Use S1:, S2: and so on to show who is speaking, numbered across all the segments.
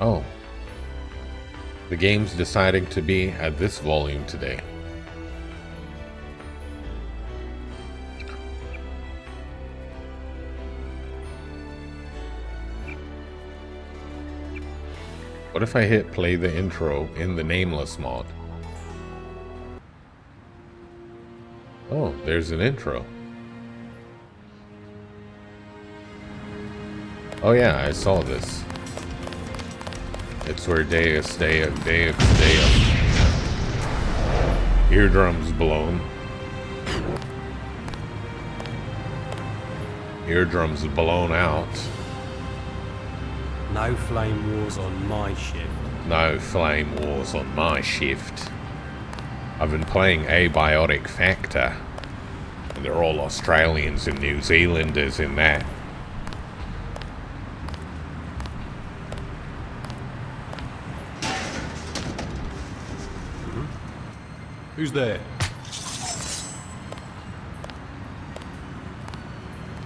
S1: Oh. The game's deciding to be at this volume today. What if I hit play the intro in the Nameless mod? Oh, there's an intro. Oh yeah, I saw this. It's where Deus, eardrums blown. Eardrums blown out.
S2: No flame wars on my shift.
S1: No flame wars on my shift. I've been playing Abiotic Factor, and they're all Australians and New Zealanders in that.
S2: Who's there?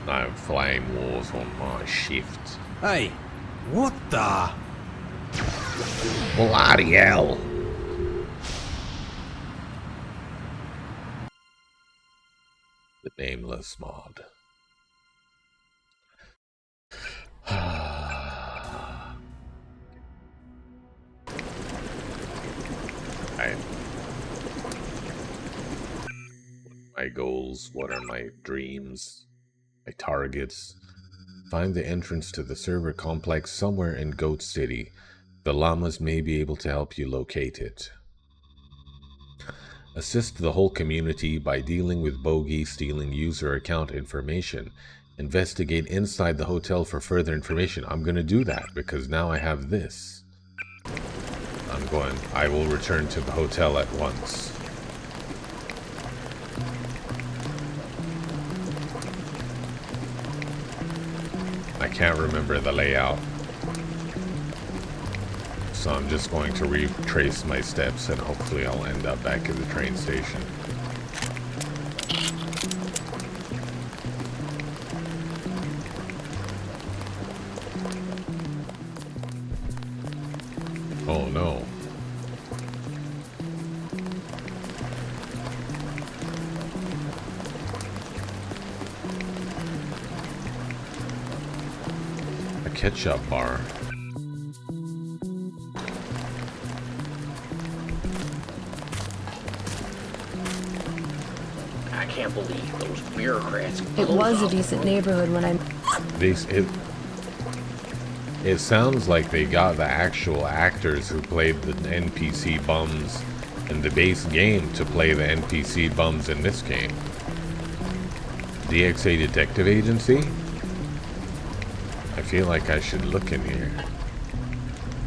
S1: No flame wars on my shift.
S2: Hey, what the?
S1: Bloody hell. The Nameless mod. My goals, what are my dreams, my targets? Find the entrance to the server complex somewhere in Goat City. The llamas may be able to help you locate it. Assist the whole community by dealing with bogey stealing user account information. Investigate inside the hotel for further information. I'm going to do that because now I have this. I will return to the hotel at once. I can't remember the layout, so I'm just going to retrace my steps and hopefully I'll end up back at the train station. Oh no. Ketchup bar.
S3: I can't believe those bureaucrats.
S4: It was a decent neighborhood when I...
S1: It sounds like they got the actual actors who played the NPC bums in the base game to play the NPC bums in this game. DXA Detective Agency? I feel like I should look in here.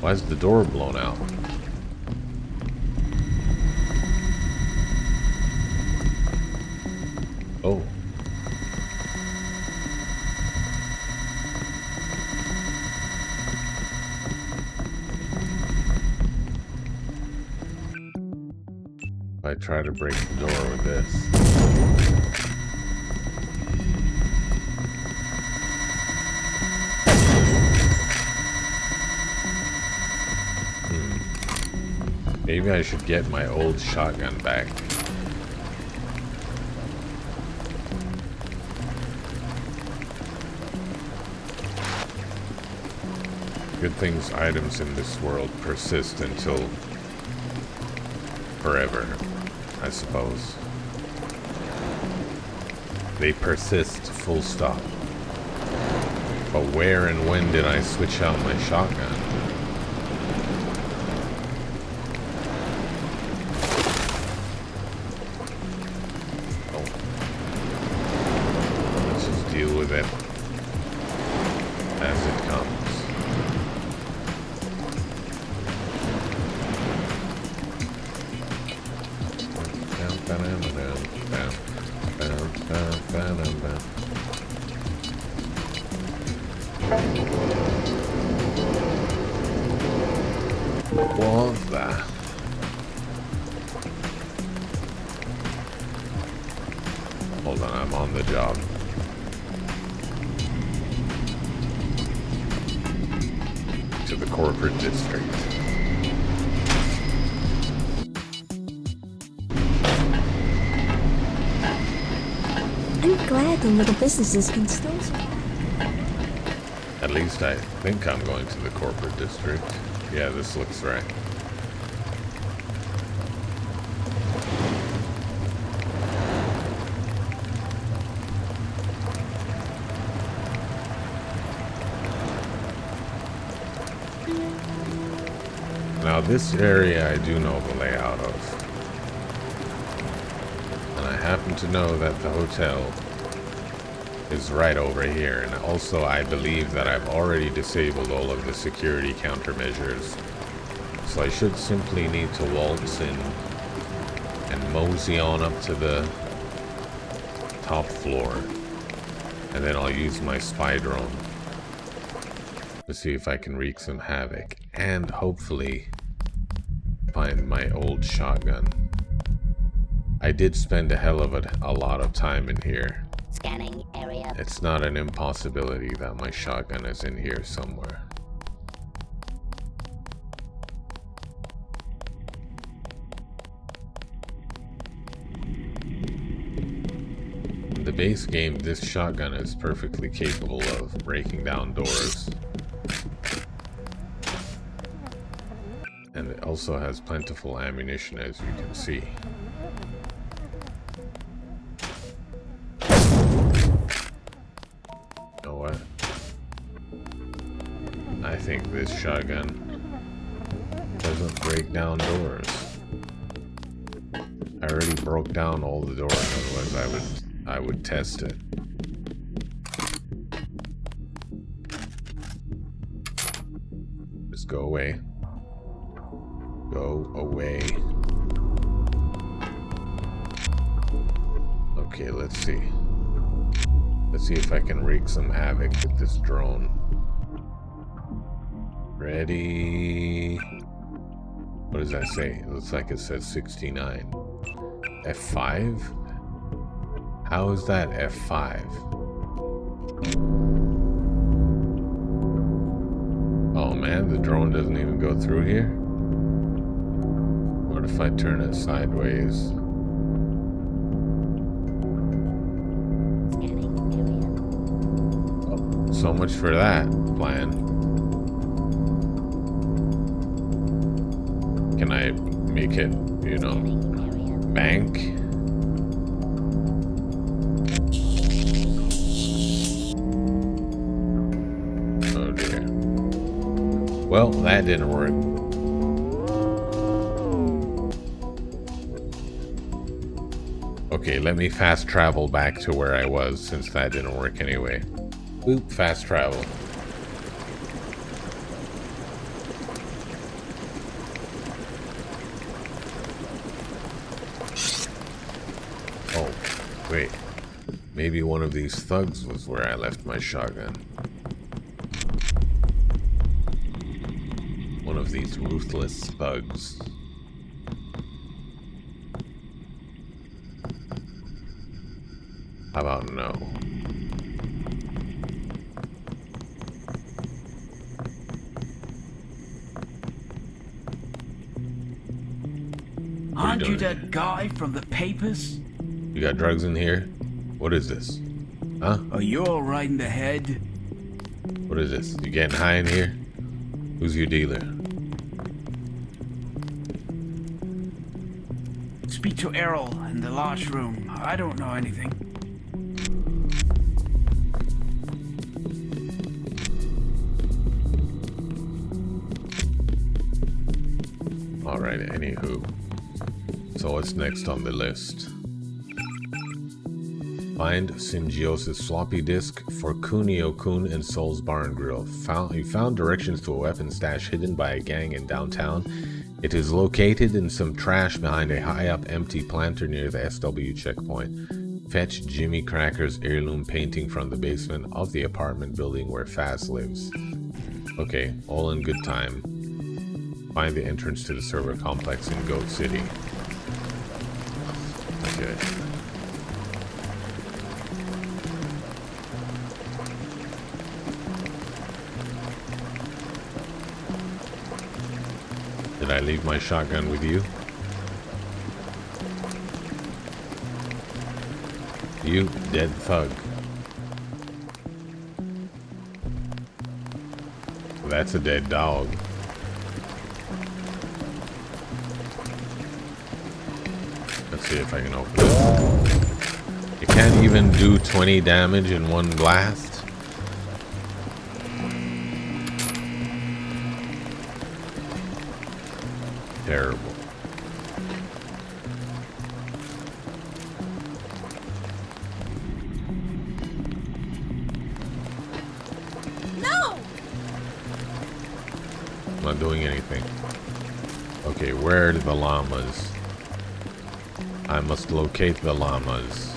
S1: Why is the door blown out? Oh. I try to break the door with this. Maybe I should get my old shotgun back. Good things items in this world persist until forever, I suppose. They persist, full stop. But where and when did I switch out my shotgun? Deal with it as it comes. What was that? Hold on, I'm on the job. To the corporate district.
S4: I'm glad the little businesses can still survive.
S1: At least I think I'm going to the corporate district. Yeah, this looks right. Now this area I do know the layout of. And I happen to know that the hotel is right over here. And also I believe that I've already disabled all of the security countermeasures. So I should simply need to waltz in and mosey on up to the top floor. And then I'll use my spy drone to see if I can wreak some havoc. And hopefully find my old shotgun. I did spend a hell of a lot of time in here.
S5: Scanning area.
S1: It's not an impossibility that my shotgun is in here somewhere. In the base game, this shotgun is perfectly capable of breaking down doors. And it also has plentiful ammunition, as you can see. You know what? I think this shotgun doesn't break down doors. I already broke down all the doors, otherwise I would test it. Just go away. Go away. Okay, let's see. Let's see if I can wreak some havoc with this drone. Ready? What does that say? It looks like it says 69. F5? How is that F5? Oh man, the drone doesn't even go through here? What if I turn it sideways? Oh, so much for that plan. Can I make it, you know, bank? Oh dear. Well, that didn't work. Okay, let me fast travel back to where I was, since that didn't work anyway. Oop, fast travel. Oh, wait. Maybe one of these thugs was where I left my shotgun. One of these ruthless thugs. How about no?
S6: Aren't you that guy from the papers?
S1: You got drugs in here? What is this? Huh?
S6: Are you all right in the head?
S1: What is this? You getting high in here? Who's your dealer?
S6: Speak to Errol in the large room. I don't know anything.
S1: Alright, anywho. So what's next on the list? Find Syngiosis floppy disk for Kunio-kun and Soul's Bar and Grill. You found directions to a weapon stash hidden by a gang in downtown. It is located in some trash behind a high-up empty planter near the SW checkpoint. Fetch Jimmy Cracker's heirloom painting from the basement of the apartment building where Faz lives. Okay, all in good time. Find the entrance to the server complex in Goat City. Okay. I leave my shotgun with you? You dead thug. That's a dead dog. Let's see if I can open it. You can't even do 20 damage in one blast. Terrible.
S4: No!
S1: I'm not doing anything. Okay, where are the llamas? I must locate the llamas.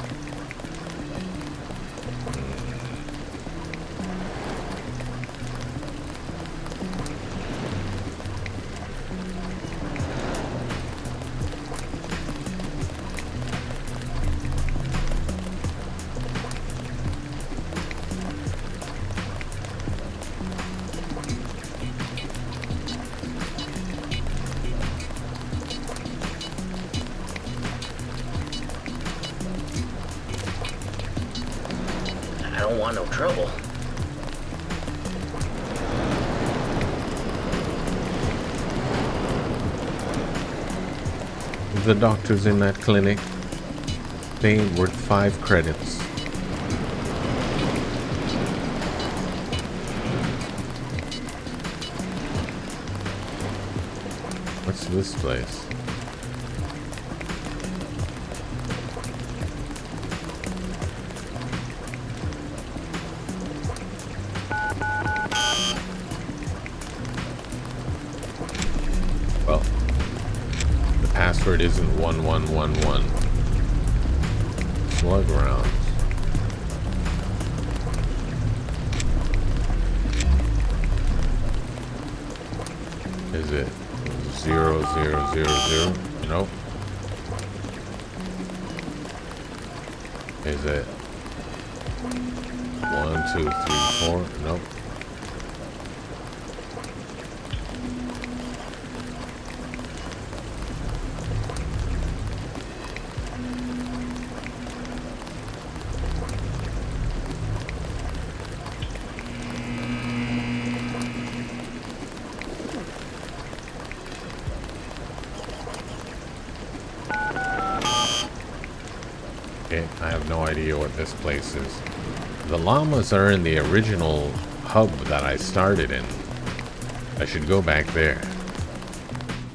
S3: I don't want no trouble.
S1: The doctors in that clinic, they ain't worth 5 credits. What's this place? Well, the password isn't 1111. Slug rounds. Is it 0000? Nope. Is it 1 2 3 4? Nope. Okay, I have no idea what this place is. The llamas are in the original hub that I started in. I should go back there.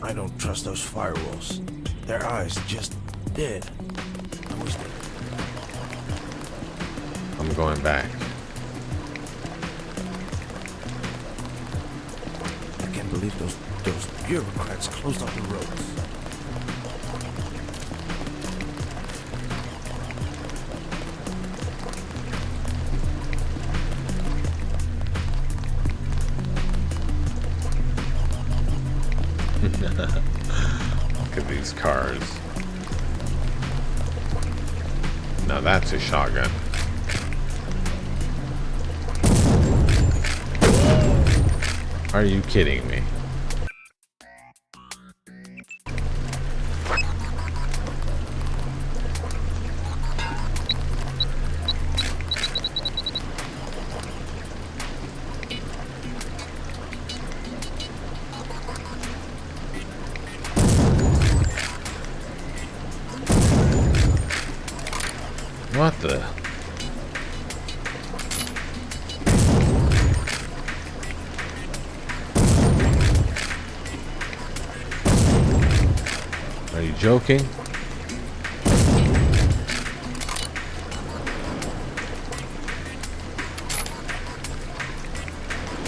S5: I don't trust those firewalls. Their eyes just dead. I wish they...
S1: I'm going back.
S5: I can't believe those bureaucrats closed off the roads.
S1: Look at these cars. Now that's a shotgun. Are you kidding me? What the? Are you joking?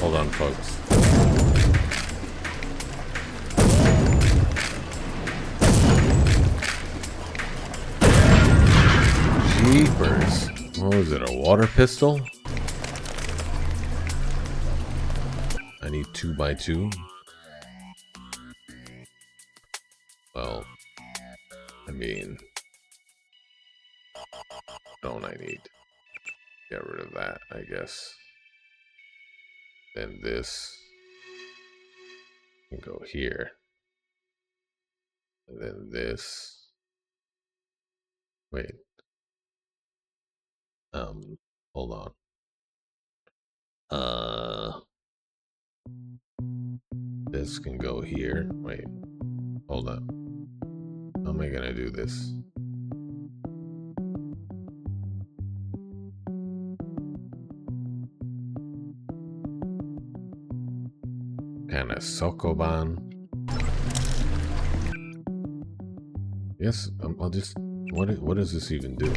S1: Hold on, folks. Jeepers. What was it, a water pistol? I need 2x2. Well, I mean, don't I need to get rid of that, I guess. Then this can go here. And then this. Wait. Hold on. This can go here. Wait. Hold up. How am I gonna do this? Kinda Sokoban. Yes, I'll just. What does this even do?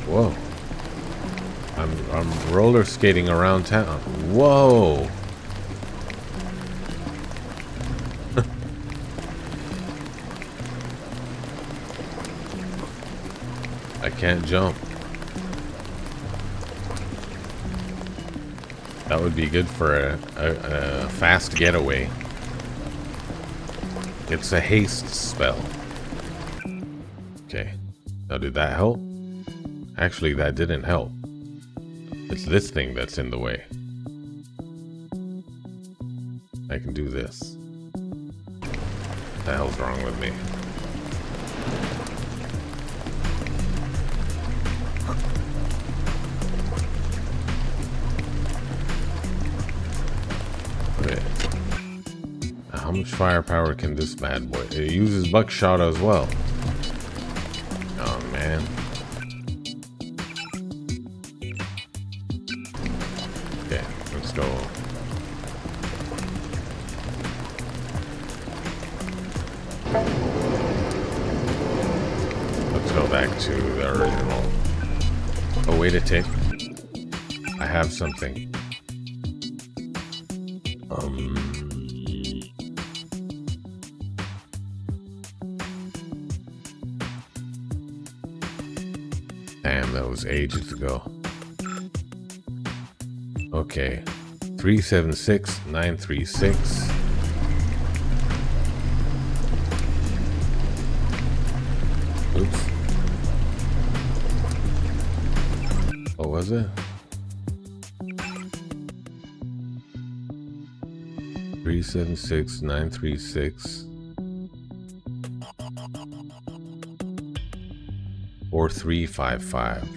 S1: Whoa! I'm roller skating around town. Whoa! I can't jump. That would be good for a fast getaway. It's a haste spell. Okay. Now, did that help? Actually, that didn't help. It's this thing that's in the way. I can do this. What the hell's wrong with me? Okay. How much firepower can this bad boy? It uses buckshot as well. Oh man. Okay, let's go. Let's go back to the original. Oh, wait a tick. I have something. Damn, that was ages ago. Okay. 376936. Oops. What was it? 376936. Or 355.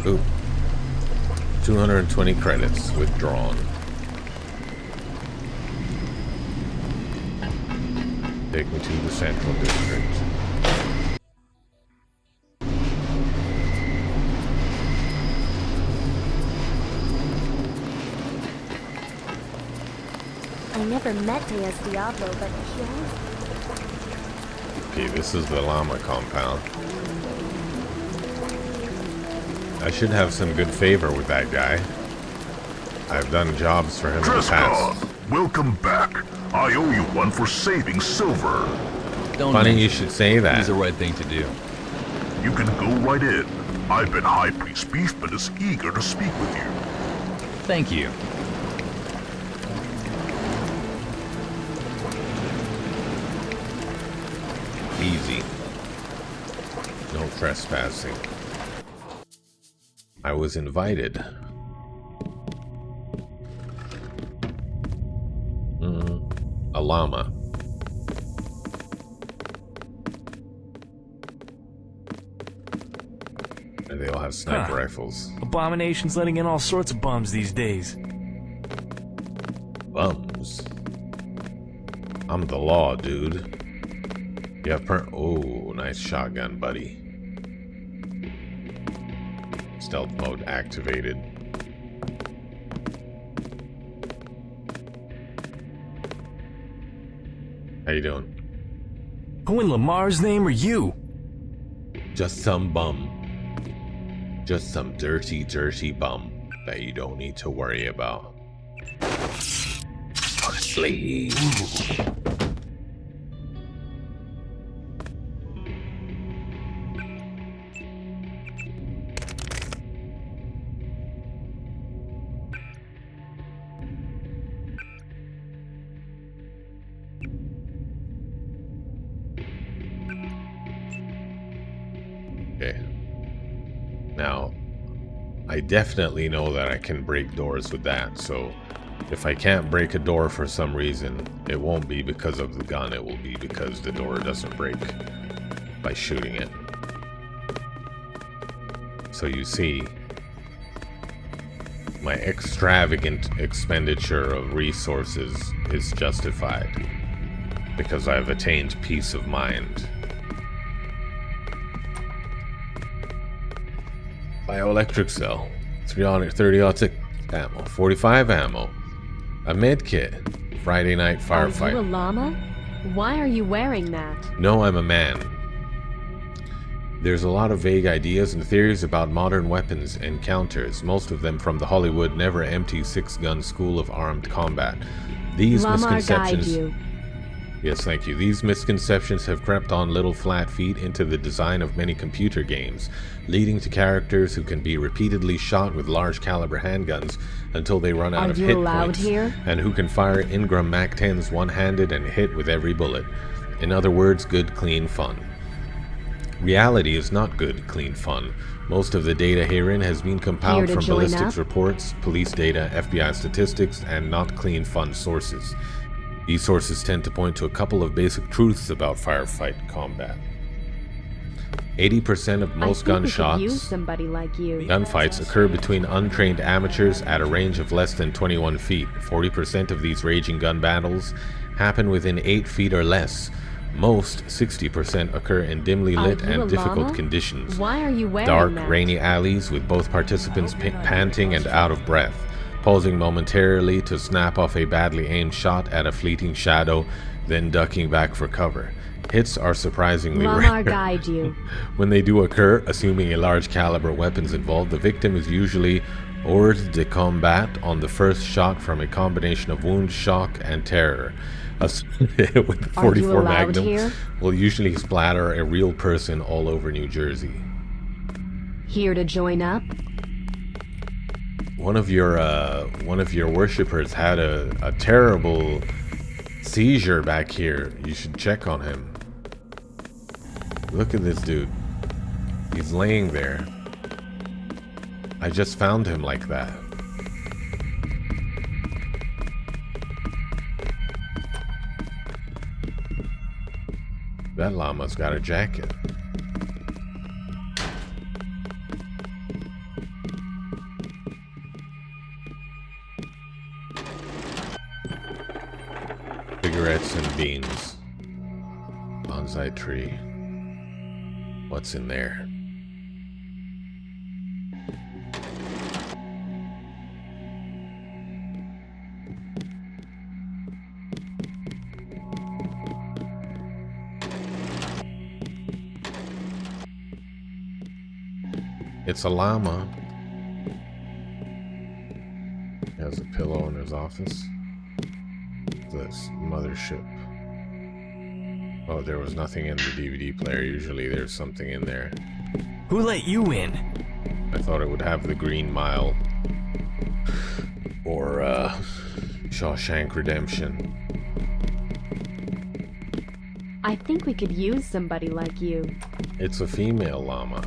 S1: Ooh. 220 credits withdrawn. Take me to the Central District.
S4: I never met Diaz Diablo, but he always...
S1: Okay, this is the llama compound. I should have some good favor with that guy. I've done jobs for him in the past.
S7: Welcome back. I owe you one for saving Silver.
S8: Don't
S1: Funny
S8: mention
S1: you should say that.
S8: It's the right thing to do.
S7: You can go right in. I bet High Priest Beefman is eager to speak with you.
S8: Thank you.
S1: Easy. No trespassing. I was invited. A llama. And they all have sniper rifles.
S9: Abomination's letting in all sorts of bums these days.
S1: Bums. I'm the law, dude. You have oh, nice shotgun, buddy. Stealth mode activated. How you doing?
S9: Who in Lamar's name are you?
S1: Just some bum. Just some dirty, dirty bum that you don't need to worry about. Sleep. Okay. Now, I definitely know that I can break doors with that, so if I can't break a door for some reason, it won't be because of the gun, it will be because the door doesn't break by shooting it. So you see, my extravagant expenditure of resources is justified because I've attained peace of mind. Bioelectric cell, 330 autic ammo, 45 ammo, a med kit, Friday night firefight.
S10: Are you a llama? Why are you wearing that?
S1: No, I'm a man. There's a lot of vague ideas and theories about modern weapons and counters, most of them from the Hollywood never-empty six-gun school of armed combat. These misconceptions...
S10: guide you.
S1: Yes, thank you. These misconceptions have crept on little flat feet into the design of many computer games, leading to characters who can be repeatedly shot with large caliber handguns until they run out of hit points, and who can fire Ingram MAC-10s one-handed and hit with every bullet. In other words, good, clean fun. Reality is not good, clean fun. Most of the data herein has been compiled from ballistics reports, police data, FBI statistics, and not clean fun sources. These sources tend to point to a couple of basic truths about firefight combat. 80% of most gunshots, gunfights occur between untrained amateurs at a range of less than 21 feet. 40% of these raging gun battles happen within 8 feet or less. Most, 60%, occur in dimly lit and difficult conditions.
S10: Why are you wearing
S1: dark,
S10: that?
S1: rainy alleys with both participants panting and out of breath, pausing momentarily to snap off a badly aimed shot at a fleeting shadow, then ducking back for cover. Hits are surprisingly rare.
S10: Guide you.
S1: When they do occur, assuming a large caliber weapon's involved, the victim is usually hors de combat on the first shot from a combination of wound, shock, and terror. With the 44 Magnum will usually splatter a real person all over New Jersey.
S10: Here to join up?
S1: One of your worshippers had a terrible seizure back here. You should check on him. Look at this dude. He's laying there. I just found him like that. That llama's got a jacket. Cigarettes and beans. Bonsai tree. What's in there? It's a llama. He has a pillow in his office. This mothership. Oh, there was nothing in the DVD player. Usually there's something in there.
S9: Who let you in?
S1: I thought it would have the Green Mile. Or, Shawshank Redemption.
S10: I think we could use somebody like you.
S1: It's a female llama.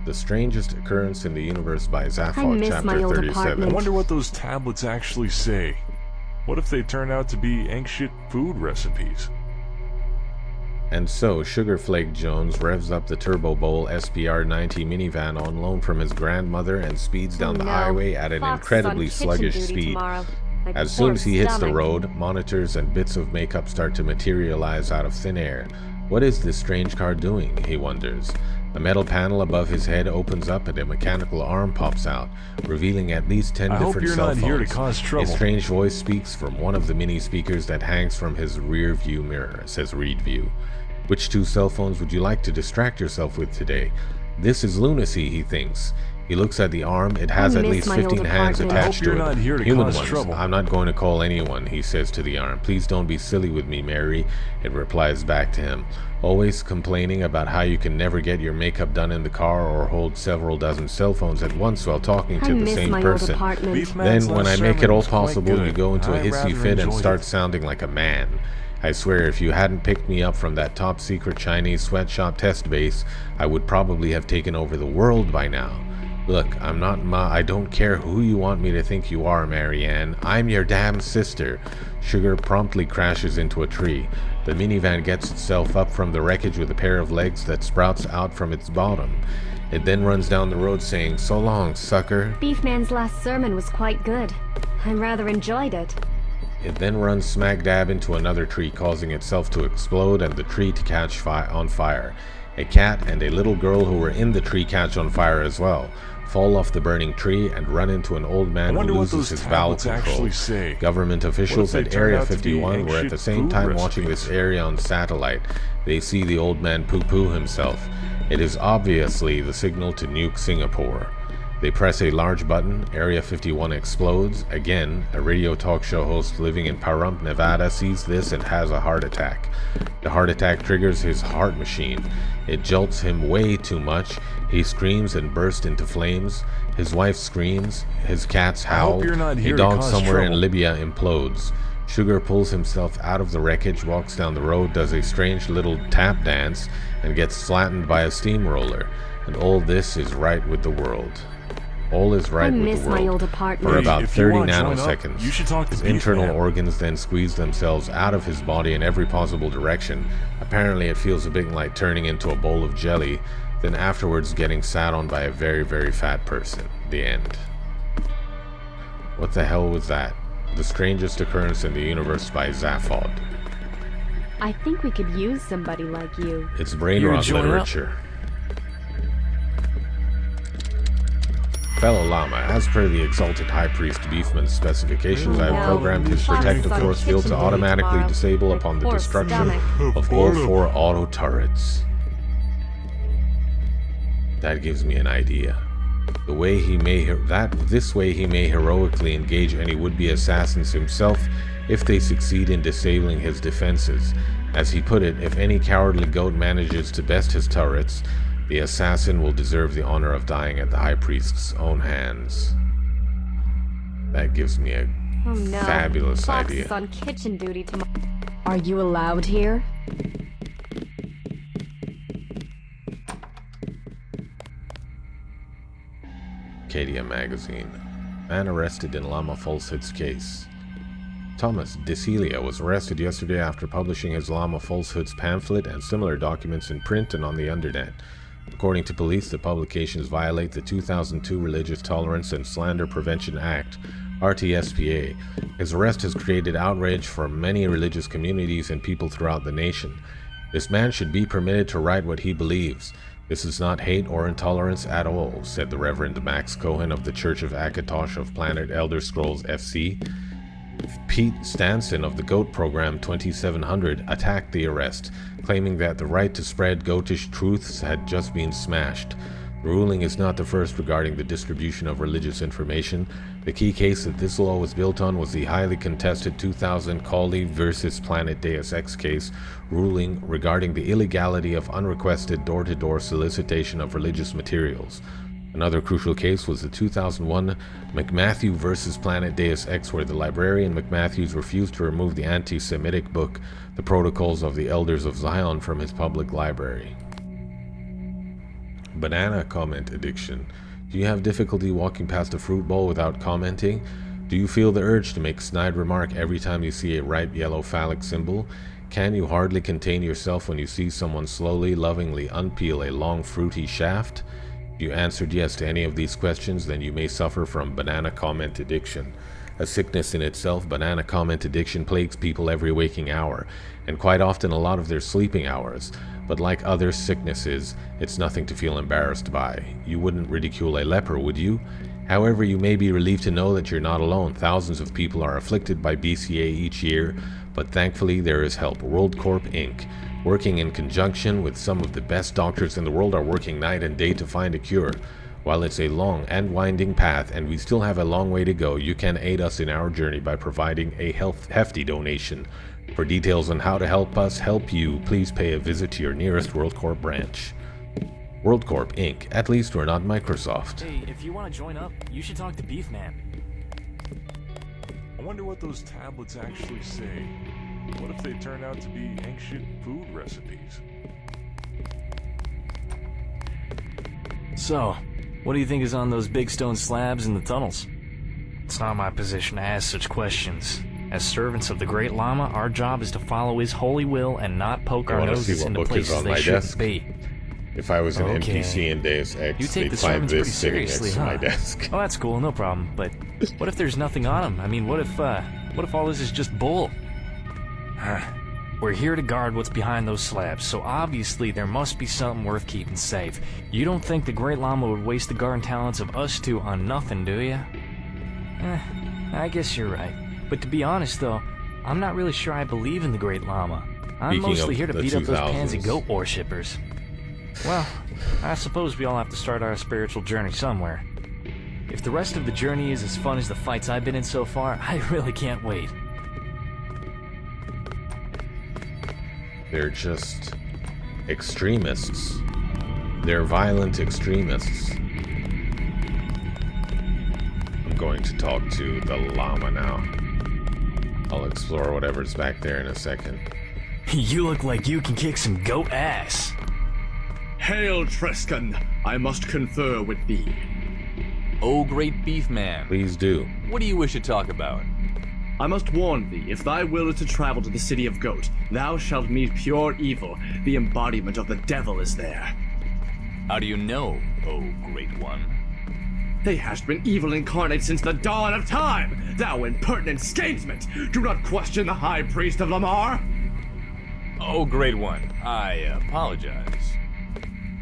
S1: The Strangest Occurrence in the Universe by Zaphod, Chapter 37.
S11: I wonder what those tablets actually say. What if they turn out to be ancient food recipes?
S1: And so, Sugar Flake Jones revs up the Turbo Bowl SPR 90 minivan on loan from his grandmother and speeds down the highway at an incredibly sluggish speed. As soon as he hits the road, monitors and bits of makeup start to materialize out of thin air. What is this strange car doing, he wonders. A metal panel above his head opens up and a mechanical arm pops out, revealing at least 10 different cell phones.
S11: Here to cause trouble.
S1: A strange voice speaks from one of the mini speakers that hangs from his rear view mirror, says Read View. Which 2 cell phones would you like to distract yourself with today? This is lunacy, he thinks. He looks at the arm. It has at least 15 hands attached to it. Human ones. I'm not going to call anyone, he says to the arm. Please don't be silly with me, Mary. It replies back to him. Always complaining about how you can never get your makeup done in the car or hold several dozen cell phones at once while talking to the same person. Then, when I make it all possible, you go into a hissy fit and start sounding like a man. I swear, if you hadn't picked me up from that top-secret Chinese sweatshop test base, I would probably have taken over the world by now. Look, I'm not I don't care who you want me to think you are, Marianne. I'm your damn sister. Sugar promptly crashes into a tree. The minivan gets itself up from the wreckage with a pair of legs that sprouts out from its bottom. It then runs down the road saying, "So long, sucker."
S10: Beefman's last sermon was quite good. I rather enjoyed it.
S1: It then runs smack dab into another tree, causing itself to explode and the tree to catch on fire. A cat and a little girl who were in the tree catch on fire as well, fall off the burning tree and run into an old man who loses his bowel control. Government officials at Area 51 were at the same time watching this area on satellite. They see the old man poo-poo himself. It is obviously the signal to nuke Singapore. They press a large button, Area 51 explodes. Again, a radio talk show host living in Pahrump, Nevada sees this and has a heart attack. The heart attack triggers his heart machine. It jolts him way too much. He screams and bursts into flames. His wife screams. His cats howl. A dog somewhere in Libya implodes. Sugar pulls himself out of the wreckage, walks down the road, does a strange little tap dance, and gets flattened by a steamroller. And all this is right with the world. All is right with the world for about 30 nanoseconds. His internal organs then squeeze themselves out of his body in every possible direction. Apparently it feels a bit like turning into a bowl of jelly, then afterwards getting sat on by a very, very fat person. The end. What the hell was that? The strangest occurrence in the universe by Zaphod.
S10: I think we could use somebody like you.
S1: It's brain rot literature. Fellow Llama, as per the exalted High Priest Beefman's specifications, I have programmed his protective force field to automatically disable upon the destruction of all 4 auto turrets. That gives me an idea. This way he may heroically engage any would-be assassins himself if they succeed in disabling his defenses. As he put it, if any cowardly goat manages to best his turrets, the assassin will deserve the honor of dying at the High Priest's own hands. That gives me a fabulous idea.
S10: Fox is on kitchen duty tomorrow. Are you allowed here?
S1: Acadia Magazine. Man arrested in Llama falsehoods case. Thomas DeCelia was arrested yesterday after publishing his Llama falsehoods pamphlet and similar documents in print and on the internet. According to police, the publications violate the 2002 Religious Tolerance and Slander Prevention Act, RTSPA. His arrest has created outrage for many religious communities and people throughout the nation. This man should be permitted to write what he believes. This is not hate or intolerance at all, said the Reverend Max Cohen of the Church of Akatosh of Planet Elder Scrolls FC. Pete Stanson of the GOAT program 2700 attacked the arrest, claiming that the right to spread goatish truths had just been smashed. The ruling is not the first regarding the distribution of religious information. The key case that this law was built on was the highly contested 2000 Cawley versus Planet Deus Ex case, ruling regarding the illegality of unrequested door-to-door solicitation of religious materials. Another crucial case was the 2001 McMatthew versus Planet Deus Ex, where the librarian McMatthews refused to remove the anti-Semitic book, The Protocols of the Elders of Zion, from his public library. Banana comment addiction. Do you have difficulty walking past a fruit bowl without commenting? Do you feel the urge to make a snide remark every time you see a ripe yellow phallic symbol? Can you hardly contain yourself when you see someone slowly, lovingly unpeel a long fruity shaft? If you answered yes to any of these questions, then you may suffer from banana comment addiction. A sickness in itself, banana comment addiction plagues people every waking hour, and quite often a lot of their sleeping hours. But like other sicknesses, it's nothing to feel embarrassed by. You wouldn't ridicule a leper, would you? However, you may be relieved to know that you're not alone. Thousands of people are afflicted by BCA each year, but thankfully there is help. WorldCorp Inc., working in conjunction with some of the best doctors in the world, are working night and day to find a cure. While it's a long and winding path and we still have a long way to go, you can aid us in our journey by providing a hefty donation. For details on how to help us help you, please pay a visit to your nearest WorldCorp branch. WorldCorp Inc. At least we're not Microsoft.
S9: Hey, if you want to join up, you should talk to Beefman.
S11: I wonder what those tablets actually say. What if they turn out to be ancient food recipes?
S9: So, What do you think is on those big stone slabs in the tunnels?
S6: It's not my position to ask such questions. As servants of the Great Llama, our job is to follow his holy will and not poke our noses into places they shouldn't be.
S1: If I was an
S9: Okay.
S1: NPC in Deus Ex,
S9: You take
S1: they'd
S9: the
S1: find
S9: sermons pretty
S1: this sitting next
S9: seriously,
S1: to my
S9: huh?
S1: desk.
S9: Oh, that's cool, no problem. But what if there's nothing on them? I mean, what if all this is just bull?
S6: We're here to guard what's behind those slabs, so obviously there must be something worth keeping safe. You don't think the Great Llama would waste the guard talents of us two on nothing, do you? I guess you're right. But to be honest, though, I'm not really sure I believe in the Great Llama. I'm
S1: Speaking
S6: mostly
S1: of
S6: here to
S1: the
S6: beat up those
S1: 2000s.
S6: pansy goat worshippers. Well, I suppose we all have to start our spiritual journey somewhere. If the rest of the journey is as fun as the fights I've been in so far, I really can't wait.
S1: They're just extremists. They're violent extremists. I'm going to talk to the llama now. I'll explore whatever's back there in a second.
S6: You look like you can kick some goat ass.
S12: Hail, Trescan! I must confer with thee.
S8: Oh, great beef man.
S1: Please do.
S8: What do you wish to talk about?
S12: I must warn thee, if thy will is to travel to the city of Goat, thou shalt meet pure evil. The embodiment of the devil is there.
S8: How do you know, oh great one?
S12: They hast been evil incarnate since the dawn of time! Thou impertinent scamesman! Do not question the high priest of Lamar!
S8: Oh, great one. I apologize.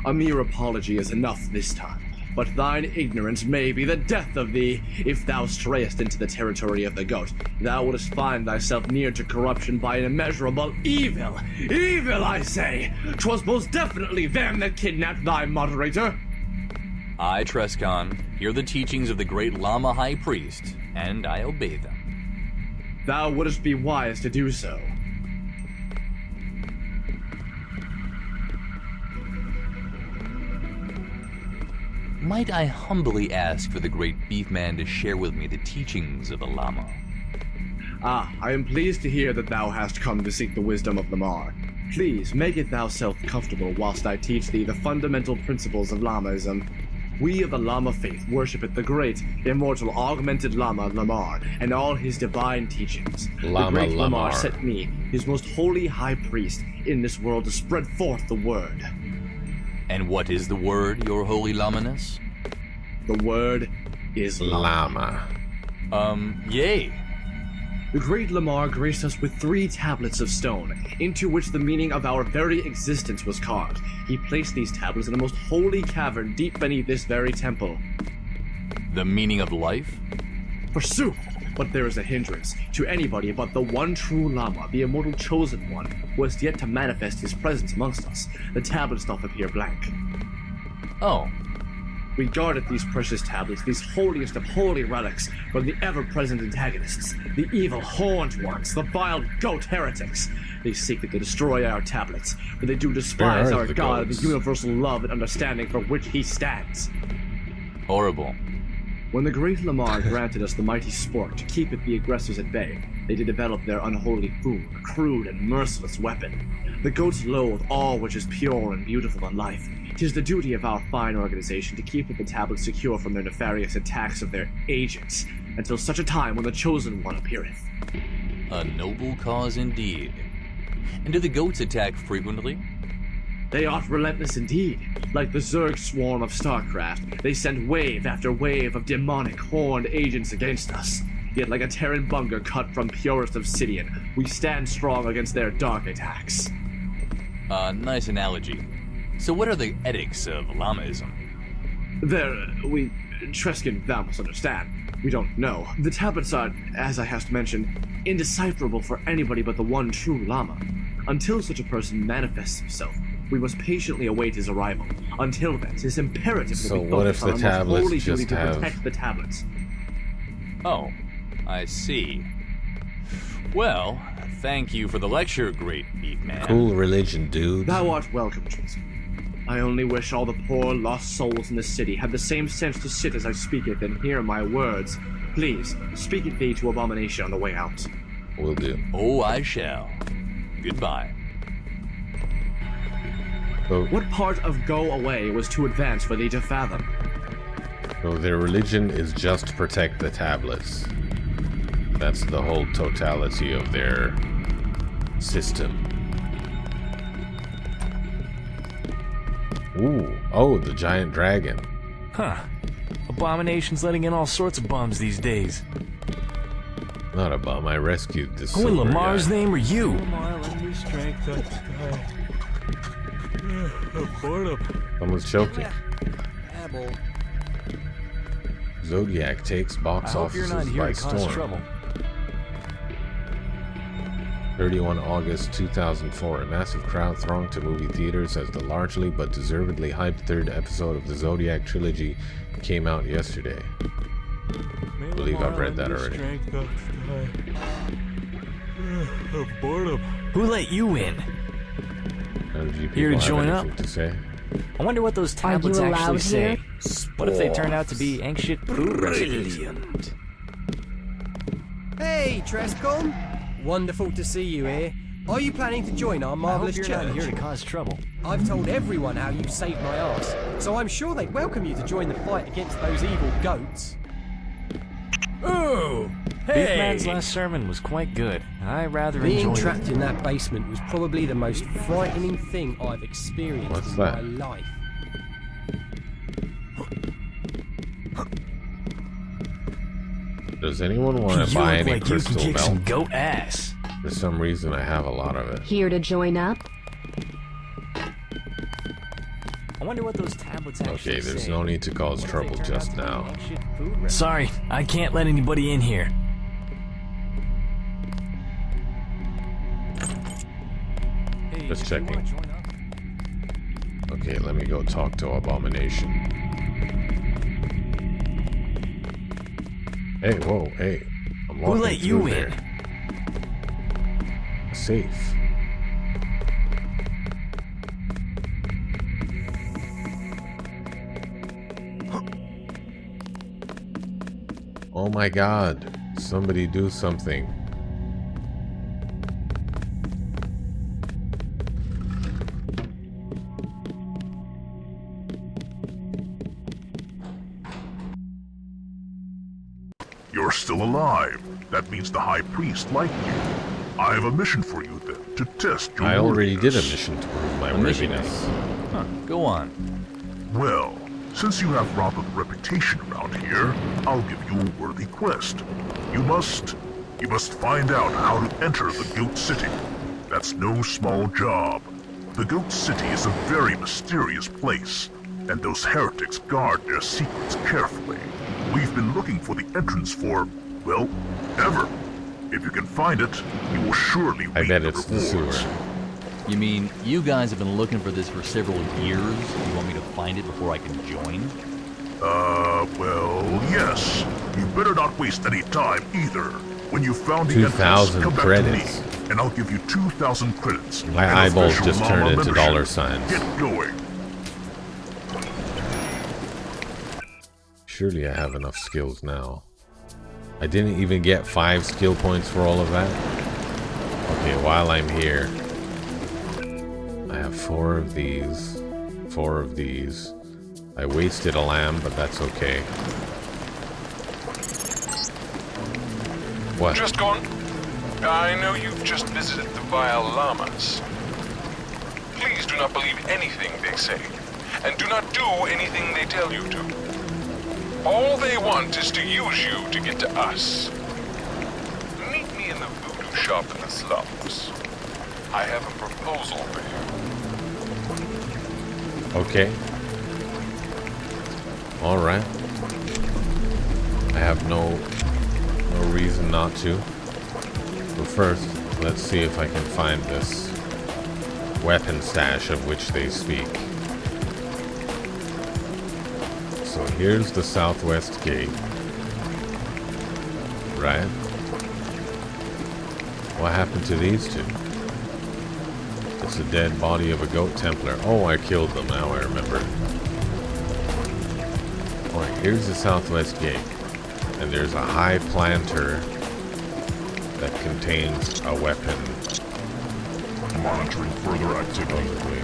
S12: A mere apology is enough this time, but thine ignorance may be the death of thee. If thou strayest into the territory of the goat, thou wouldst find thyself near to corruption by an immeasurable evil. Evil, I say! 'Twas most definitely them that kidnapped thy moderator.
S8: I, Trescan, hear the teachings of the great Llama High Priest, and I obey them.
S12: Thou wouldst be wise to do so.
S8: Might I humbly ask for the great beef man to share with me the teachings of the Llama?
S12: Ah, I am pleased to hear that thou hast come to seek the wisdom of Lamar. Please, make it thyself comfortable whilst I teach thee the fundamental principles of Lamaism. We of the Lama faith worship the great, immortal, augmented Lama, Lamar, and all his divine teachings.
S1: Lama
S12: the great Lamar
S1: Lamar.
S12: set me, his most holy high priest, in this world to spread forth the word.
S8: And what is the word, your holy Lamaness?
S12: The word is
S1: Llama.
S8: Yay.
S12: The great Lamar graced us with 3 tablets of stone, into which the meaning of our very existence was carved. He placed these tablets in the most holy cavern deep beneath this very temple.
S8: The meaning of life?
S12: Forsooth! But there is a hindrance to anybody but the one true Lama, the immortal chosen one, who has yet to manifest his presence amongst us. The tablets doth appear blank.
S8: Oh.
S12: We guarded these precious tablets, these holiest of holy relics, from the ever-present antagonists, the evil horned ones, the vile goat heretics. They seek to destroy our tablets, for they do despise
S1: Where are
S12: our
S1: the
S12: God and
S1: goats?
S12: the universal love and understanding for which he stands.
S8: Horrible.
S12: When the great Lamar granted us the mighty sport to keep the aggressors at bay, they did develop their unholy food, a crude and merciless weapon. The goats loathe all which is pure and beautiful in life. 'Tis the duty of our fine organization to keep the tablets secure from their nefarious attacks of their agents, until such a time when the chosen one appeareth.
S8: A noble cause indeed. And do the goats attack frequently?
S12: They are relentless indeed. Like the Zerg swarm of StarCraft, they send wave after wave of demonic horned agents against us. Yet like a Terran bunker cut from purest obsidian, we stand strong against their dark attacks.
S8: Nice analogy. So what are the edicts of Lamaism?
S12: Trescan, thou must understand. We don't know. The tablets are, as I hast mentioned, indecipherable for anybody but the one true Lama. Until such a person manifests himself, we must patiently await his arrival. Until then, it is imperative that
S1: So
S12: we
S1: what if
S12: focus
S1: the
S12: on our most holy
S1: tablets
S12: duty
S1: just
S12: to
S1: have-
S12: protect the tablets.
S8: Oh, I see. Well, thank you for the lecture, great beef man.
S1: Cool religion, dude.
S12: Thou art welcome, Tristan. I only wish all the poor lost souls in the city had the same sense to sit as I speaketh and hear my words. Please, speak it thee to Abomination on the way out.
S1: Will do.
S8: Oh, I shall. Goodbye.
S1: Oh,
S12: What part of go away was too advanced for thee to fathom?
S1: So their religion is just to protect the tablets. That's the whole totality of their system. Ooh, oh, the giant dragon.
S6: Huh. Abomination's letting in all sorts of bums these days.
S1: Not a bum, I rescued this
S6: Who in
S1: silver
S6: Lamar's
S1: guy.
S6: name are you?
S11: Lamar, let me strength that guy.
S1: Someone's choking. Zodiac takes
S6: I
S1: box
S6: hope you're not
S1: offices
S6: here
S1: by
S6: to cause
S1: storm.
S6: trouble.
S1: 31 August 2004, a massive crowd thronged to movie theaters as the largely but deservedly hyped third episode of the Zodiac trilogy came out yesterday. I believe I've read that already.
S6: Who let you in?
S1: None of you
S6: Here to
S1: people
S6: join
S1: have
S6: up?
S1: anything to say?
S6: I wonder what those tablets
S4: you
S6: actually
S4: allowed
S6: say.
S4: here?
S6: What if they turn out to be ancient food recipes?
S13: Hey, Trescom! Wonderful to see you here. Are you planning to join our marvelous
S6: I hope you're
S13: church?
S6: not here to cause trouble.
S13: I've told everyone how you saved my ass, so I'm sure they'd welcome you to join the fight against those evil goats.
S6: Oh,
S13: hey!
S6: Beefman's last sermon was quite good. I rather
S13: Being
S6: enjoyed
S13: trapped in that basement was probably the most frightening thing I've experienced
S1: What's
S13: in
S1: that?
S13: my life.
S1: Does anyone want
S6: You
S1: to buy
S6: look
S1: any
S6: like you
S1: crystal
S6: can kick
S1: milk?
S6: some goat ass.
S1: For some reason, I have a lot of it.
S4: Here to join up?
S6: I wonder what those tablets actually
S1: Okay, there's
S6: say.
S1: no need to cause
S6: What if
S1: trouble
S6: they turn
S1: just
S6: out to be
S1: now.
S6: ancient food recipes? Sorry, I can't let anybody in here. Hey,
S1: Just
S6: did you wanna
S1: checking.
S6: join up?
S1: Okay, let me go talk to Abomination. Hey, whoa, hey. I'm
S6: Who
S1: walking
S6: let you
S1: through
S6: in?
S1: there. Safe. Oh my god. Somebody do something.
S7: You're still alive. That means the High Priest liked you. I have a mission for you then, to test your
S1: I already did a
S7: worthiness.
S1: mission to prove my
S8: A mission,
S1: worthiness.
S8: Huh, go on.
S7: Well, since you have rather the reputation around here, I'll give you a worthy quest. You must find out how to enter the Goat City. That's no small job. The Goat City is a very mysterious place, and those heretics guard their secrets carefully. We've been looking for the entrance for, well, ever. If you can find it, you will surely
S1: I
S7: reap
S1: bet
S7: the
S1: it's the
S7: rewards.
S1: sewer.
S8: You mean you guys have been looking for this for several years? You want me to find it before I can join?
S7: Well, yes. You better not waste any time either. When you found the entrance,
S1: 2,000
S7: come back
S1: credits.
S7: to me, and I'll give you 2,000 credits.
S1: My
S7: and
S1: eyeballs
S7: official
S1: just turned
S7: llama
S1: into
S7: membership.
S1: dollar signs.
S7: Get going.
S1: Surely I have enough skills now. I didn't even get 5 skill points for all of that. Okay, while I'm here, I have 4 of these, 4 of these. I wasted a lamb, but that's okay. What?
S14: Just gone. I know you've just visited the vile llamas. Please do not believe anything they say, and do not do anything they tell you to. All they want is to use you to get to us. Meet me in the voodoo shop in the slums. I have a proposal for you.
S1: Okay. Alright. I have no reason not to. But first, let's see if I can find this weapon stash of which they speak. So here's the southwest gate. Right? What happened to these two? It's the dead body of a goat templar. Oh, I killed them, now I remember. Alright, here's the southwest gate. And there's a high planter that contains a weapon.
S7: Monitoring further activity.
S1: Supposedly.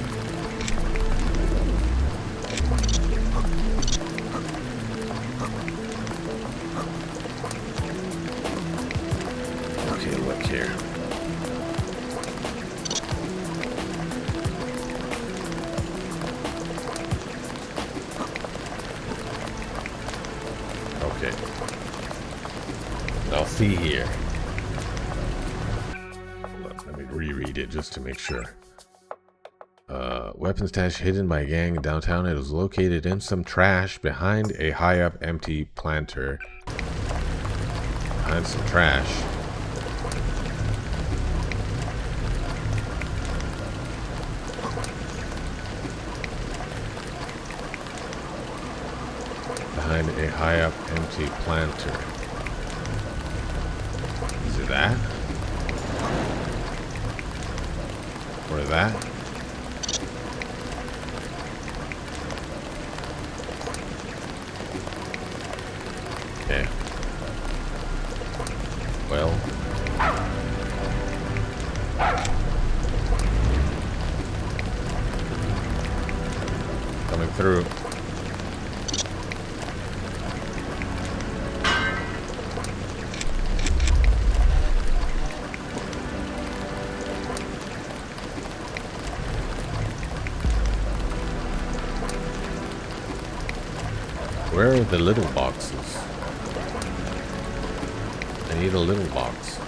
S1: here. Okay. Now see here. Hold on, let me reread it just to make sure. Weapon stash hidden by a gang in downtown. It was located in some trash behind a high-up empty planter. Behind some trash. Behind a high-up empty planter. Is it that? Or that? Okay. Well. Coming through. Where are the little boxes? I need a little box.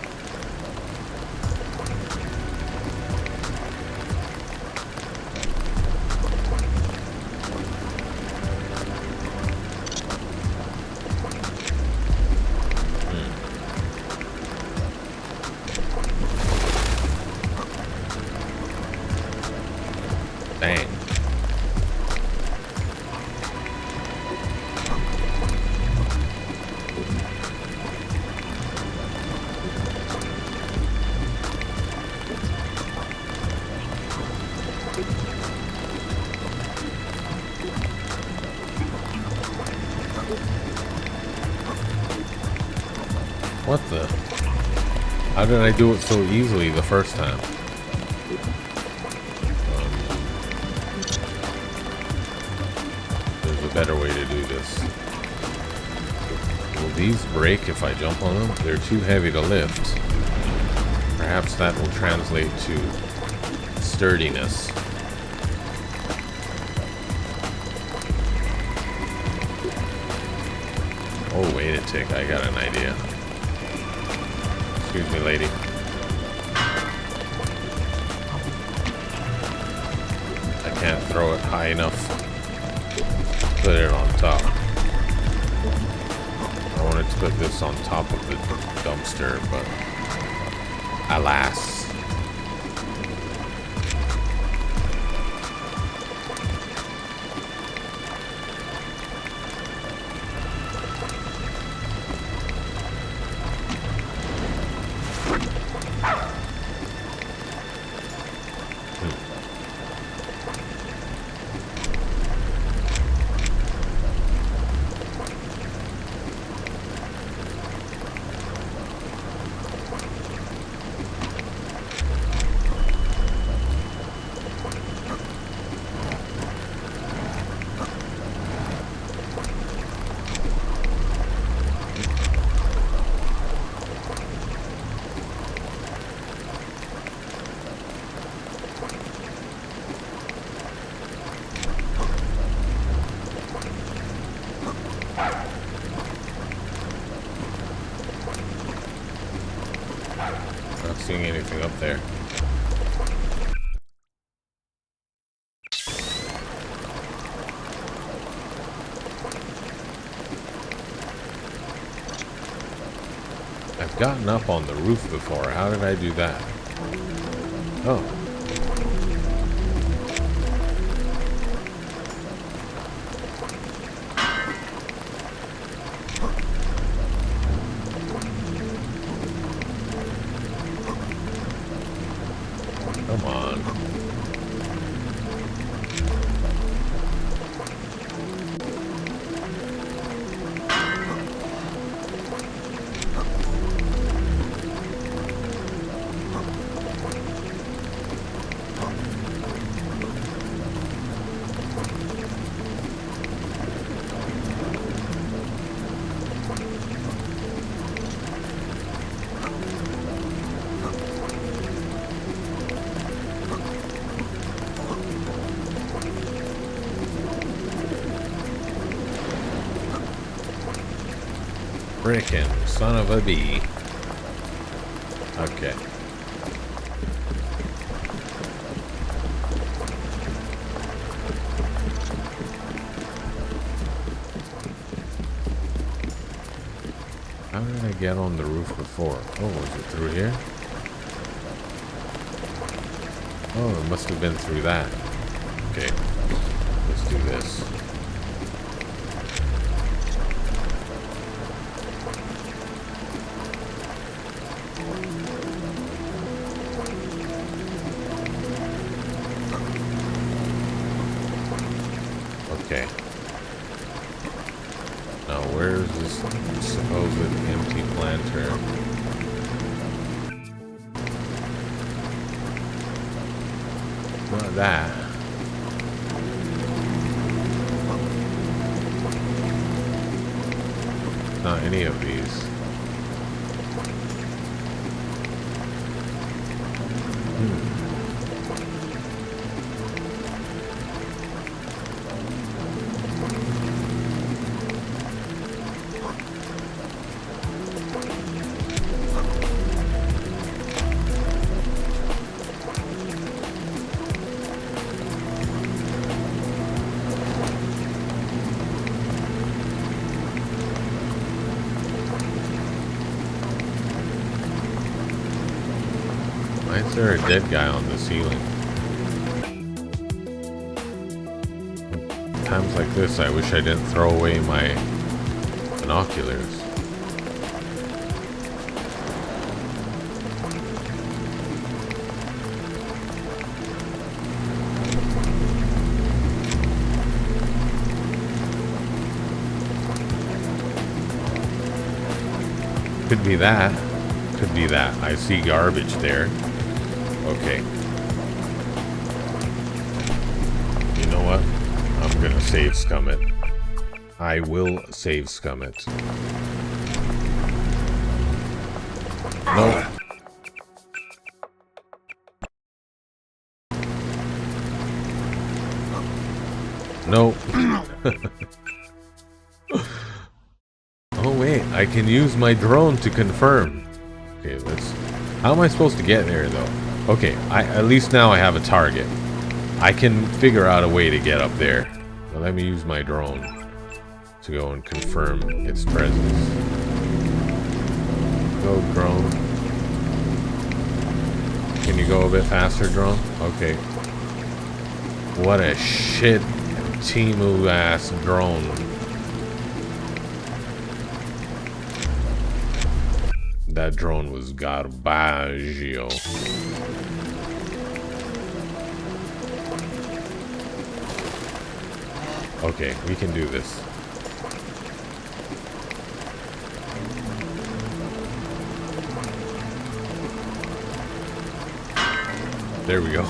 S1: Dang. What the? How did I do it so easily the first time? There's a better way to do this. Will these break if I jump on them? They're too heavy to lift. Perhaps that will translate to sturdiness. Oh, wait a tick, I got an idea. Excuse me, lady. I can't throw it high enough. Put it on top. I wanted to put this on top of the dumpster, but alas. Not seeing anything up there. I've gotten up on the roof before. How did I do that? Oh. Come on. Frickin' son of a bee. Okay. How did I get on the roof before? Oh, was it through here? Oh, it must have been through that. Okay. Let's do this. Okay. Now, where's this supposed empty planter? Not that. Not any of these. Why is there a dead guy on the ceiling? Times like this, I wish I didn't throw away my binoculars. Could be that. Could be that. I see garbage there. Okay. You know what? I'm gonna save scum it. I will save scum it. No. No. Oh wait, I can use my drone to confirm. Okay, let's... How am I supposed to get there though? Okay, at least now I have a target. I can figure out a way to get up there. Now let me use my drone to go and confirm its presence. Go, drone. Can you go a bit faster, drone? Okay. What a shit Timu ass drone. That drone was garbaggio. Okay, we can do this. There we go.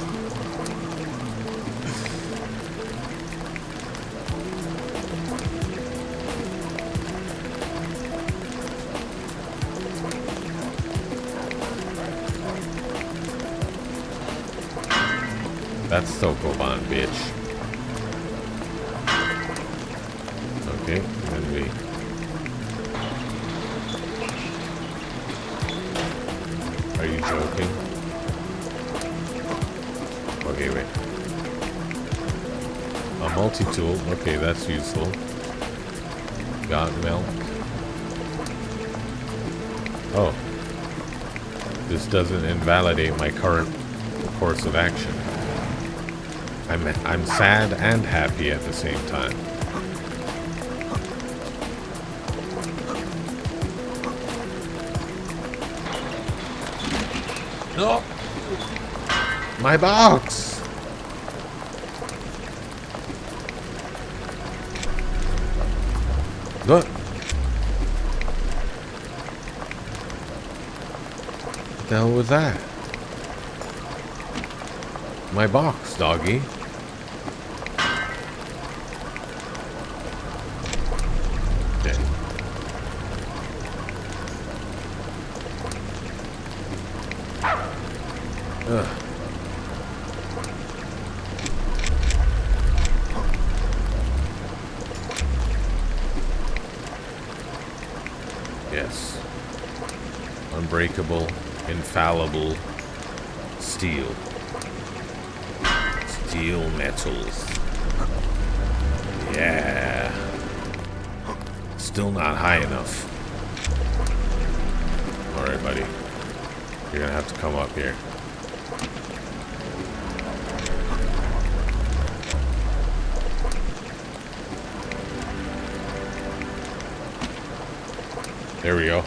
S1: That's Sokoban, bitch. Okay, then we... Are you joking? Okay, wait. A multi-tool. Okay, that's useful. Got milk. Oh. This doesn't invalidate my current course of action. I'm sad and happy at the same time. No! My box! Look! What the hell was that? My box, doggy. Ugh. unbreakable, infallible steel. Steel metals. Yeah. Still not high enough. Alright, buddy. You're gonna have to come up here. There we go.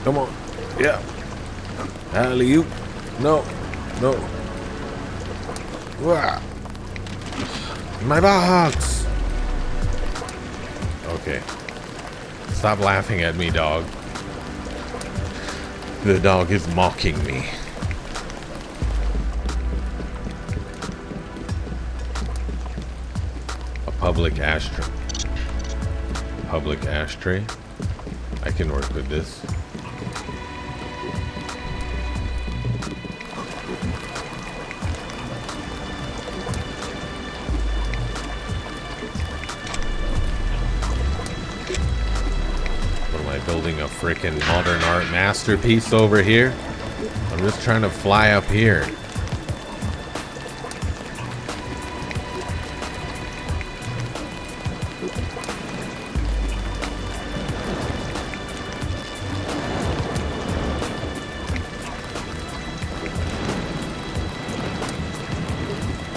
S1: Come on. Yeah. Alley-oop. No. No. Wah. My box. Okay. Stop laughing at me, dog. The dog is mocking me. A public ashtray. Public ashtray. I can work with this. What am I building, a freaking modern art masterpiece over here? I'm just trying to fly up here.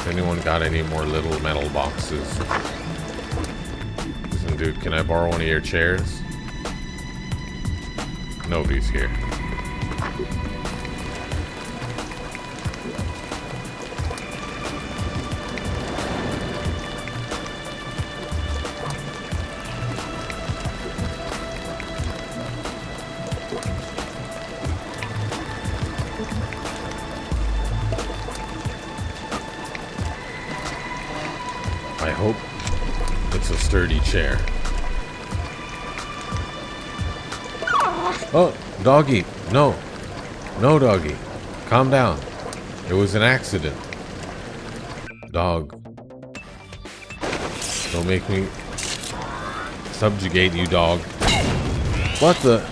S1: Anyone got any more little metal boxes? Listen, dude, can I borrow one of your chairs? Nobody's here. I hope it's a sturdy chair. Oh, doggy. No. No, doggy. Calm down. It was an accident. Dog. Don't make me subjugate you, dog. What the?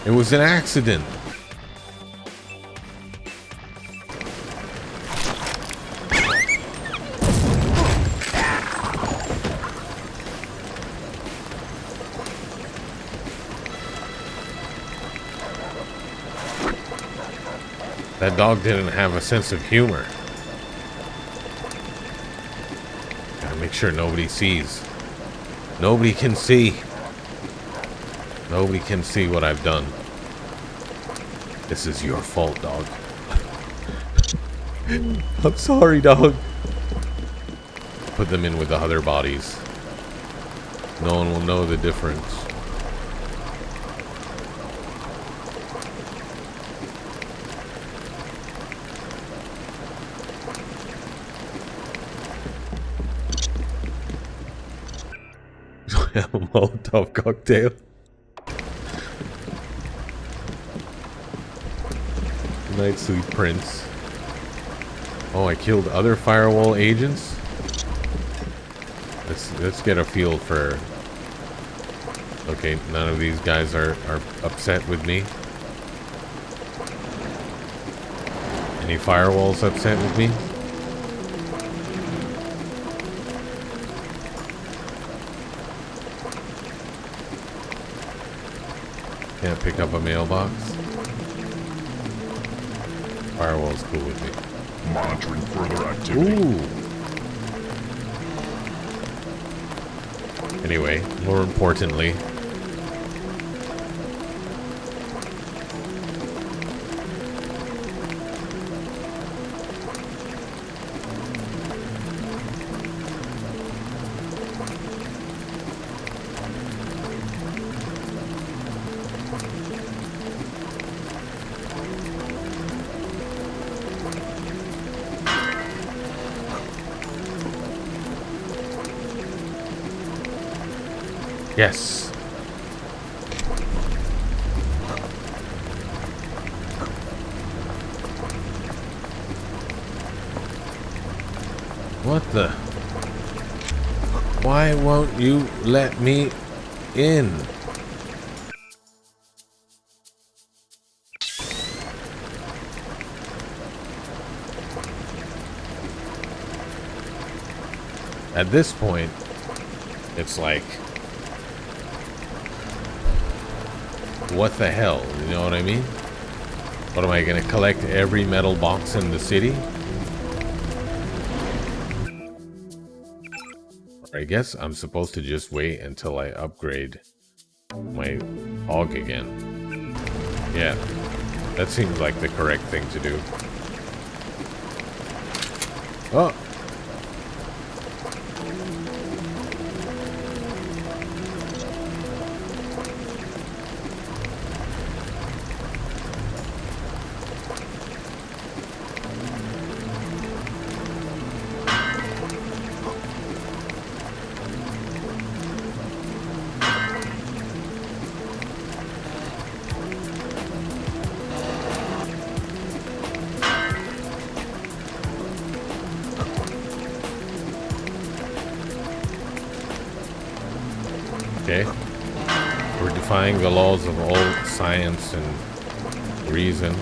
S1: It was an accident. That dog didn't have a sense of humor. Gotta make sure nobody sees. Nobody can see. Nobody can see what I've done. This is your fault, dog. I'm sorry, dog. Put them in with the other bodies. No one will know the difference. A Molotov cocktail. Good night, sweet prince. Oh, I killed other firewall agents? Let's get a feel for... Okay, none of these guys are upset with me. Any firewalls upset with me? Can't pick up a mailbox. Firewall's cool with me.
S7: Monitoring further activity.
S1: Ooh. Anyway, more importantly, yes. What the? Why won't you let me in? At this point, it's like, what the hell? You know what I mean? What am I gonna collect every metal box in the city? Or I guess I'm supposed to just wait until I upgrade my hog again. Yeah, that seems like the correct thing to do. Oh! Okay. We're defying the laws of all science and reason.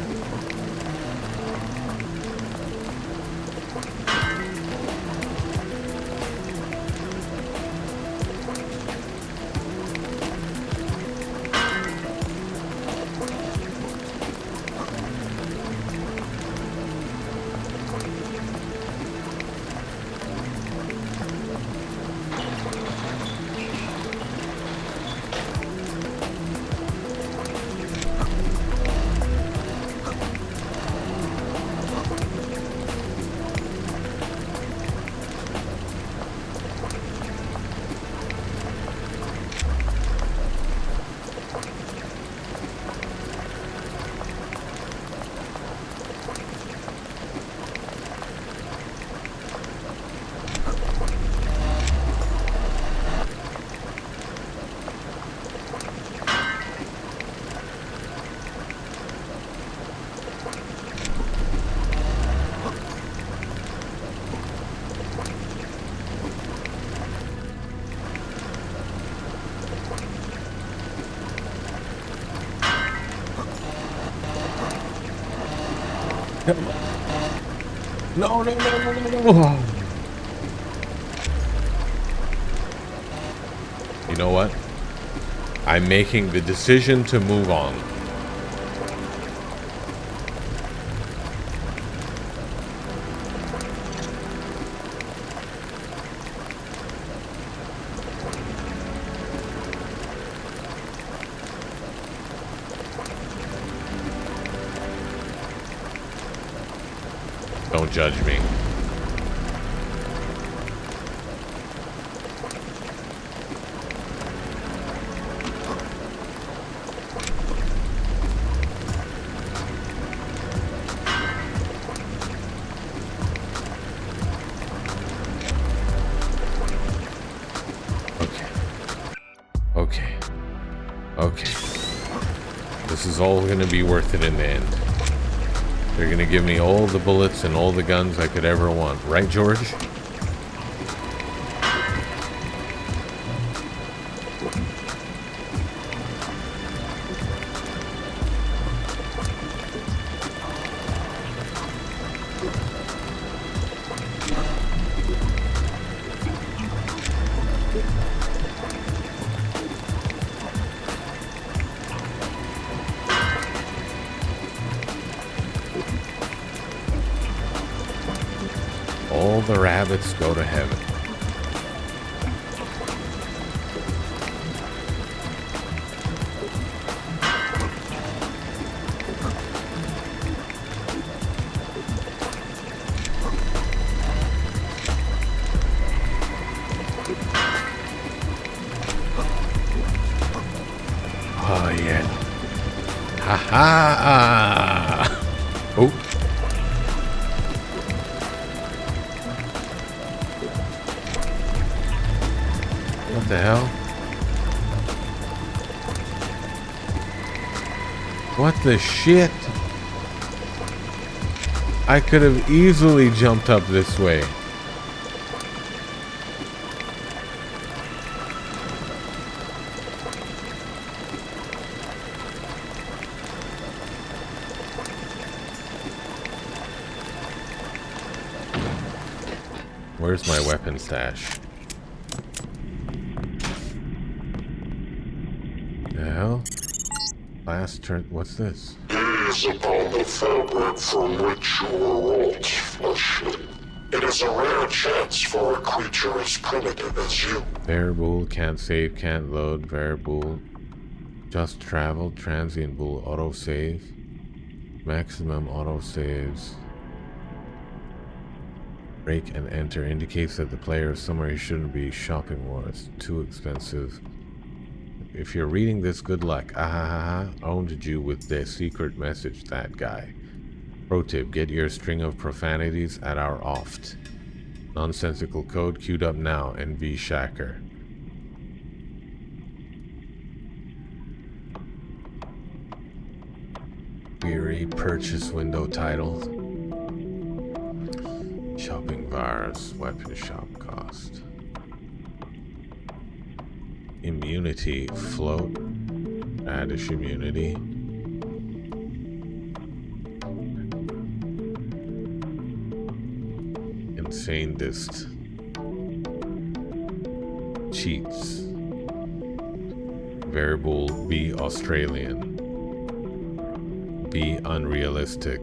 S1: No, no, no, no, no, no. You know what? I'm making the decision to move on. Don't judge me. Okay. Okay. This is all gonna be worth it in the end. They're gonna give me all the bullets and all the guns I could ever want. Right, George? All the rabbits go to heaven. Oh yeah. Ha ha. Oh. What the hell? What the shit? I could have easily jumped up this way. Where's my weapon stash? The hell? Last turn. What's this?
S15: Gaze upon the fabric from which you were wrought, fleshling. It is a rare chance for a creature as primitive as you.
S1: Variable, can't save, can't load, variable. Just travel, transient bull, autosave. Maximum autosaves. Break and enter indicates that the player is somewhere he shouldn't be. Shopping wars, too expensive. If you're reading this, good luck. Ahaha, owned you with their secret message, that guy. Pro tip, get your string of profanities at our oft. Nonsensical code queued up now, NV Shacker. Weary purchase window title. Shopping bars, weapon shop cost. Immunity, float, radish immunity. Insane dist. Cheats. Variable, be Australian. Be unrealistic.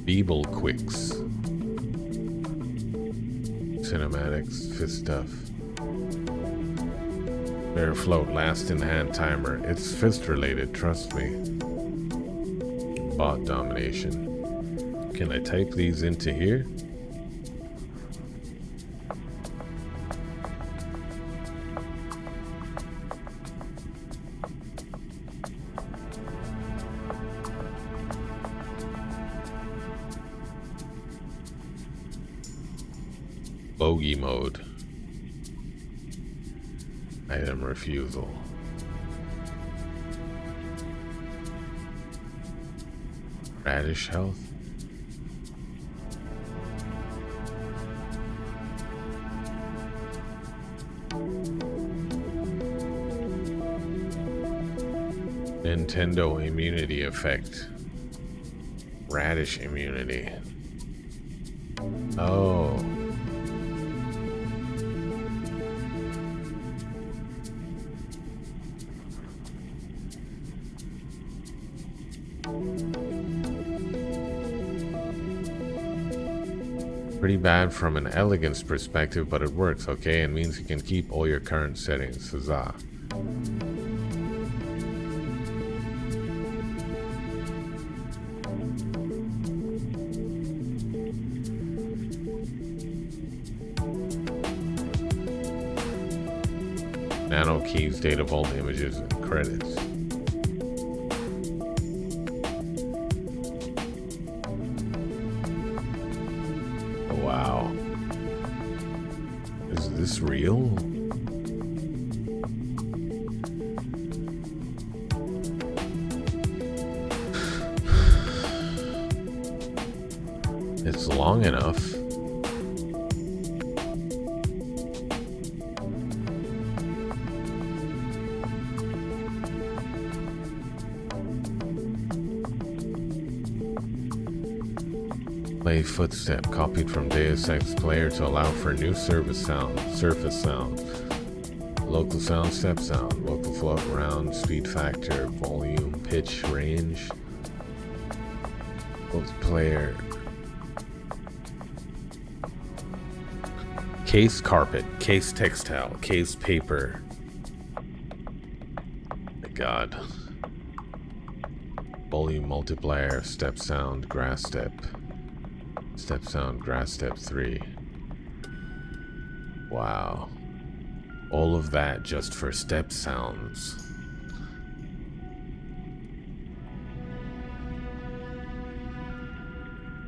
S1: Feeble quicks. Cinematics, fist stuff. Bear float, last in hand timer. It's fist related, trust me. Bot domination. Can I type these into here? Bogey mode. Item refusal. Radish health. Nintendo immunity effect. Radish immunity. Oh. Pretty bad from an elegance perspective, but it works, okay? It means you can keep all your current settings. Huzzah. Nano keys, data vault images, and credits. Wow. Is this real? It's long enough. Play footstep copied from Deus Ex player to allow for new surface sound, local sound, step sound, local float, round, speed factor, volume, pitch, range. Both player. Case carpet, case textile, case paper. My God. Volume multiplier, step sound, grass step. Step sound, grass step 3. Wow. All of that just for step sounds.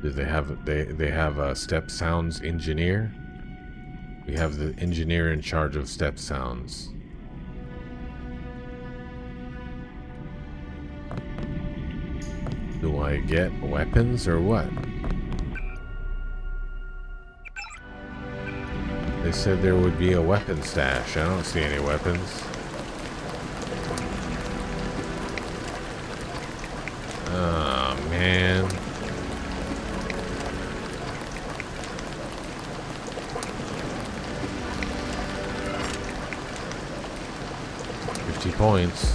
S1: Do they have a step sounds engineer? We have the engineer in charge of step sounds. Do I get weapons or what? They said there would be a weapon stash. I don't see any weapons. Oh, man. points.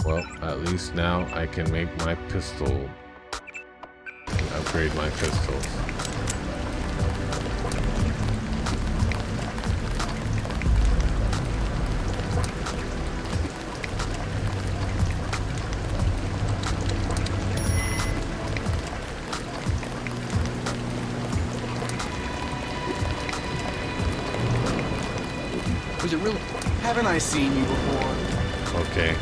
S1: Well, at least now I can make my pistol. Upgrade my pistols.
S5: Was it real? Haven't I seen you before?
S1: Okay.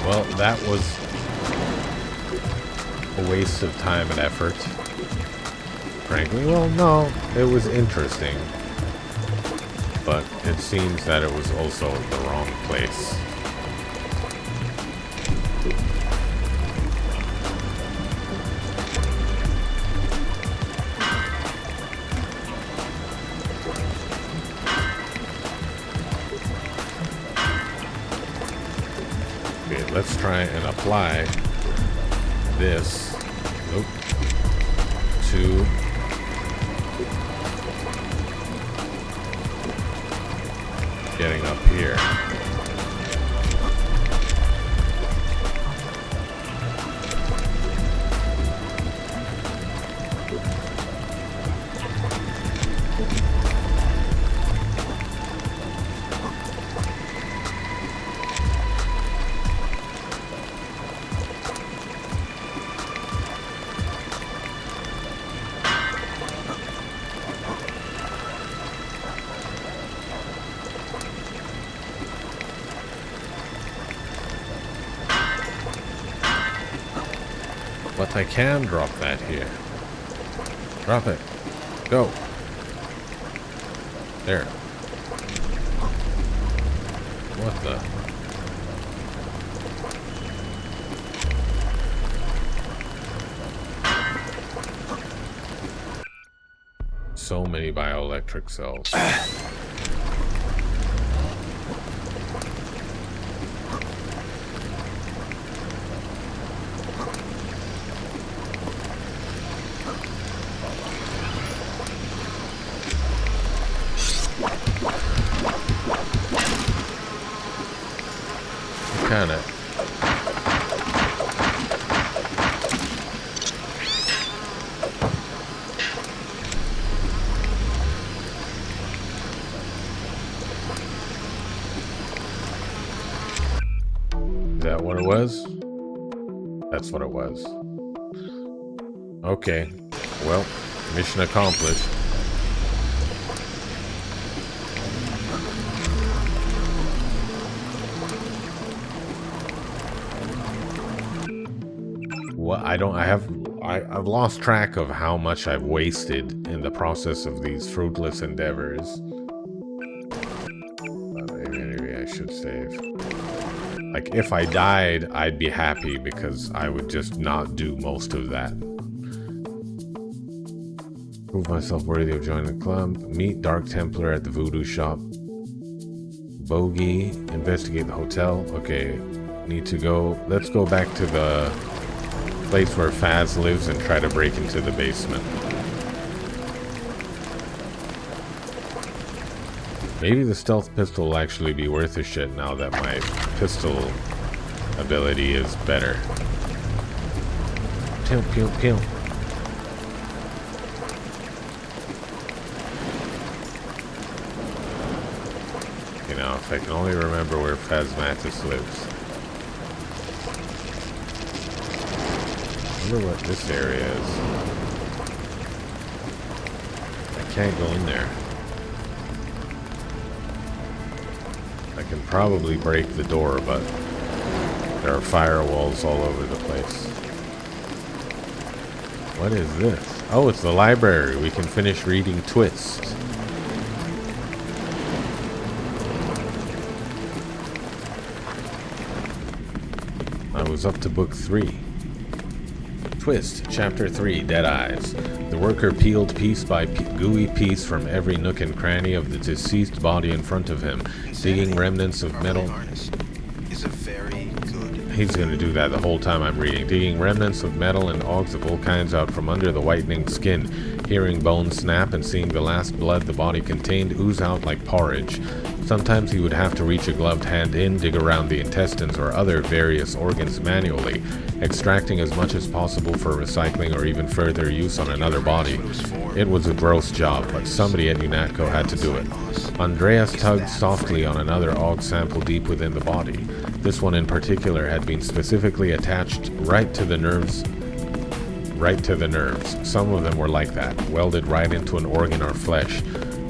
S1: Well, that was a waste of time and effort. Frankly, well, no, it was interesting. But it seems that it was also the wrong place. Let's try and apply this to getting up here. But I can drop that here. Drop it. Go. There. What the? So many bioelectric cells. Kinda. Is that what it was? That's what it was. Okay. Well, mission accomplished. I've lost track of how much I've wasted in the process of these fruitless endeavors. Maybe I should save. Like, if I died, I'd be happy because I would just not do most of that. Prove myself worthy of joining the club. Meet Dark Templar at the Voodoo Shop. Bogey. Investigate the hotel. Okay, need to go. Let's go back to the place where Faz lives and try to break into the basement. Maybe the stealth pistol will actually be worth a shit now that my pistol ability is better. Pew, pew, pew. You know, if I can only remember where Phasmatis lives. I wonder what this area is. I can't go in there. I can probably break the door, but there are firewalls all over the place. What is this? Oh, it's the library. We can finish reading Twist. I was up to book 3. Twist, Chapter 3, Dead Eyes. The worker peeled piece by gooey piece from every nook and cranny of the deceased body in front of him, digging remnants of metal.
S5: Is a very good
S1: He's gonna do that the whole time I'm reading. Digging remnants of metal and ogs of all kinds out from under the whitening skin. Hearing bones snap and seeing the last blood the body contained ooze out like porridge. Sometimes he would have to reach a gloved hand in, dig around the intestines or other various organs manually, extracting as much as possible for recycling or even further use on another body. It was a gross job, but somebody at UNATCO had to do it. Andreas tugged softly on another og sample deep within the body. This one in particular had been specifically attached right to the nerves. Some of them were like that, welded right into an organ or flesh.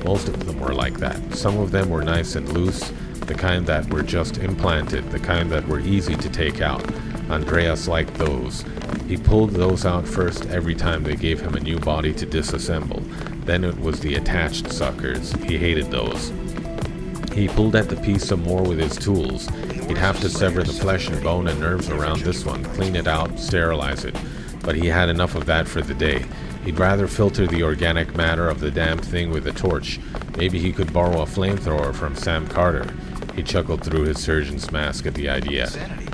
S1: Most of them were like that. Some of them were nice and loose, the kind that were just implanted, the kind that were easy to take out. Andreas liked those. He pulled those out first every time they gave him a new body to disassemble. Then it was the attached suckers. He hated those. He pulled at the piece some more with his tools. He'd have to sever the flesh and bone and nerves around this one, clean it out, sterilize it. But he had enough of that for the day. He'd rather filter the organic matter of the damn thing with a torch. Maybe he could borrow a flamethrower from Sam Carter. He chuckled through his surgeon's mask at the idea.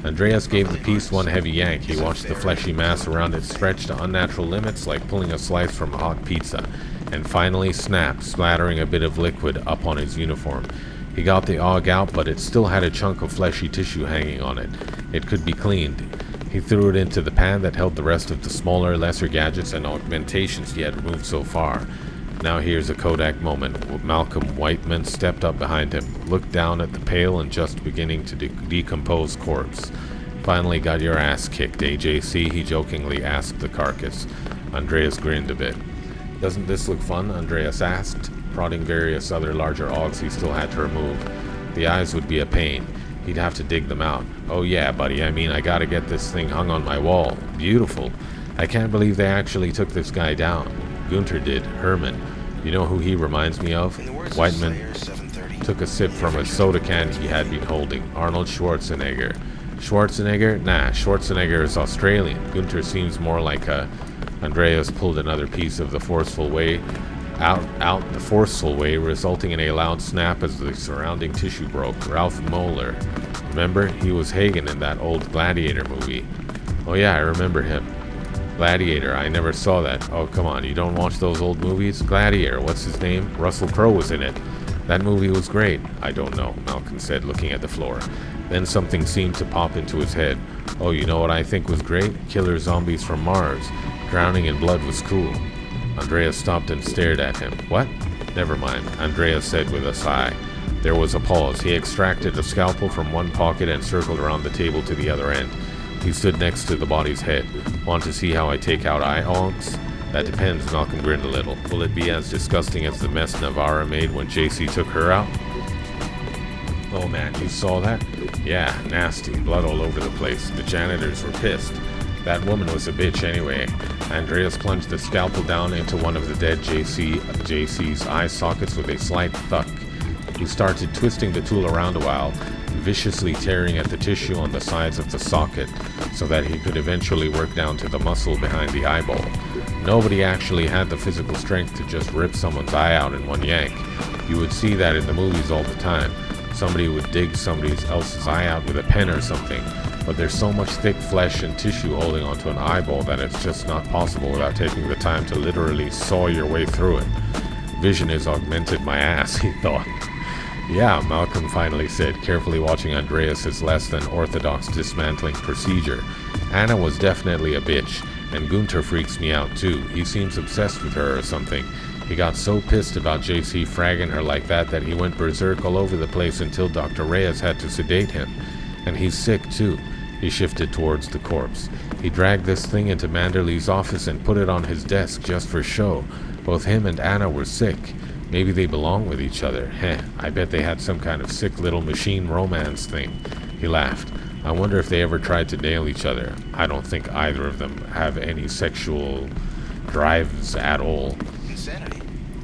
S1: Andreas gave the piece one heavy yank. He watched the fleshy mass around it stretch to unnatural limits like pulling a slice from a hot pizza, and finally snap, splattering a bit of liquid up on his uniform. He got the og out, but it still had a chunk of fleshy tissue hanging on it. It could be cleaned. He threw it into the pan that held the rest of the smaller, lesser gadgets and augmentations he had removed so far. Now here's a Kodak moment. Malcolm Whiteman stepped up behind him, looked down at the pale and just beginning to decompose corpse. Finally got your ass kicked, AJC, he jokingly asked the carcass. Andreas grinned a bit. Doesn't this look fun? Andreas asked, prodding various other larger ogs he still had to remove. The eyes would be a pain. He'd have to dig them out. Oh yeah, buddy, I mean, I gotta get this thing hung on my wall. Beautiful. I can't believe they actually took this guy down. Gunter did. Herman. You know who he reminds me of? Whiteman took a sip from a soda can he had been holding. Arnold Schwarzenegger. Schwarzenegger? Nah, Schwarzenegger is Australian. Gunter seems more like a... Andreas pulled another piece of the forceful way out the forceful way, resulting in a loud snap as the surrounding tissue broke. Ralph Moeller. Remember? He was Hagen in that old Gladiator movie. Oh yeah, I remember him. Gladiator, I never saw that. Oh, come on, you don't watch those old movies? Gladiator, what's his name? Russell Crowe was in it. That movie was great. I don't know, Malcolm said, looking at the floor. Then something seemed to pop into his head. Oh, you know what I think was great? Killer Zombies from Mars. Drowning in Blood was cool. Andreas stopped and stared at him. What? Never mind, Andreas said with a sigh. There was a pause. He extracted a scalpel from one pocket and circled around the table to the other end. He stood next to the body's head. Want to see how I take out eye hogs? That depends, Malcolm grinned a little. Will it be as disgusting as the mess Navarra made when JC took her out? Oh man, you saw that? Yeah, nasty. Blood all over the place. The janitors were pissed. That woman was a bitch anyway. Andreas plunged the scalpel down into one of the dead JC's eye sockets with a slight thunk. He started twisting the tool around a while, viciously tearing at the tissue on the sides of the socket so that he could eventually work down to the muscle behind the eyeball. Nobody actually had the physical strength to just rip someone's eye out in one yank. You would see that in the movies all the time. Somebody would dig somebody else's eye out with a pen or something, but there's so much thick flesh and tissue holding onto an eyeball that it's just not possible without taking the time to literally saw your way through it. Vision is augmented my ass, he thought. Yeah, Malcolm finally said, carefully watching Andreas's less than orthodox dismantling procedure. Anna was definitely a bitch, and Gunter freaks me out too. He seems obsessed with her or something. He got so pissed about JC fragging her like that he went berserk all over the place until Dr. Reyes had to sedate him. And he's sick too. He shifted towards the corpse. He dragged this thing into Manderley's office and put it on his desk just for show. Both him and Anna were sick. Maybe they belong with each other. Heh, I bet they had some kind of sick little machine romance thing. He laughed. I wonder if they ever tried to nail each other. I don't think either of them have any sexual drives at all.
S5: Insanity.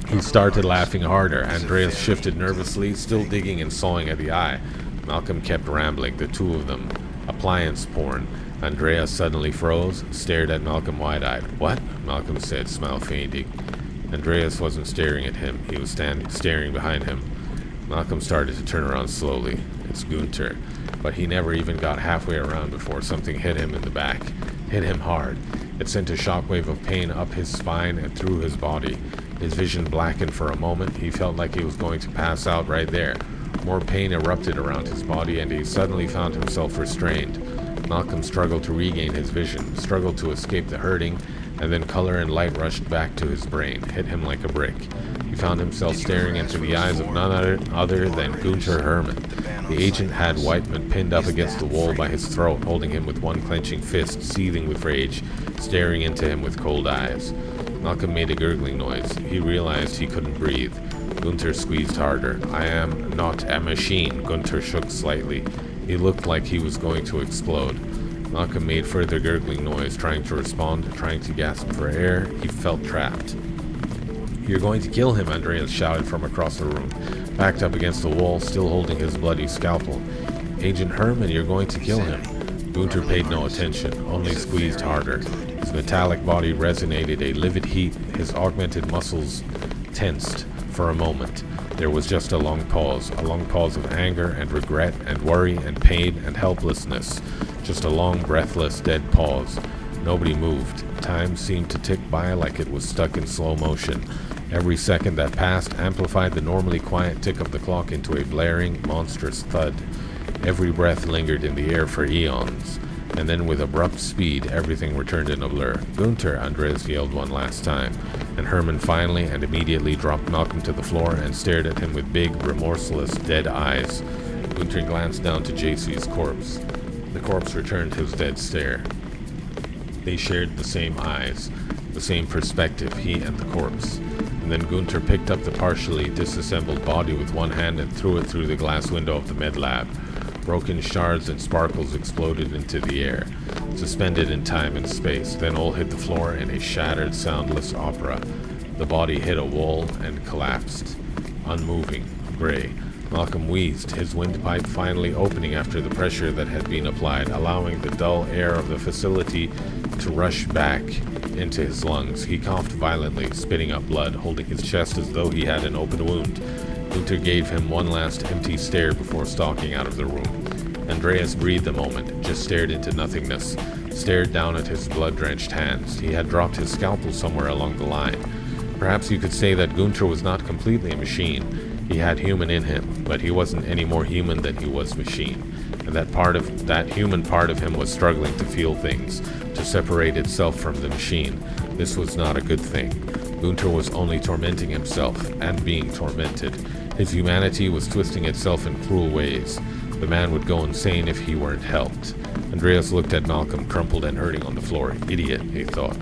S1: He started laughing harder. Andreas shifted nervously, still digging and sawing at the eye. Malcolm kept rambling, the two of them. Appliance porn. Andreas suddenly froze, stared at Malcolm wide-eyed. What? Malcolm said, smile fainting. Andreas wasn't staring at him. He was staring behind him. Malcolm started to turn around slowly. It's Gunter. But he never even got halfway around before something hit him in the back. Hit him hard. It sent a shockwave of pain up his spine and through his body. His vision blackened for a moment. He felt like he was going to pass out right there. More pain erupted around his body, and he suddenly found himself restrained. Malcolm struggled to regain his vision, struggled to escape the hurting, and then color and light rushed back to his brain, hit him like a brick. He found himself staring into the eyes of none other than Gunter Herman. The agent had Whiteman pinned up against the wall by his throat, holding him with one clenching fist, seething with rage, staring into him with cold eyes. Malcolm made a gurgling noise. He realized he couldn't breathe. Gunter squeezed harder. "I am not a machine." Gunter shook slightly. He looked like he was going to explode. Malcolm made further gurgling noise, trying to respond, trying to gasp for air. He felt trapped. "You're going to kill him," Andreas shouted from across the room, backed up against the wall, still holding his bloody scalpel. "Agent Herman, you're going to kill him." Gunter paid no attention, only squeezed harder. His metallic body resonated a livid heat. His augmented muscles tensed. For a moment, there was just a long pause of anger and regret and worry and pain and helplessness. Just a long, breathless, dead pause. Nobody moved. Time seemed to tick by like it was stuck in slow motion. Every second that passed amplified the normally quiet tick of the clock into a blaring, monstrous thud. Every breath lingered in the air for eons. And then with abrupt speed, everything returned in a blur. "Gunter," Andreas yelled one last time, and Herman finally and immediately dropped Malcolm to the floor and stared at him with big, remorseless, dead eyes. Gunter glanced down to JC's corpse. The corpse returned his dead stare. They shared the same eyes, the same perspective, he and the corpse. And then Gunter picked up the partially disassembled body with one hand and threw it through the glass window of the med lab. Broken shards and sparkles exploded into the air, suspended in time and space, then all hit the floor in a shattered, soundless opera. The body hit a wall and collapsed. Unmoving, gray. Malcolm wheezed, his windpipe finally opening after the pressure that had been applied, allowing the dull air of the facility to rush back into his lungs. He coughed violently, spitting up blood, holding his chest as though he had an open wound. Gunter gave him one last empty stare before stalking out of the room. Andreas breathed a moment, just stared into nothingness, stared down at his blood-drenched hands. He had dropped his scalpel somewhere along the line. Perhaps you could say that Gunter was not completely a machine. He had human in him, but he wasn't any more human than he was machine. And that human part of him was struggling to feel things, to separate itself from the machine. This was not a good thing. Gunter was only tormenting himself, and being tormented. His humanity was twisting itself in cruel ways. The man would go insane if he weren't helped. Andreas looked at Malcolm, crumpled and hurting on the floor. Idiot, he thought.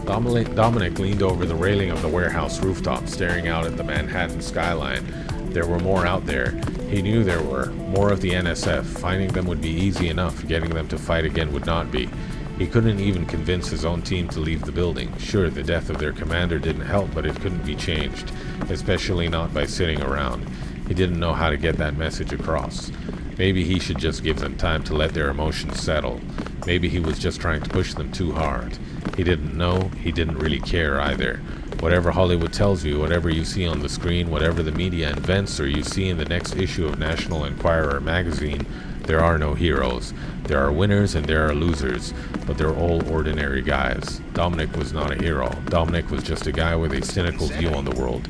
S1: Dominic leaned over the railing of the warehouse rooftop, staring out at the Manhattan skyline. There were more out there. He knew there were. More of the NSF. Finding them would be easy enough. Getting them to fight again would not be. He couldn't even convince his own team to leave the building. Sure, the death of their commander didn't help, but it couldn't be changed, especially not by sitting around. He didn't know how to get that message across. Maybe he should just give them time to let their emotions settle. Maybe he was just trying to push them too hard. He didn't know. He didn't really care either. Whatever Hollywood tells you, whatever you see on the screen, whatever the media invents or you see in the next issue of National Enquirer magazine, there are no heroes. There are winners and there are losers, but they're all ordinary guys. Dominic was not a hero. Dominic was just a guy with a cynical view on the world.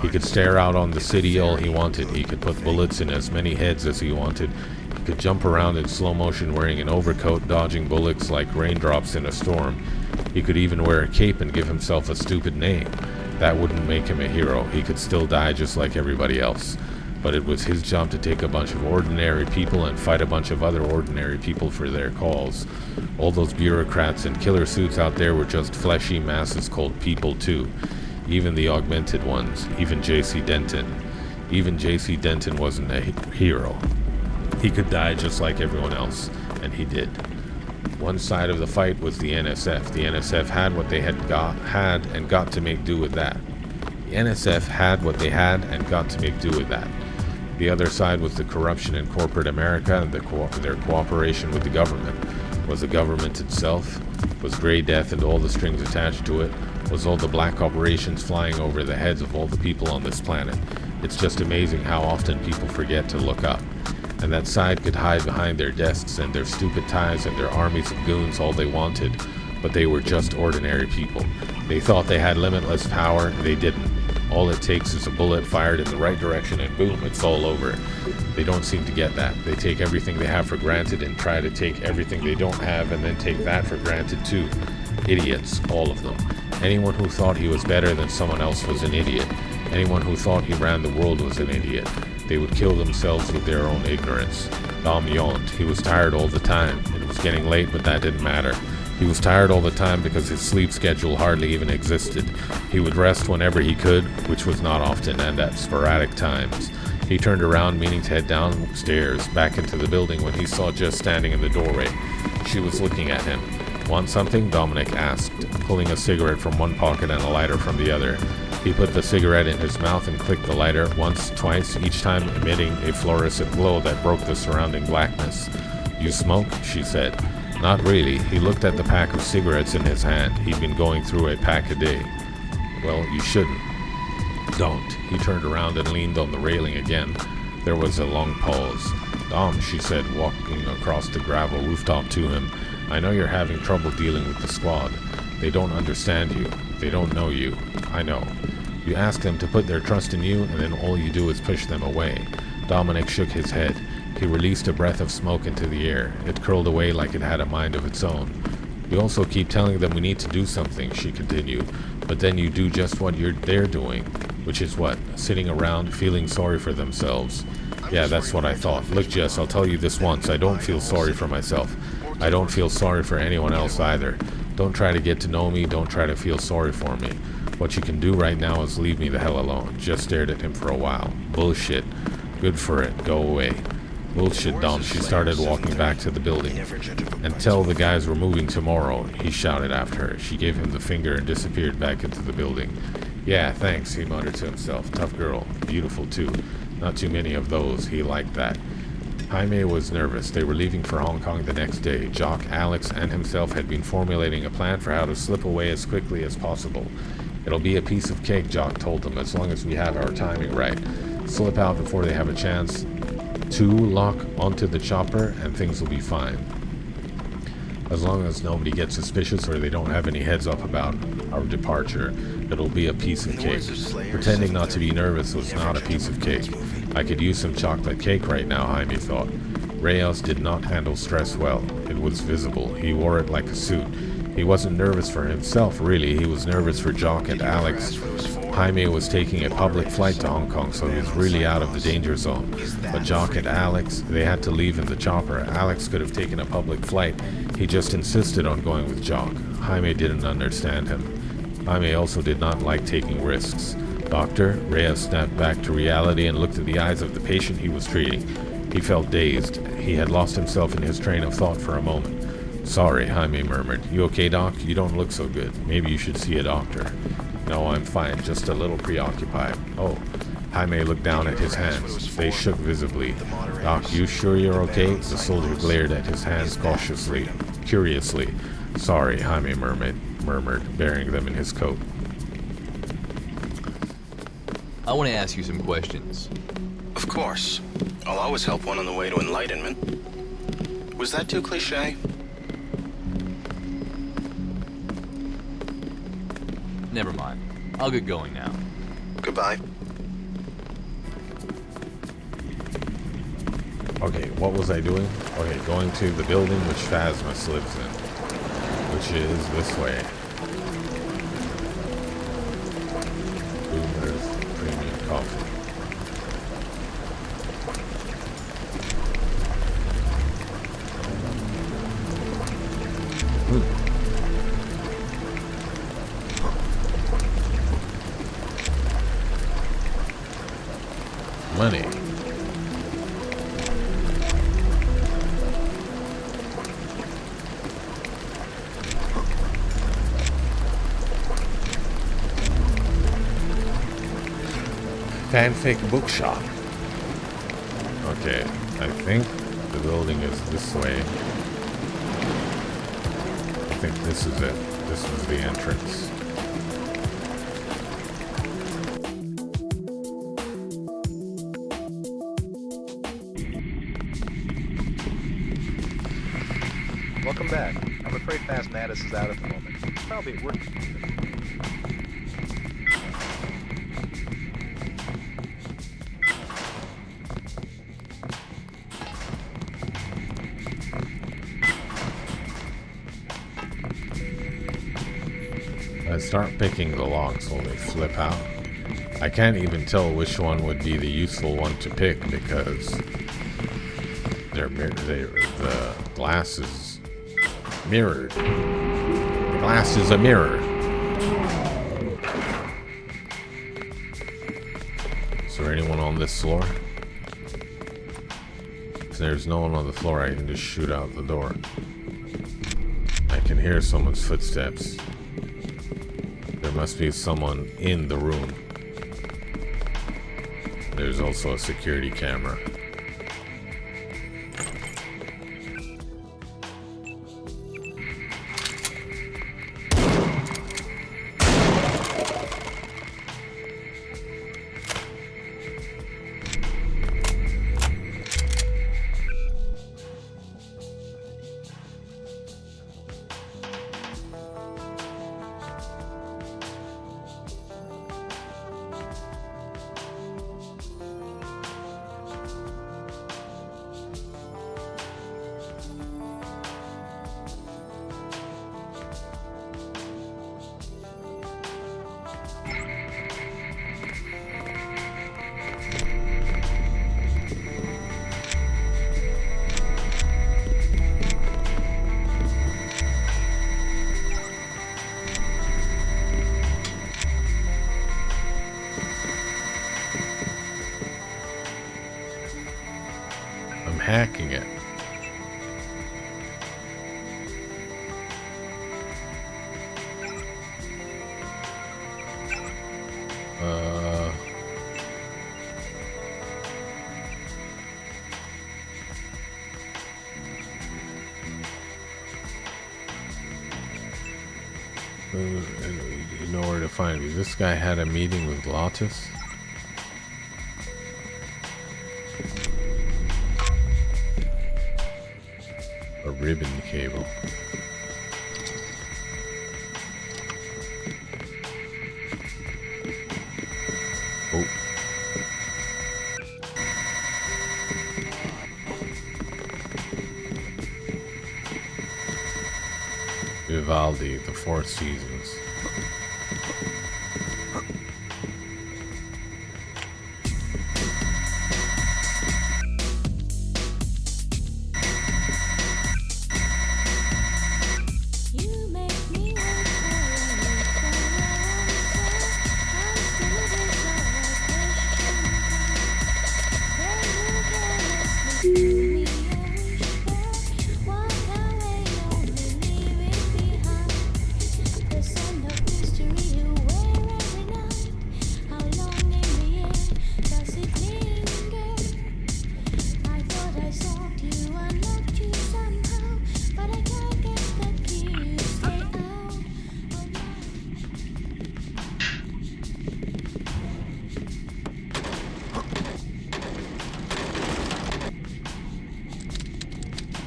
S1: He could stare out on the city all he wanted. He could put bullets in as many heads as he wanted. He could jump around in slow motion wearing an overcoat, dodging bullets like raindrops in a storm. He could even wear a cape and give himself a stupid name. That wouldn't make him a hero. He could still die just like everybody else. But it was his job to take a bunch of ordinary people and fight a bunch of other ordinary people for their cause. All those bureaucrats in killer suits out there were just fleshy masses called people too. Even the augmented ones, even J.C. Denton. Even J.C. Denton wasn't a hero. He could die just like everyone else, and he did. One side of the fight was the NSF. The NSF had what they had and got to make do with that. The NSF had what they had and got to make do with that. The other side was the corruption in corporate America and their cooperation with the government. Was the government itself? Was Grey Death and all the strings attached to it? Was all the black operations flying over the heads of all the people on this planet? It's just amazing how often people forget to look up. And that side could hide behind their desks and their stupid ties and their armies of goons all they wanted, but they were just ordinary people. They thought they had limitless power, they didn't. All it takes is a bullet fired in the right direction and boom, it's all over. They don't seem to get that. They take everything they have for granted and try to take everything they don't have and then take that for granted too. Idiots, all of them. Anyone who thought he was better than someone else was an idiot. Anyone who thought he ran the world was an idiot. They would kill themselves with their own ignorance. Dom yawned. He was tired all the time. It was getting late, but that didn't matter. He was tired all the time because his sleep schedule hardly even existed. He would rest whenever he could, which was not often and at sporadic times. He turned around, meaning to head downstairs, back into the building, when he saw Jess standing in the doorway. She was looking at him. "Want something?" Dominic asked, pulling a cigarette from one pocket and a lighter from the other. He put the cigarette in his mouth and clicked the lighter once, twice, each time emitting a fluorescent glow that broke the surrounding blackness. "You smoke?" she said. "Not really." He looked at the pack of cigarettes in his hand. He'd been going through a pack a day. "Well, you shouldn't." "Don't." He turned around and leaned on the railing again. There was a long pause. "Dom," she said, walking across the gravel rooftop to him, "I know you're having trouble dealing with the squad. They don't understand you. They don't know you. I know. You ask them to put their trust in you, and then all you do is push them away." Dominic shook his head. He released a breath of smoke into the air. It curled away like it had a mind of its own. "You also keep telling them we need to do something," she continued, "but then you do just what they're doing." "Which is what? Sitting around, feeling sorry for themselves." "Yeah, that's what I thought. Look, Jess, I'll tell you this once. I don't feel sorry for myself. I don't feel sorry for anyone else either. Don't try to get to know me. Don't try to feel sorry for me. What you can do right now is leave me the hell alone." Jess stared at him for a while. "Bullshit. Good for it. Go away." "Bullshit, Dom." She started walking back to the building. "And tell the guys we're moving tomorrow," he shouted after her. She gave him the finger and disappeared back into the building. "Yeah, thanks," he muttered to himself. "Tough girl. Beautiful, too. Not too many of those." He liked that. Jaime was nervous. They were leaving for Hong Kong the next day. Jock, Alex, and himself had been formulating a plan for how to slip away as quickly as possible. "It'll be a piece of cake," Jock told them, "as long as we have our timing right. Slip out before they have a chance to lock onto the chopper, and things will be fine. As long as nobody gets suspicious or they don't have any heads up about our departure, it'll be a piece of cake." Pretending not to be nervous was not a piece of cake. I could use some chocolate cake right now, Jaime thought. Reyes did not handle stress well. It was visible. He wore it like a suit. He wasn't nervous for himself, really. He was nervous for Jock and Alex. Jaime was taking a public flight to Hong Kong, so he was really out of the danger zone. But Jock and Alex, they had to leave in the chopper. Alex could have taken a public flight. He just insisted on going with Jock. Jaime didn't understand him. Jaime also did not like taking risks. "Doctor?" Reyes snapped back to reality and looked at the eyes of the patient he was treating. He felt dazed. He had lost himself in his train of thought for a moment. "Sorry," Jaime murmured. "You okay, Doc? You don't look so good. Maybe you should see a doctor." "No, I'm fine. Just a little preoccupied." "Oh." Jaime looked down at his hands. They shook visibly. "Doc, you sure you're okay?" The soldier glared at his hands cautiously, curiously. "Sorry," Jaime murmured, burying them in his coat.
S8: I want to ask you some questions.
S16: Of course. I'll always help one on the way to enlightenment. Was that too cliche?
S8: Never mind. I'll get going now.
S16: Goodbye.
S1: Okay, what was I doing? Okay, going to the building which Phasmus lives in, which is this way. Boomer's Premium Coffee. Money. Fanfic bookshop. Okay, I think the building is this way. I think this is it. This is the entrance.
S17: Welcome back. I'm afraid Fast Mattis is out at the moment. He's probably at work.
S1: I start picking the locks while they flip out. I can't even tell which one would be the useful one to pick because the glass is mirrored. The glass is a mirror. Is there anyone on this floor? If there's no one on the floor, I can just shoot out the door. I can hear someone's footsteps. There must be someone in the room. There's also a security camera. Hacking it. You know where to find me. This guy had a meeting with Lotus. A ribbon cable. Oh. Vivaldi, The Four Seasons.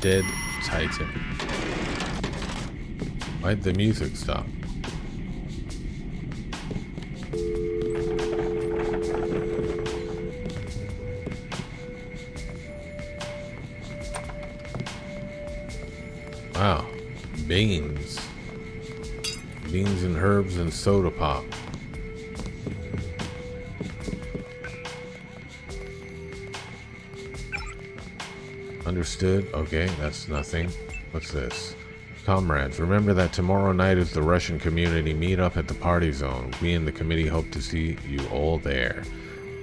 S1: Dead Titan. Why'd the music stop? Wow. Beans. Beans and herbs and soda pop. Understood. Okay, that's nothing. What's this? Comrades, remember that tomorrow night is the Russian community meetup at the party zone. We in the committee hope to see you all there.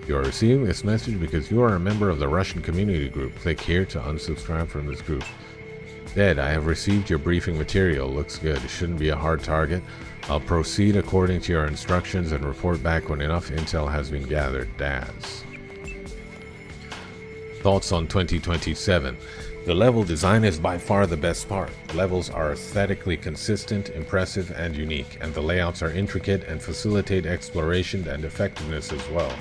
S1: You are receiving this message because you are a member of the Russian community group. Click here to unsubscribe from this group. Dead, I have received your briefing material. Looks good. It shouldn't be a hard target. I'll proceed according to your instructions and report back when enough intel has been gathered. Daz. Thoughts on 2027. The level design is by far the best part. The levels are aesthetically consistent, impressive, and unique, and the layouts are intricate and facilitate exploration and effectiveness as well.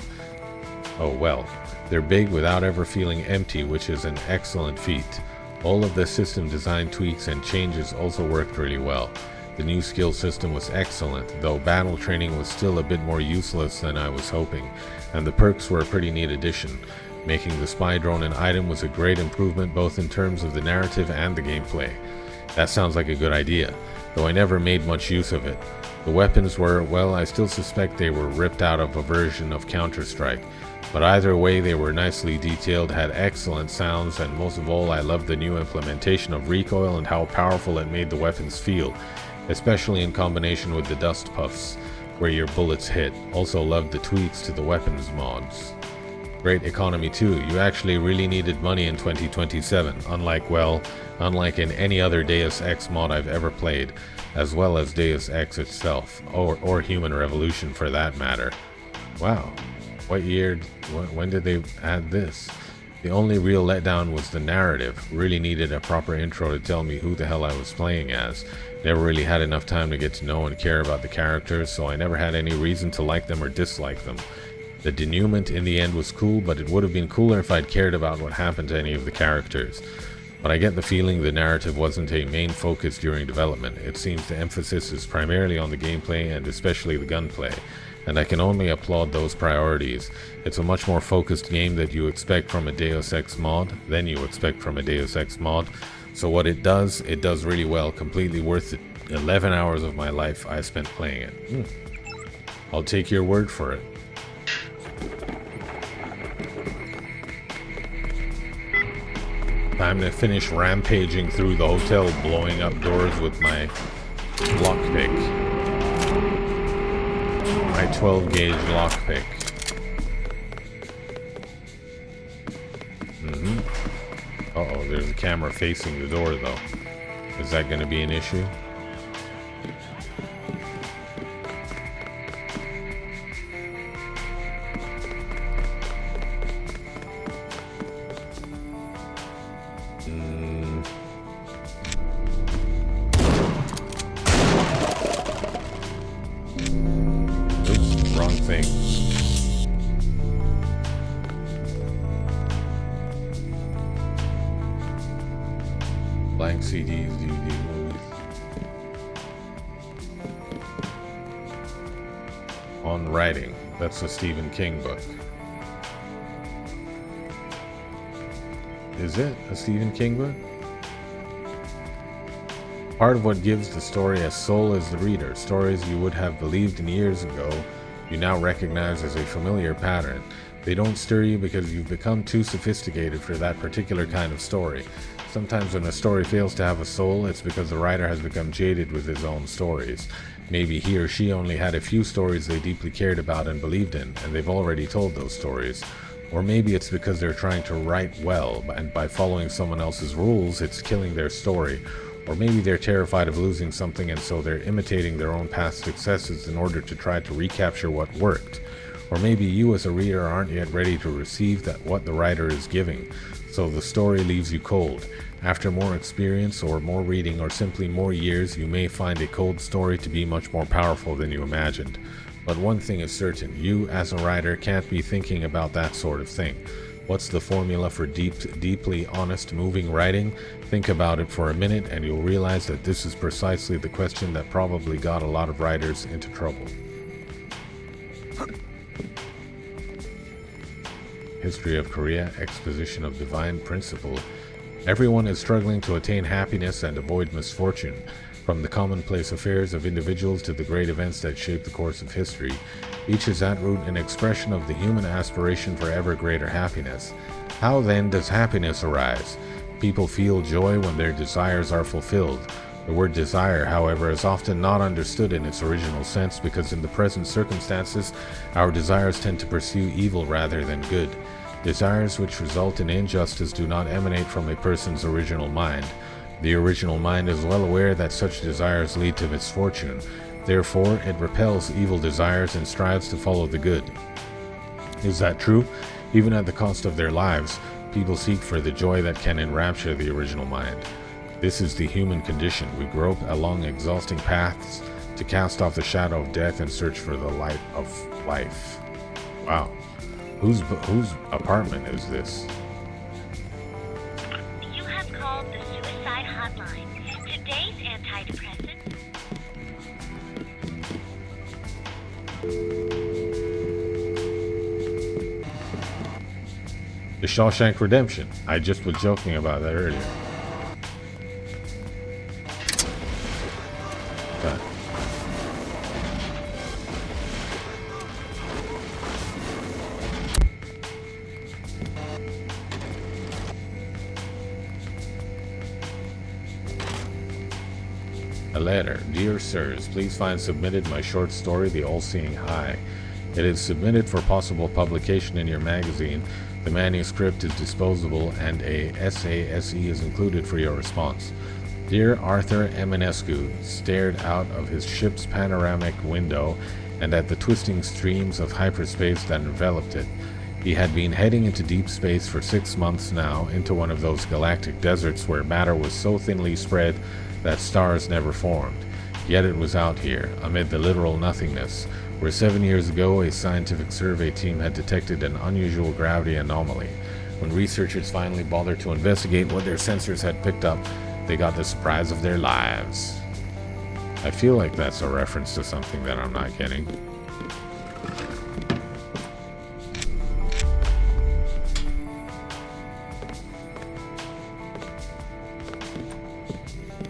S1: Oh well, they're big without ever feeling empty, which is an excellent feat. All of the system design tweaks and changes also worked really well. The new skill system was excellent, though battle training was still a bit more useless than I was hoping, and the perks were a pretty neat addition. Making the spy drone an item was a great improvement both in terms of the narrative and the gameplay. That sounds like a good idea, though I never made much use of it. The weapons were, well, I still suspect they were ripped out of a version of Counter-Strike. But either way, they were nicely detailed, had excellent sounds, and most of all, I loved the new implementation of recoil and how powerful it made the weapons feel, especially in combination with the dust puffs, where your bullets hit. Also loved the tweaks to the weapons mods. Great economy too. You actually really needed money in 2027, unlike in any other Deus Ex mod I've ever played, as well as Deus Ex itself, or Human Revolution for that matter. Wow. What year, when did they add this? The only real letdown was the narrative. Really needed a proper intro to tell me who the hell I was playing as. Never really had enough time to get to know and care about the characters, so I never had any reason to like them or dislike them. The denouement in the end was cool, but it would have been cooler if I'd cared about what happened to any of the characters. But I get the feeling the narrative wasn't a main focus during development. It seems the emphasis is primarily on the gameplay and especially the gunplay, and I can only applaud those priorities. It's a much more focused game that you expect from a Deus Ex mod, so what it does really well, completely worth it. 11 hours of my life I spent playing it. I'll take your word for it. Time to finish rampaging through the hotel, blowing up doors with my lockpick. My 12-gauge lockpick. Uh-oh, there's a camera facing the door, though. Is that going to be an issue? Oops, wrong thing. Blank CDs, DVD movies. On Writing. That's a Stephen King book. Is it a Stephen King book? Part of what gives the story a soul is the reader. Stories you would have believed in years ago, you now recognize as a familiar pattern. They don't stir you because you've become too sophisticated for that particular kind of story. Sometimes when a story fails to have a soul, it's because the writer has become jaded with his own stories. Maybe he or she only had a few stories they deeply cared about and believed in, and they've already told those stories. Or maybe it's because they're trying to write well, and by following someone else's rules, it's killing their story. Or maybe they're terrified of losing something, and so they're imitating their own past successes in order to try to recapture what worked. Or maybe you as a reader aren't yet ready to receive what the writer is giving, so the story leaves you cold. After more experience or more reading or simply more years, you may find a cold story to be much more powerful than you imagined. But one thing is certain, you as a writer can't be thinking about that sort of thing. What's the formula for deeply honest, moving writing? Think about it for a minute and you'll realize that this is precisely the question that probably got a lot of writers into trouble. History of Korea, Exposition of Divine Principle. Everyone is struggling to attain happiness and avoid misfortune. From the commonplace affairs of individuals to the great events that shape the course of history, each is at root an expression of the human aspiration for ever greater happiness. How then does happiness arise? People feel joy when their desires are fulfilled. The word desire, however, is often not understood in its original sense because in the present circumstances, our desires tend to pursue evil rather than good. Desires which result in injustice do not emanate from a person's original mind. The original mind is well aware that such desires lead to misfortune. Therefore, it repels evil desires and strives to follow the good. Is that true? Even at the cost of their lives, people seek for the joy that can enrapture the original mind. This is the human condition. We grope along exhausting paths to cast off the shadow of death and search for the light of life. Wow. Whose apartment is this?
S18: You have called the
S1: The Shawshank Redemption. I just was joking about that earlier. Okay. A letter. Dear sirs, please find submitted my short story, The All-Seeing Eye. It is submitted for possible publication in your magazine. The manuscript is disposable and a SASE is included for your response. Dear Arthur Eminescu stared out of his ship's panoramic window and at the twisting streams of hyperspace that enveloped it. He had been heading into deep space for 6 months now, into one of those galactic deserts where matter was so thinly spread that stars never formed. Yet it was out here, amid the literal nothingness, where 7 years ago a scientific survey team had detected an unusual gravity anomaly. When researchers finally bothered to investigate what their sensors had picked up, they got the surprise of their lives. I feel like that's a reference to something that I'm not getting.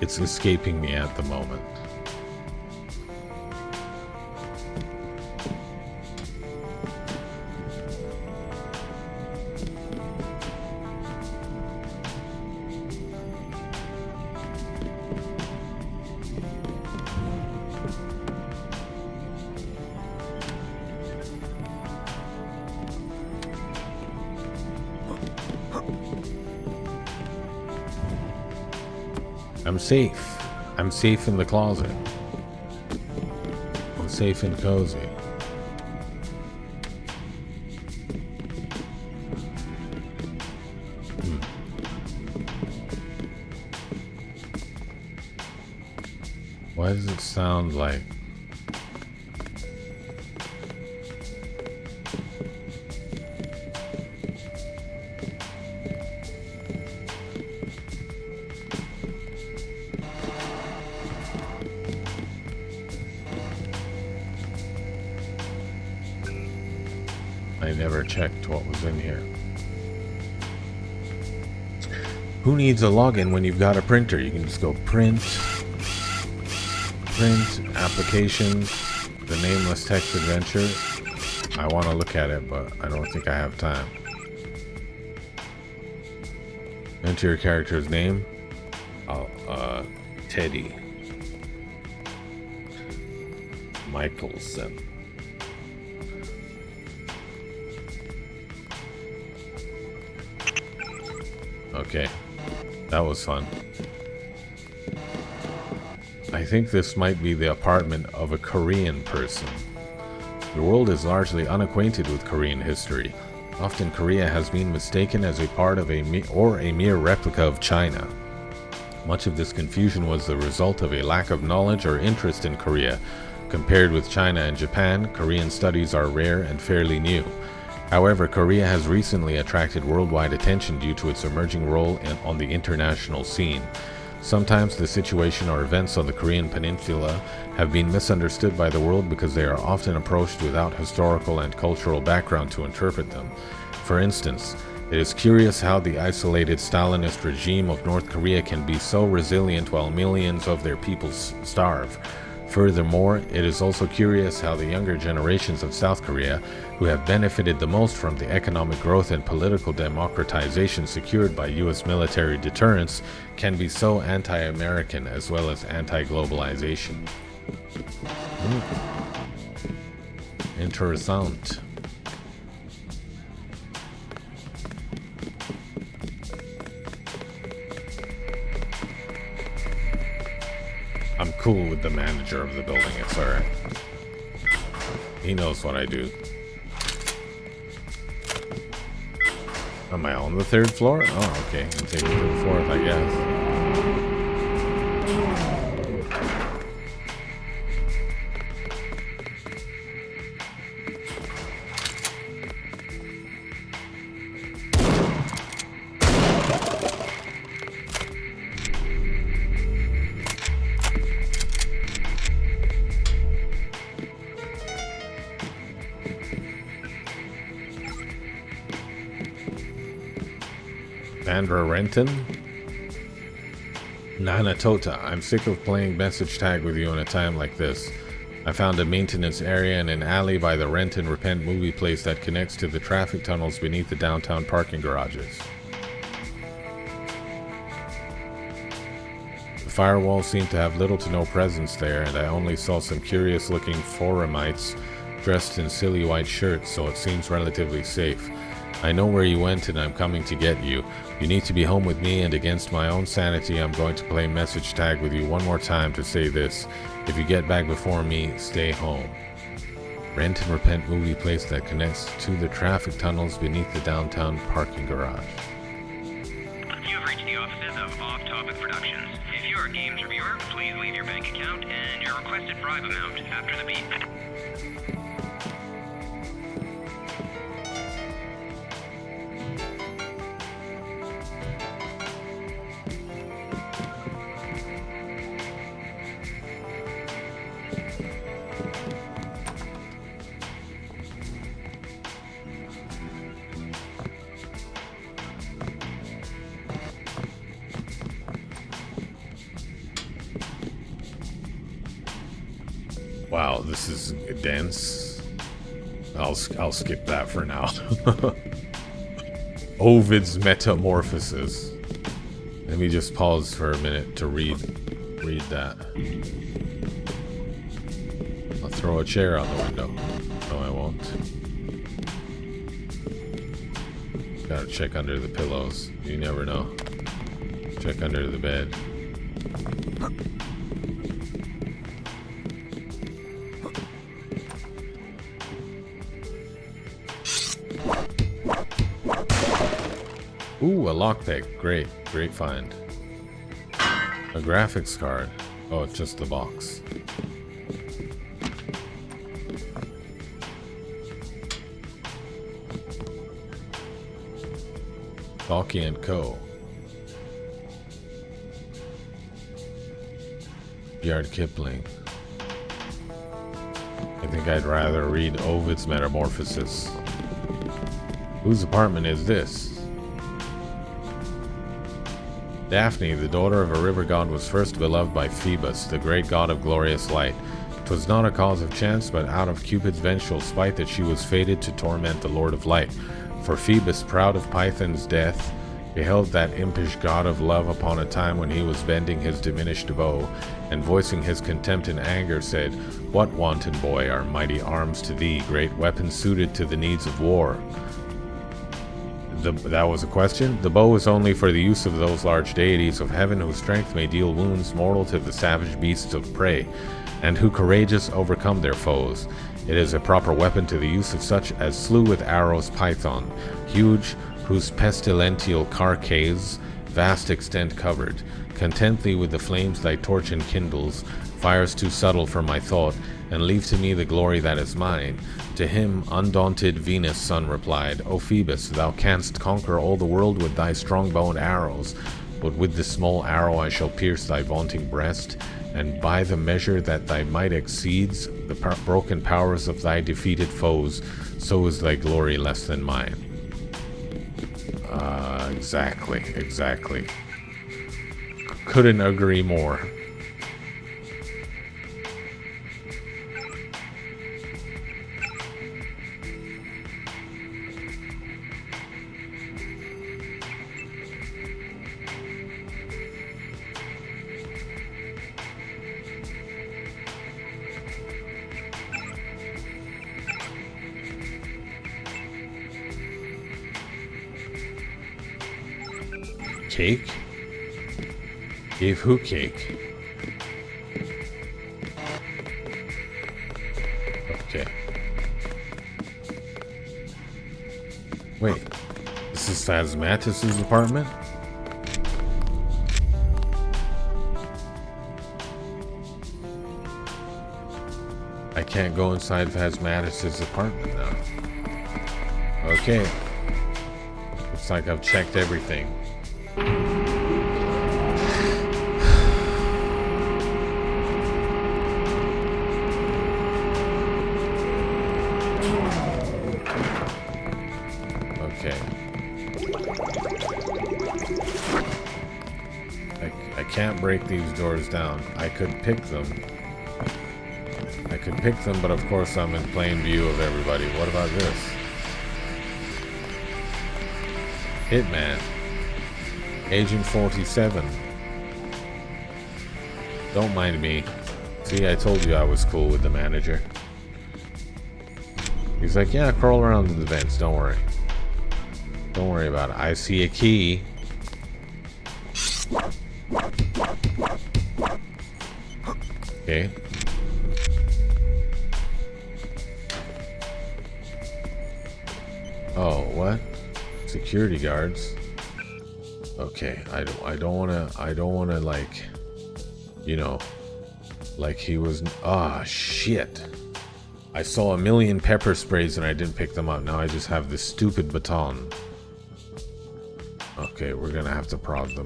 S1: It's escaping me at the moment. I'm safe. I'm safe in the closet. I'm safe and cozy. Why does it sound like... I never checked what was in here. Who needs a login when you've got a printer? You can just go print, applications, the Nameless text adventure. I want to look at it, but I don't think I have time. Enter your character's name. Teddy Michelson. Okay, that was fun. I think this might be the apartment of a Korean person. The world is largely unacquainted with Korean history. Often Korea has been mistaken as a part of a mere replica of China. Much of this confusion was the result of a lack of knowledge or interest in Korea. Compared with China and Japan, Korean studies are rare and fairly new. However, Korea has recently attracted worldwide attention due to its emerging role on the international scene. Sometimes the situation or events on the Korean peninsula have been misunderstood by the world because they are often approached without historical and cultural background to interpret them. For instance, it is curious how the isolated Stalinist regime of North Korea can be so resilient while millions of their people starve. Furthermore, it is also curious how the younger generations of South Korea, who have benefited the most from the economic growth and political democratization secured by U.S. military deterrence, can be so anti-American as well as anti-globalization. Interessant. I'm cool with the manager of the building, it's alright. He knows what I do. Am I on the 3rd floor? Oh, okay. I'll take it to the 4th, I guess. Vandra Renton? Nana Tota, I'm sick of playing message tag with you in a time like this. I found a maintenance area in an alley by the Rent and Repent movie place that connects to the traffic tunnels beneath the downtown parking garages. The firewalls seem to have little to no presence there, and I only saw some curious-looking foramites dressed in silly white shirts, so it seems relatively safe. I know where you went, and I'm coming to get you. You need to be home with me, and against my own sanity, I'm going to play message tag with you one more time to say this. If you get back before me, stay home. Rent and Repent movie place that connects to the traffic tunnels beneath the downtown parking garage.
S18: You have reached the offices of Off Topic Productions. If you're a games reviewer, please leave your bank account and your requested bribe amount after the beep.
S1: Wow, this is dense. I'll skip that for now. Ovid's Metamorphosis. Let me just pause for a minute to read that. I'll throw a chair out the window. No, I won't. Gotta check under the pillows. You never know. Check under the bed. Ooh, a lockpick. Great. Great find. A graphics card. Oh, it's just the box. Balky & Co. Yard Kipling. I think I'd rather read Ovid's Metamorphosis. Whose apartment is this? Daphne, the daughter of a river god, was first beloved by Phoebus, the great god of glorious light. 'Twas not a cause of chance, but out of Cupid's vengeful spite that she was fated to torment the Lord of Light. For Phoebus, proud of Python's death, beheld that impish god of love upon a time when he was bending his diminished bow, and voicing his contempt and anger said, "What, wanton boy, are mighty arms to thee, great weapons suited to the needs of war?" That was a question? The bow is only for the use of those large deities of heaven whose strength may deal wounds mortal to the savage beasts of prey, and who courageous overcome their foes. It is a proper weapon to the use of such as slew with arrows Python, huge, whose pestilential carcase vast extent covered. Content thee with the flames thy torch enkindles, fires too subtle for my thought, and leave to me the glory that is mine. To him undaunted Venus' son replied, O Phoebus, thou canst conquer all the world with thy strong bow and arrows, but with this small arrow I shall pierce thy vaunting breast, and by the measure that thy might exceeds the broken powers of thy defeated foes, so is thy glory less than mine. Exactly. Couldn't agree more. Cake? Gave who cake? Okay. Wait, this is Phasmatis' apartment? I can't go inside Phasmatis' apartment now. Okay. Looks like I've checked everything. can't break these doors down. I could pick them. But of course I'm in plain view of everybody. What about this? Hitman. Agent 47. Don't mind me. See, I told you I was cool with the manager. He's like, yeah, crawl around in the vents, don't worry. Don't worry about it. I see a key. Okay. Oh, what? Security guards. Okay, I don't wanna like, you know, like he was. Ah, shit. I saw a million pepper sprays and I didn't pick them up. Now I just have this stupid baton. Okay, we're gonna have to prod them.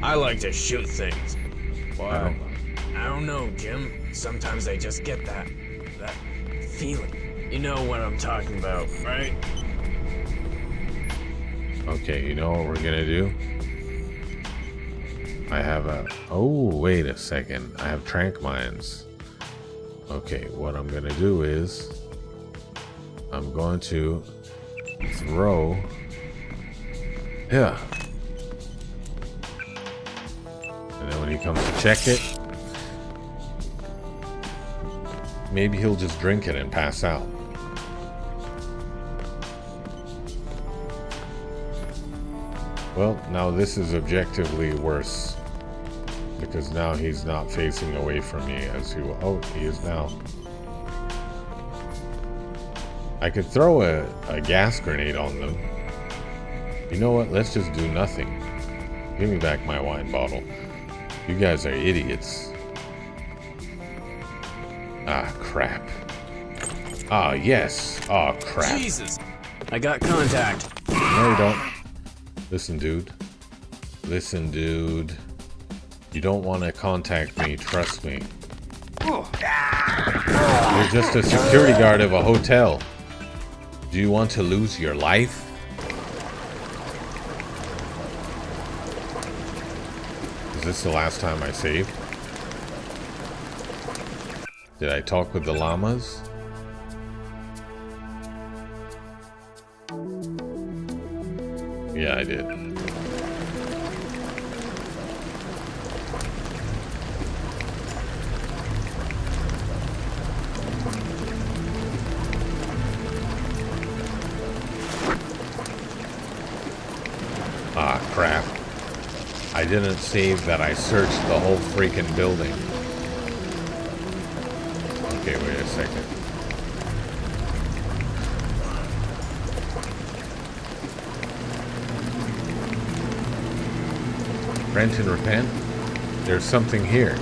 S19: I like to shoot things.
S1: But
S19: I don't know, Jim. Sometimes I just get that feeling. You know what I'm talking about, right?
S1: Okay, you know what we're gonna do? I have a... Oh, wait a second. I have tranq mines. Okay, what I'm gonna do is... I'm going to throw... Yeah. And then when he comes to check it... Maybe he'll just drink it and pass out. Well, now this is objectively worse. Because now he's not facing away from me as he will. Oh, he is now. I could throw a gas grenade on them. You know what? Let's just do nothing. Give me back my wine bottle. You guys are idiots. Ah, crap. Ah, yes. Ah, crap.
S19: Jesus! I got contact.
S1: No, you don't. Listen, dude. Listen, dude. You don't want to contact me, trust me. You're just a security guard of a hotel. Do you want to lose your life? Is this the last time I saved? Did I talk with the llamas? Yeah, I did. Ah, crap. I didn't save that I searched the whole freaking building. Okay, wait a second. Rent and repent? There's something here.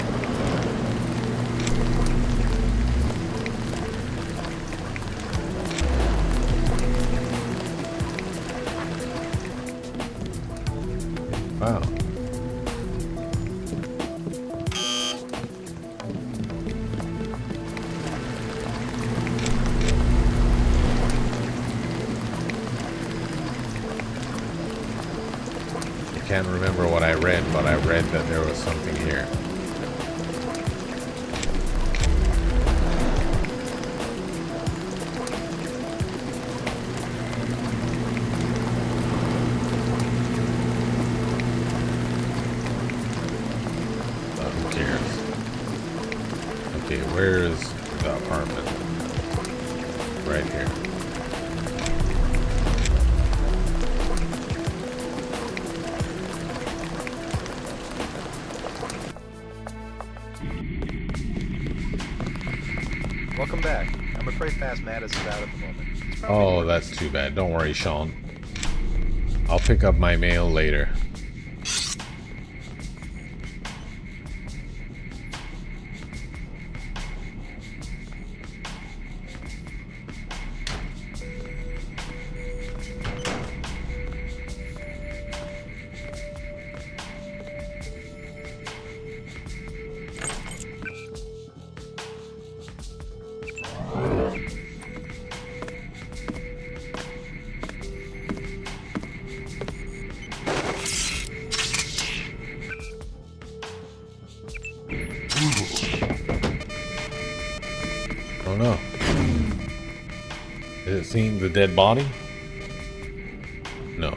S1: Wow. I can't remember what I read, but I read that there was something here. Who cares? Okay, where is the apartment? Right here.
S17: Welcome back. I'm afraid Fast Mattis is out at the moment.
S1: Oh, that's too bad. Don't worry, Sean. I'll pick up my mail later. Oh no. Is it seeing the dead body? No.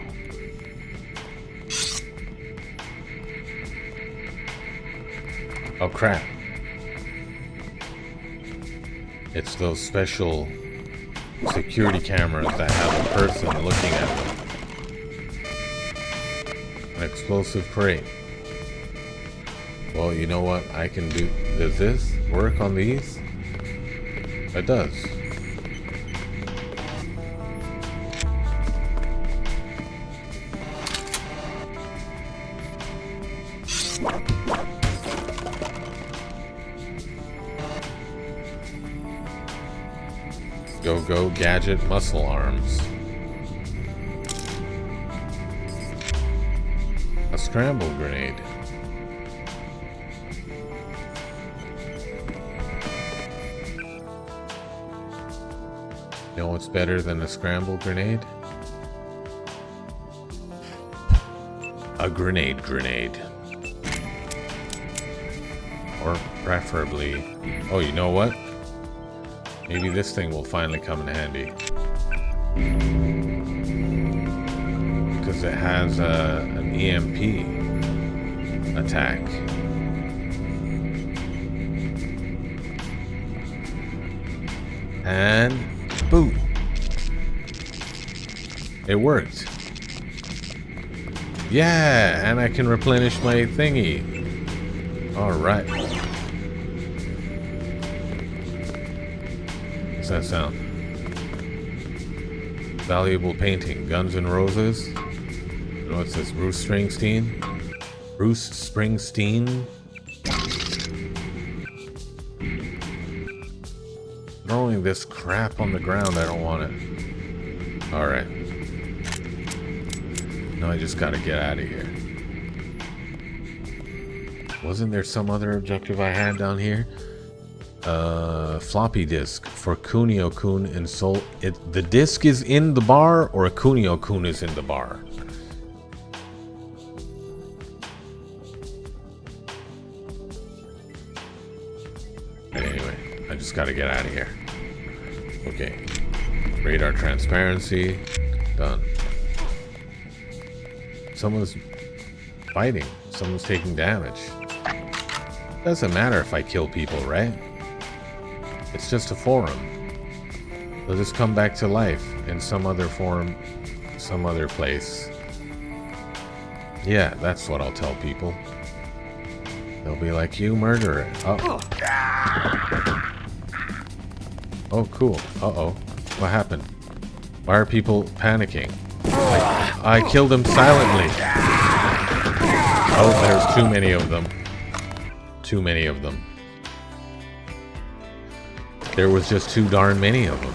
S1: Oh crap. It's those special security cameras that have a person looking at them. An explosive crate. Well, you know what I can do? Does this work on these? It does. Go gadget muscle arms. A scramble grenade. You know what's better than a scramble grenade? A grenade. Or preferably... Oh, you know what? Maybe this thing will finally come in handy. Because it has an EMP attack. And boom. It worked. Yeah, and I can replenish my thingy. Alright. What's that sound? Valuable painting. Guns N' Roses. You know what's this? Bruce Springsteen? Bruce Springsteen? Throwing this crap on the ground. I don't want it. Alright. Now I just gotta get out of here. Wasn't there some other objective I had down here? Floppy disk for Kunio-kun and Soul. The disk is in the bar, or Kunio-kun is in the bar? Anyway, I just gotta get out of here. Okay. Radar transparency. Done. Someone's fighting. Someone's taking damage. Doesn't matter if I kill people, right? It's just a forum. They'll just come back to life in some other form, some other place. Yeah, that's what I'll tell people. They'll be like, you murderer. Uh-oh. Oh, cool. Uh-oh. What happened? Why are people panicking? I killed him silently. Oh, there's too many of them. Too many of them. There was just too darn many of them.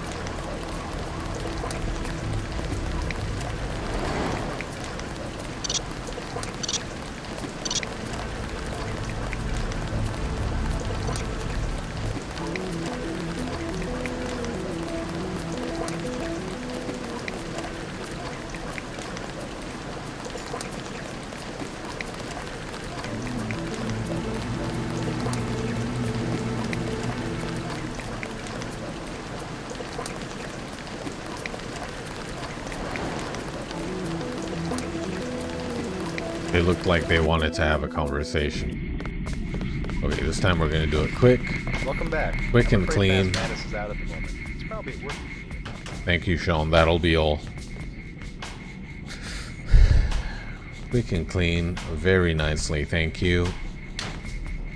S1: They looked like they wanted to have a conversation. Okay, this time we're gonna do it quick.
S17: Welcome back.
S1: Quick and clean.
S17: Nameless is out at the moment. It's probably worth it.
S1: Thank you, Sean. That'll be all. Quick and clean. Very nicely, thank you.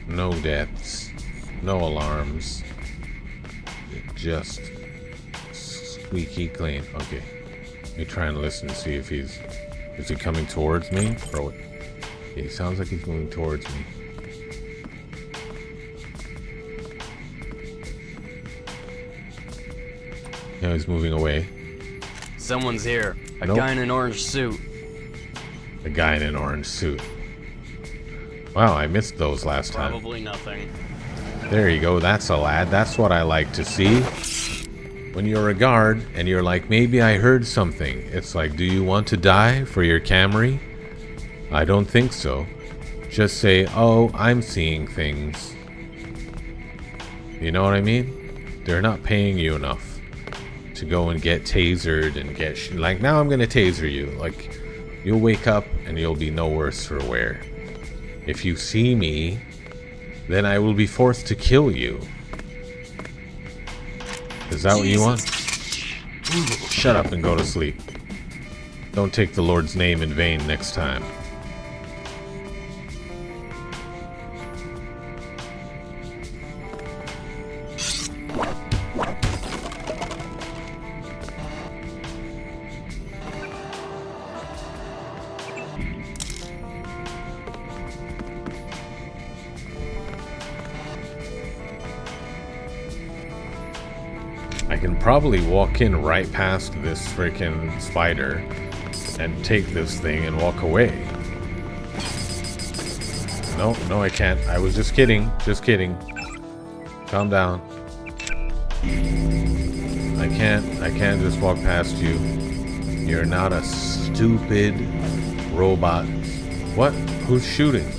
S1: No deaths. No alarms. Just squeaky clean. Okay. Let me try and listen to see if he's... Is he coming towards me? Or what? Yeah, he sounds like he's moving towards me. No, he's moving away.
S19: Someone's here. A
S1: Nope.
S19: guy in an orange suit.
S1: A guy in an orange suit. Wow, I missed those last time.
S19: Probably nothing.
S1: There you go, that's a lad. That's what I like to see. When you're a guard and you're like, maybe I heard something. It's like, do you want to die for your Camry? I don't think so. Just say, oh, I'm seeing things. You know what I mean? They're not paying you enough to go and get tasered and get like, now I'm gonna taser you. Like, you'll wake up and you'll be no worse for wear. If you see me, then I will be forced to kill you. Is that what you want? Shut up and go to sleep. Don't take the Lord's name in vain next time. I can probably walk in right past this freaking spider and take this thing and walk away. No, I can't. I was just kidding. Just kidding. Calm down. I can't just walk past you. You're not a stupid robot. What? Who's shooting?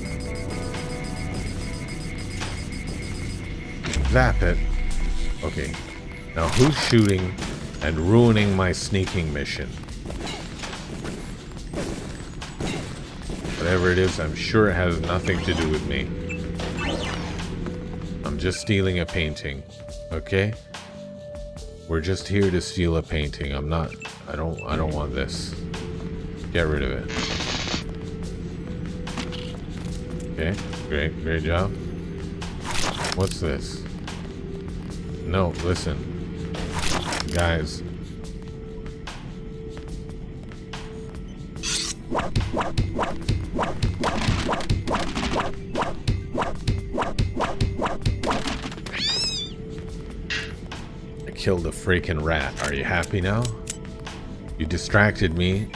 S1: Zap it. Okay. Now who's shooting and ruining my sneaking mission? Whatever it is, I'm sure it has nothing to do with me. I'm just stealing a painting, okay? We're just here to steal a painting. I don't want this. Get rid of it. Okay, great job. What's this? No, listen. Guys. I killed a freaking rat. Are you happy now? You distracted me.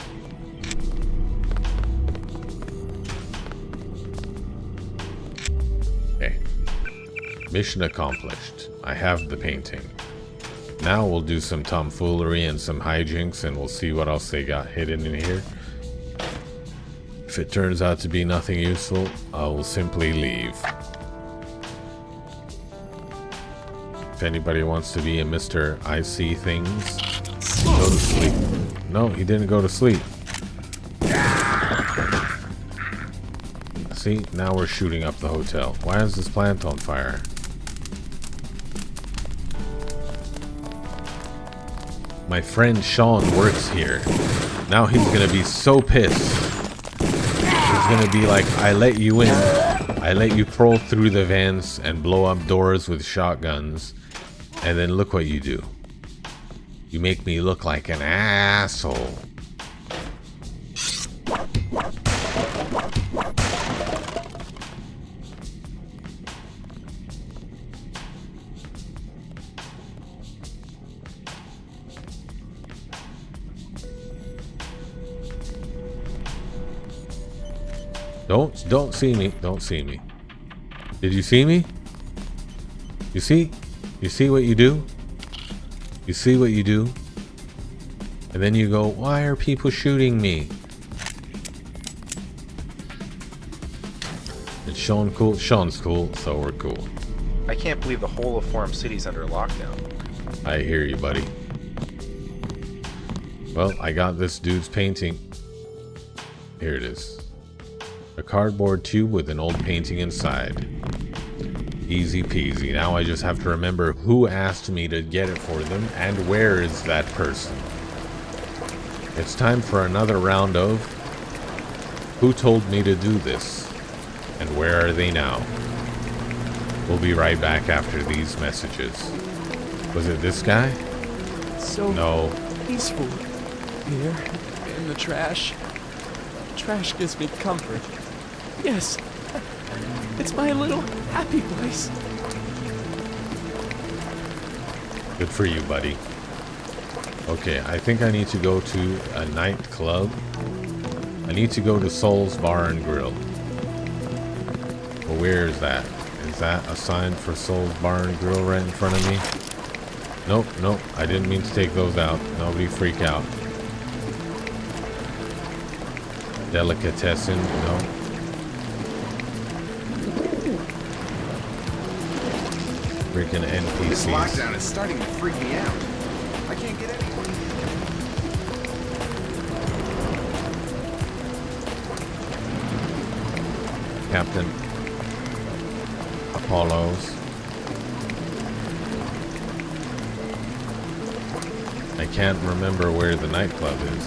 S1: Okay. Mission accomplished. I have the painting. Now we'll do some tomfoolery and some hijinks, and we'll see what else they got hidden in here. If it turns out to be nothing useful, I will simply leave. If anybody wants to be a Mr. I See Things, go to sleep. No, he didn't go to sleep. See, now we're shooting up the hotel. Why is this plant on fire? My friend Sean works here. Now he's gonna be so pissed. He's gonna be like, I let you in. I let you crawl through the vents and blow up doors with shotguns. And then look what you do. You make me look like an asshole. Don't see me. Don't see me. Did you see me? You see? You see what you do? You see what you do? And then you go, why are people shooting me? Is Sean cool? Sean's cool, so we're cool.
S17: I can't believe the whole of Forum City's under lockdown.
S1: I hear you, buddy. Well, I got this dude's painting. Here it is. A cardboard tube with an old painting inside. Easy peasy. Now I just have to remember who asked me to get it for them and where is that person. It's time for another round of who told me to do this and where are they now? We'll be right back after these messages. Was it this guy?
S20: So
S1: no.
S20: Peaceful here in the trash. Trash gives me comfort. Yes, it's my little happy place.
S1: Good for you, buddy. Okay, I think I need to go to a nightclub. I need to go to Soul's Bar and Grill. Well, where is that? Is that a sign for Soul's Bar and Grill right in front of me? Nope, I didn't mean to take those out. Nobody freak out. Delicatessen, no. Freaking
S21: This
S1: NPCs.
S21: lockdown is starting to freak me out. I can't get any.
S1: Captain Apollos. I can't remember where the nightclub is.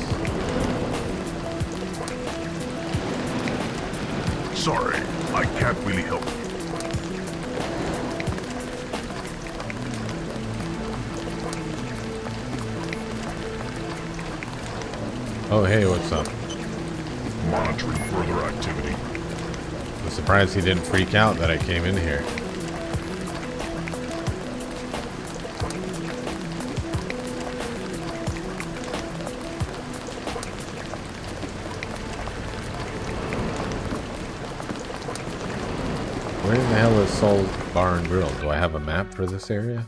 S7: Sorry, I can't really help you.
S1: Oh, hey, what's up?
S7: Monitoring further activity.
S1: I'm surprised he didn't freak out that I came in here. Where in the hell is Soul's Bar and Grill? Do I have a map for this area?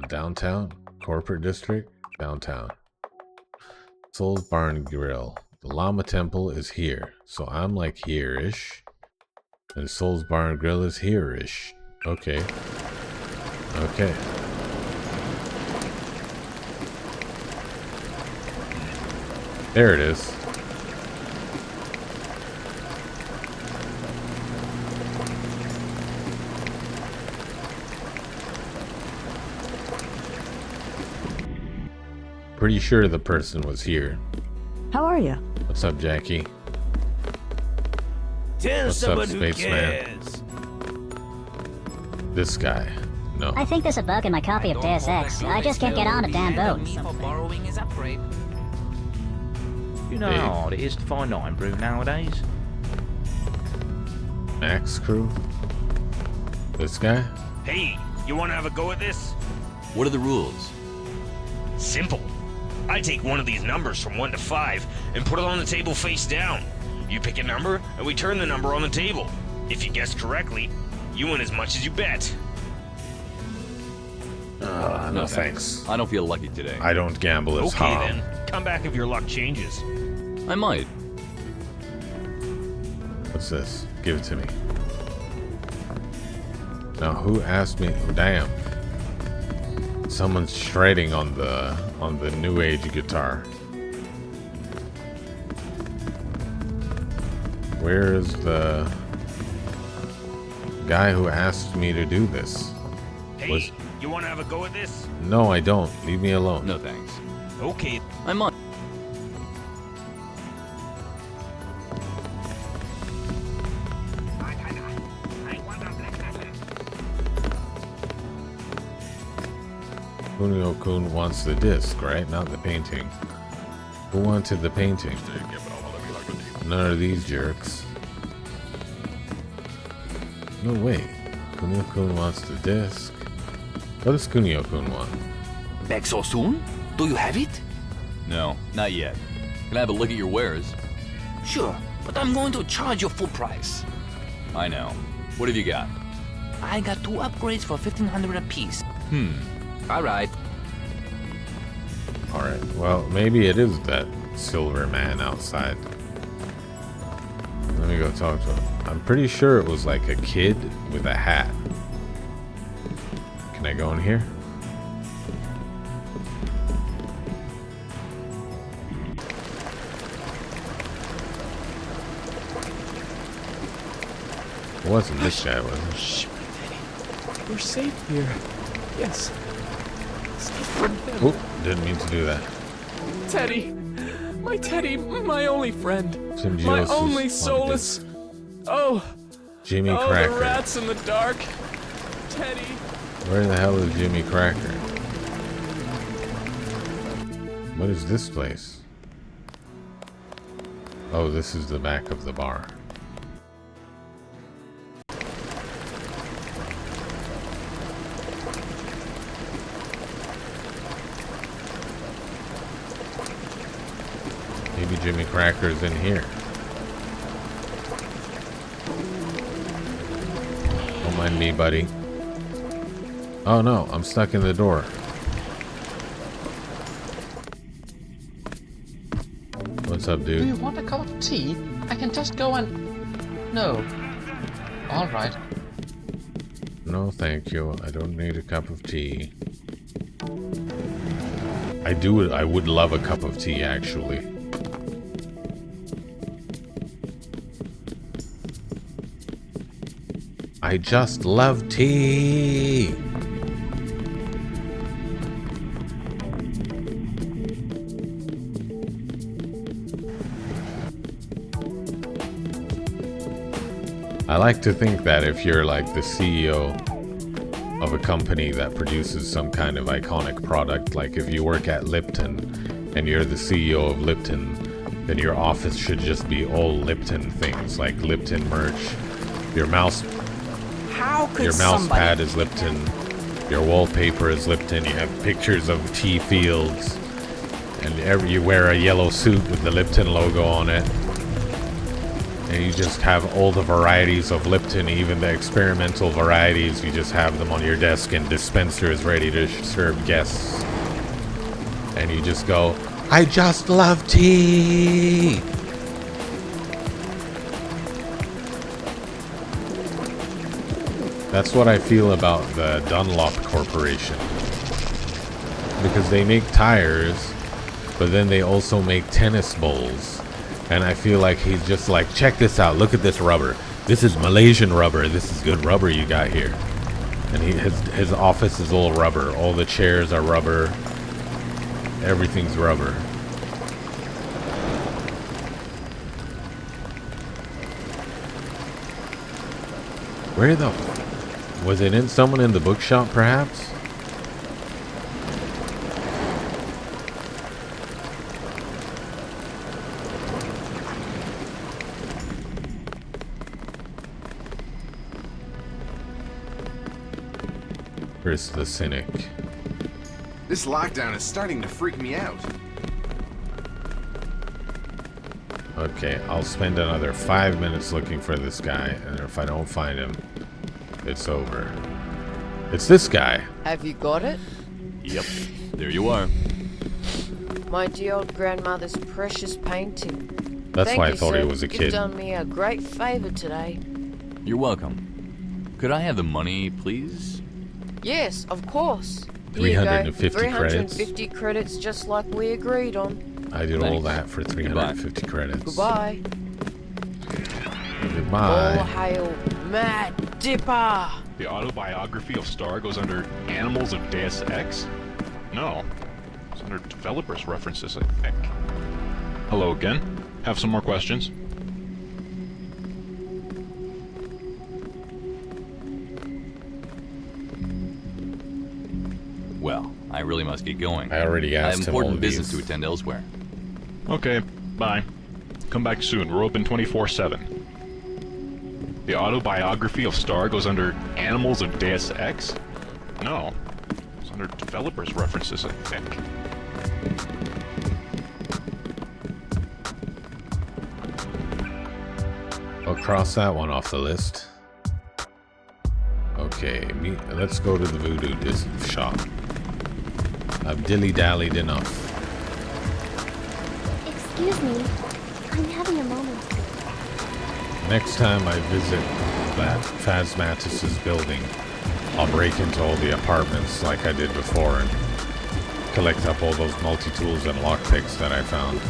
S1: Downtown? Corporate District? Downtown. Soul's Bar and Grill. The Llama Temple is here. So I'm like here-ish. And Soul's Bar and Grill is here-ish. Okay. Okay. There it is. Pretty sure the person was here.
S4: How are you?
S1: What's up, Jackie?
S22: Tell
S1: What's
S22: someone
S1: up,
S22: who
S1: spaceman?
S22: cares.
S1: This guy. No.
S23: I think there's a bug in my copy of Deus Ex. I just can't get on a damn boat.
S22: Borrowing his upgrade.
S9: You know how hard it is to find iron brew nowadays.
S1: Max crew? This guy?
S22: Hey, you want to have a go at this?
S24: What are the rules?
S22: Simple. I take one of these numbers from 1 to 5 and put it on the table face down. You pick a number, and we turn the number on the table. If you guess correctly, you win as much as you bet.
S1: No thanks.
S24: I don't feel lucky today.
S1: I don't gamble as
S22: Okay
S1: Ham.
S22: then, come back if your luck changes.
S24: I might.
S1: What's this? Give it to me. Now who asked me? Oh, damn. Someone's shredding on the new age guitar. Where is the guy who asked me to do this?
S22: Hey, you want to have a go at this?
S1: No, I don't. Leave me alone.
S24: No thanks.
S22: Okay.
S24: I might.
S1: Kunio-kun wants the disc, right? Not the painting. Who wanted the painting? None of these jerks. No, wait. Kunio-kun wants the disc. What does Kunio-kun want?
S24: Back so soon? Do you have it? No, not yet. Can I have a look at your wares?
S19: Sure, but I'm going to charge you full price.
S24: I know. What have you got?
S19: I got 2 upgrades for 1,500 apiece.
S24: Alright.
S1: Alright, well, maybe it is that silver man outside. Let me go talk to him. I'm pretty sure it was like a kid with a hat. Can I go in here? It wasn't this guy, was it?
S20: Shh, we're safe here. Yes. Safe from him.
S1: Oop, didn't mean to do that.
S20: Teddy, my only friend.
S1: Symbiosis
S20: My only
S1: wanted
S20: solace. Oh.
S1: Jimmy
S20: oh,
S1: Cracker.
S20: the rats in the dark. Teddy.
S1: Where the hell is Jimmy Cracker? What is this place? Oh, this is the back of the bar. Maybe Jimmy Cracker's in here. Don't mind me, buddy. Oh no, I'm stuck in the door. What's up,
S25: Do
S1: dude?
S25: you want a cup of tea? I can just go and... No. Alright.
S1: No, thank you. I don't need a cup of tea. I would love a cup of tea, actually. I just love tea! I like to think that if you're like the CEO of a company that produces some kind of iconic product, like if you work at Lipton and you're the CEO of Lipton, then your office should just be all Lipton things, like Lipton merch. Your mouse pad is Lipton, your wallpaper is Lipton, you have pictures of tea fields, and you wear a yellow suit with the Lipton logo on it. And you just have all the varieties of Lipton, even the experimental varieties, you just have them on your desk and dispenser is ready to serve guests. And you just go, I just love tea! That's what I feel about the Dunlop Corporation. Because they make tires, but then they also make tennis bowls. And I feel like he's just like, check this out, look at this rubber. This is Malaysian rubber, this is good rubber you got here. And his office is all rubber. All the chairs are rubber. Everything's rubber. Where the... Was it in someone in the bookshop, perhaps? Where's the cynic?
S21: This lockdown is starting to freak me out.
S1: Okay, I'll spend another 5 minutes looking for this guy, and if I don't find him, it's over. It's this guy.
S2: Have you got it?
S24: Yep, there you are.
S2: My dear old grandmother's precious painting.
S1: That's why I thought he
S2: sir.
S1: was a kid.
S2: You've done me a great favor today.
S24: You're welcome. Could I have the money, please?
S2: Yes, of course.
S1: 350
S2: 350 credits just like we agreed on.
S1: I did all that for 350 credits.
S2: Goodbye.
S1: Goodbye.
S2: All hail Mad Dipper!
S3: The autobiography of Star goes under Animals of Deus Ex? No. It's under Developers References, I think. Hello again. Have some more questions?
S24: Well, I really must get going.
S1: I already asked him all
S24: important
S1: of
S24: business
S1: these.
S24: to attend elsewhere.
S3: Okay, bye. Come back soon. We're open 24/7. The autobiography of Star goes under Animals of Deus Ex? No. It's under Developers References, I think.
S1: I'll cross that one off the list. Okay, let's go to the voodoo shop. I've dilly-dallied enough.
S4: Excuse me. I'm having a moment.
S1: Next time I visit that Phasmatis's building, I'll break into all the apartments like I did before and collect up all those multi-tools and lockpicks that I found.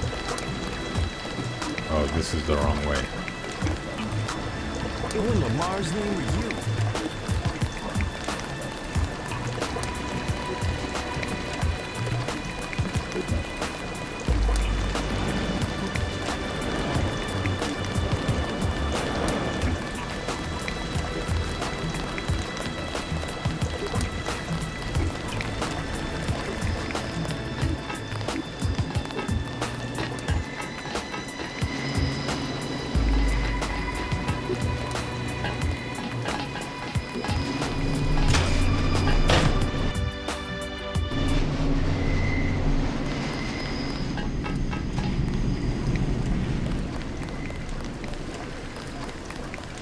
S1: Oh, this is the wrong way.
S5: In Lamar's name or you?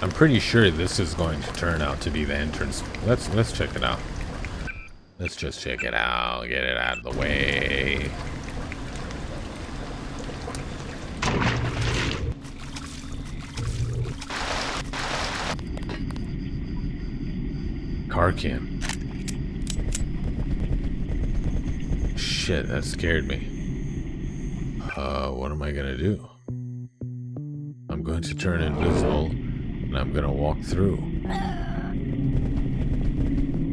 S1: I'm pretty sure this is going to turn out to be the entrance. Let's check it out. Let's just check it out. Get it out of the way. car can. Shit, that scared me. What am I gonna do? I'm going to turn invisible, and I'm gonna walk through.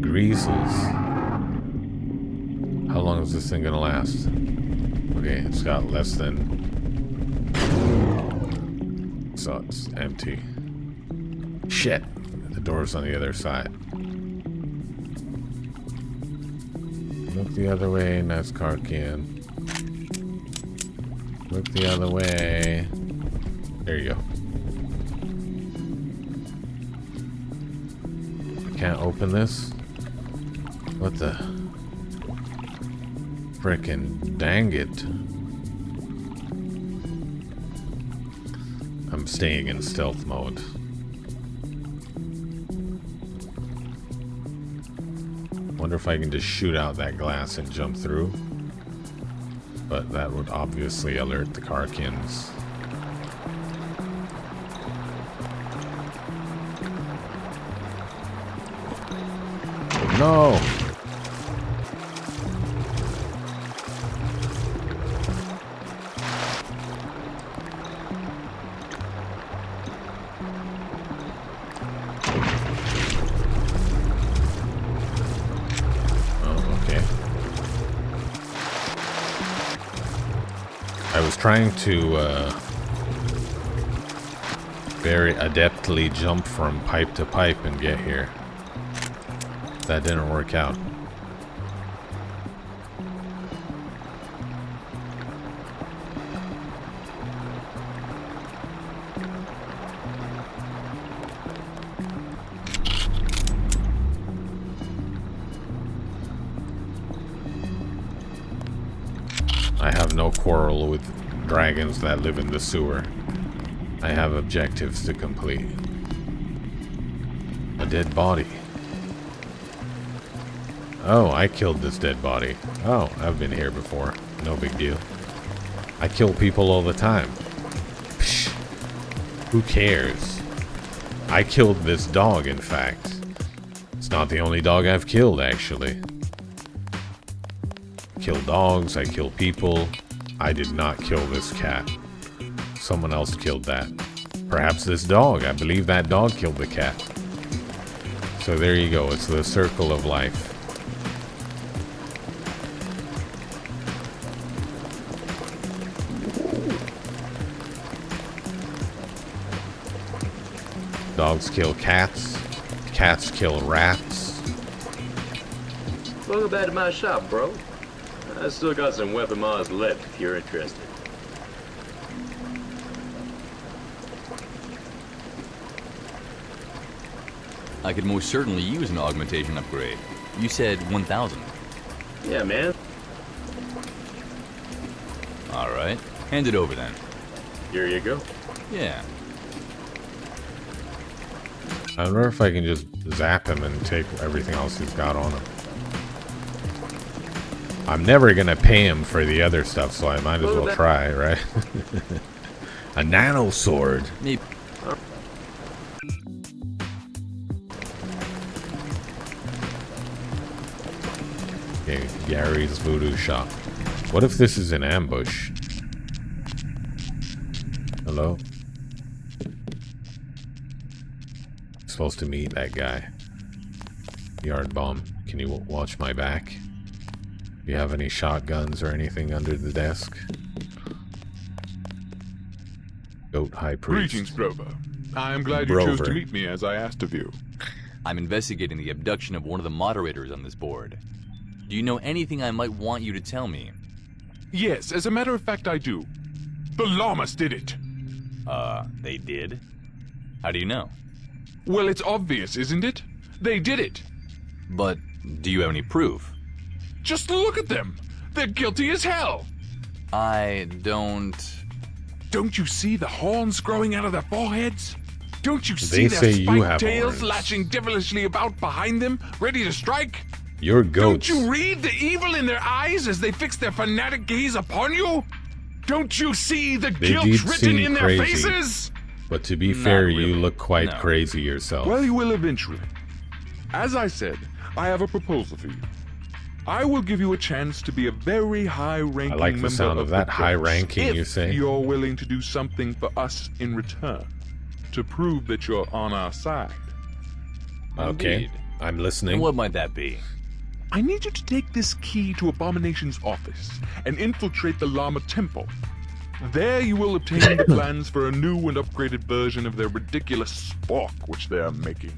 S1: Greasels. How long is this thing gonna last? Okay, it's got less than... So it's empty. Shit! The door's on the other side. Look the other way, nice car can. Look the other way. There you go. Can't open this? What the? Frickin' dang it. I'm staying in stealth mode. Wonder if I can just shoot out that glass and jump through. But that would obviously alert the Karkins. No! I was trying to very adeptly jump from pipe to pipe and get here. That didn't work out. I have no quarrel with dragons that live in the sewer. I have objectives to complete. A dead body. Oh, I killed this dead body. Oh, I've been here before. No big deal. I kill people all the time. Psh, who cares? I killed this dog, in fact. It's not the only dog I've killed, actually. Kill dogs, I kill people. I did not kill this cat. Someone else killed that. Perhaps this dog. I believe that dog killed the cat. So there you go. It's the circle of life. Dogs kill cats. Cats kill rats.
S10: Welcome back to my shop, bro. I still got some weapon mods left if you're interested.
S24: I could most certainly use an augmentation upgrade. You said 1,000.
S10: Yeah, man.
S24: Alright. Hand it over then.
S10: Here you go.
S24: Yeah.
S1: I wonder if I can just zap him and take everything else he's got on him. I'm never gonna pay him for the other stuff, so I might as well try, right? A nano sword.
S24: Maybe.
S1: Okay, Gary's voodoo shop. What if this is an ambush? Hello? Supposed to meet that guy. Yard bomb. Can you watch my back? Do you have any shotguns or anything under the desk? Goat High Priest.
S11: Greetings, Brover. I am glad you chose to meet me as I asked of you.
S24: I'm investigating the abduction of one of the moderators on this board. Do you know anything I might want you to tell me?
S11: Yes, as a matter of fact, I do. The llamas did it.
S24: They did? How do you know?
S11: Well, it's obvious, isn't it? They did it.
S24: But do you have any proof?
S11: Just look at them. They're guilty as hell.
S24: I don't...
S11: Don't you see the horns growing out of their foreheads? Don't you see their spiked tails lashing devilishly about behind them, ready to strike?
S1: You're goats.
S11: Don't you read the evil in their eyes as they fix their fanatic gaze upon you? Don't you see the guilt written in their faces?
S1: But to be fair, you look quite crazy yourself.
S11: Well, you will eventually. As I said, I have a proposal for you. I will give you a chance to be a very high-ranking member
S1: I like the sound of that
S11: the
S1: high-ranking, you say?
S11: if you're willing to do something for us in return, to prove that you're on our side.
S1: Okay, I'm listening.
S24: And what might that be?
S11: I need you to take this key to Abomination's office and infiltrate the Llama Temple. There you will obtain the plans for a new and upgraded version of their ridiculous spork which they are making.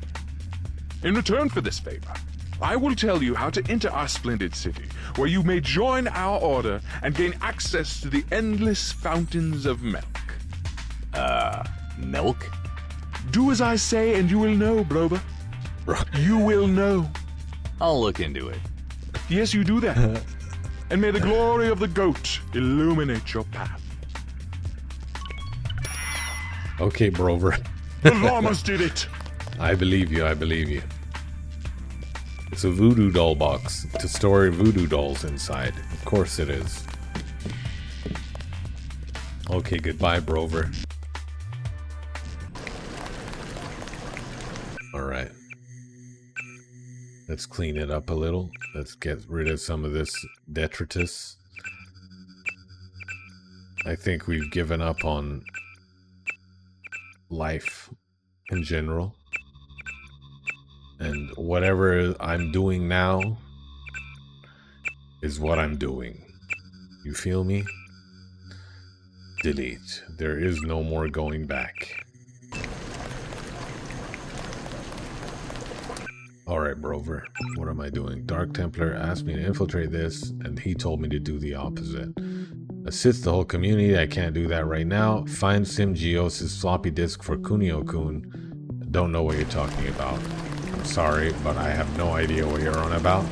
S11: In return for this favor, I will tell you how to enter our splendid city, where you may join our order and gain access to the endless fountains of milk.
S24: Milk?
S11: Do as I say and you will know, Brover. You will know.
S24: I'll look into it.
S11: Yes, you do that. And may the glory of the goat illuminate your path.
S1: Okay, Brover.
S11: The llamas did it!
S1: I believe you, I believe you. It's a voodoo doll box to store voodoo dolls inside. Of course it is. Okay, goodbye, Brover. Alright. Let's clean it up a little. Let's get rid of some of this detritus. I think we've given up on life in general. And whatever I'm doing now is what I'm doing. You feel me? Delete. There is no more going back. Alright, Brover. What am I doing? Dark Templar asked me to infiltrate this, and he told me to do the opposite. Assist the whole community. I can't do that right now. Find Simgios' floppy disk for Kunio-kun. Don't know what you're talking about. I'm sorry, but I have no idea what you're on about.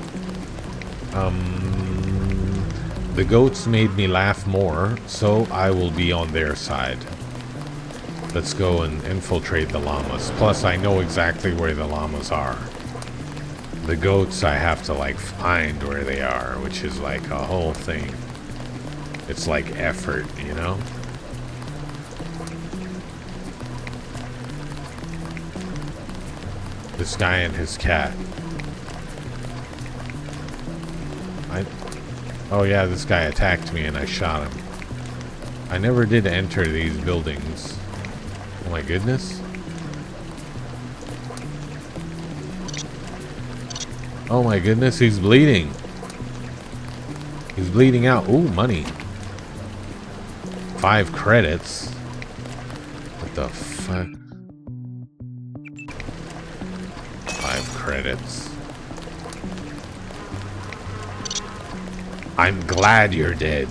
S1: The goats made me laugh more, so I will be on their side. Let's go and infiltrate the llamas. Plus, I know exactly where the llamas are. The goats, I have to, like, find where they are, which is, like, a whole thing. It's like effort, you know? This guy and his cat. Oh yeah, this guy attacked me and I shot him. I never did enter these buildings. Oh my goodness. Oh my goodness, he's bleeding. He's bleeding out. Ooh, money. 5 credits. What the fuck? 5 credits. I'm glad you're dead.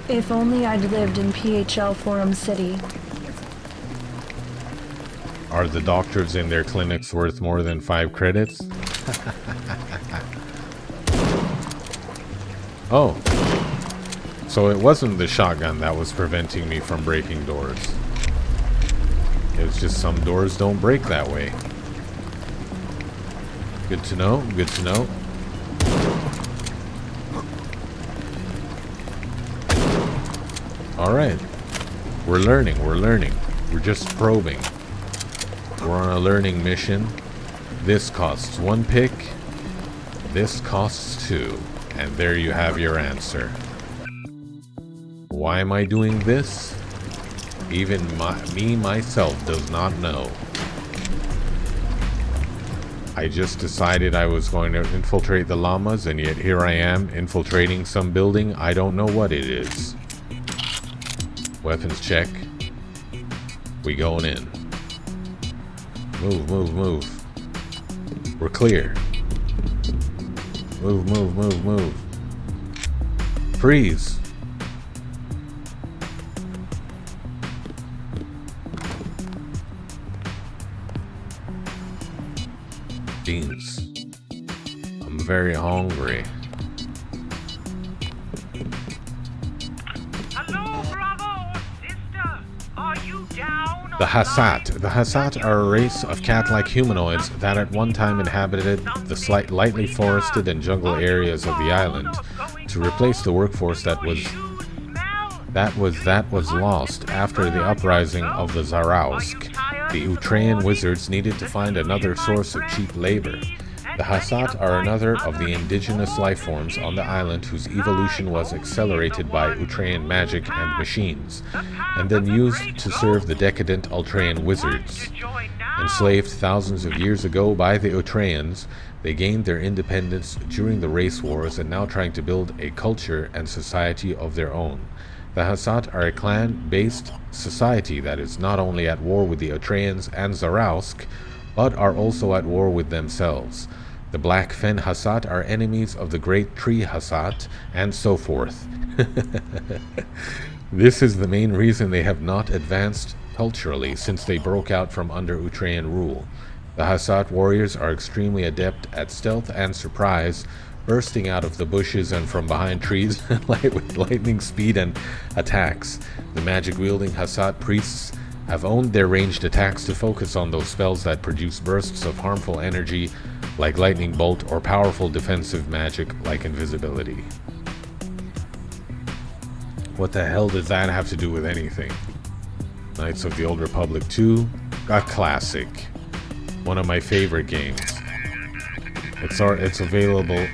S4: If only I'd lived in PHL Forum City.
S1: Are the doctors in their clinics worth more than 5 credits? Oh. So it wasn't the shotgun that was preventing me from breaking doors. It was just some doors don't break that way. Good to know, good to know. Alright. We're learning, we're learning. We're just probing. We're on a learning mission. This costs 1 pick. This costs 2. And there you have your answer. Why am I doing this? Even me myself does not know. I just decided I was going to infiltrate the llamas, and yet here I am infiltrating some building. I don't know what it is. Weapons check. We going in. Move, move, move. We're clear. Move, move, move, move. Freeze. Beans. I'm very hungry.
S18: Hello, bravo, sister. Are you down?
S1: The Hassat. The Hassat are a race of cat-like humanoids that at one time inhabited the lightly forested and jungle areas of the island to replace the workforce that was That was lost after the uprising of the Zarausk. The Utrean wizards needed to find another source of cheap labor. The Hassat are another of the indigenous lifeforms on the island whose evolution was accelerated by Utrean magic and machines, and then used to serve the decadent Ultraean wizards. Enslaved thousands of years ago by the Utreans, they gained their independence during the race wars and now trying to build a culture and society of their own. The Hassat are a clan-based society that is not only at war with the Utreans and Zarausk, but are also at war with themselves. The Black Fen Hassat are enemies of the Great Tree Hassat, and so forth. This is the main reason they have not advanced culturally since they broke out from under Utrean rule. The Hassat warriors are extremely adept at stealth and surprise, bursting out of the bushes and from behind trees with lightning speed and attacks. The magic-wielding Hassat priests have owned their ranged attacks to focus on those spells that produce bursts of harmful energy like lightning bolt or powerful defensive magic like invisibility. What the hell does that have to do with anything? Knights of the Old Republic 2, a classic. One of my favorite games. It's available.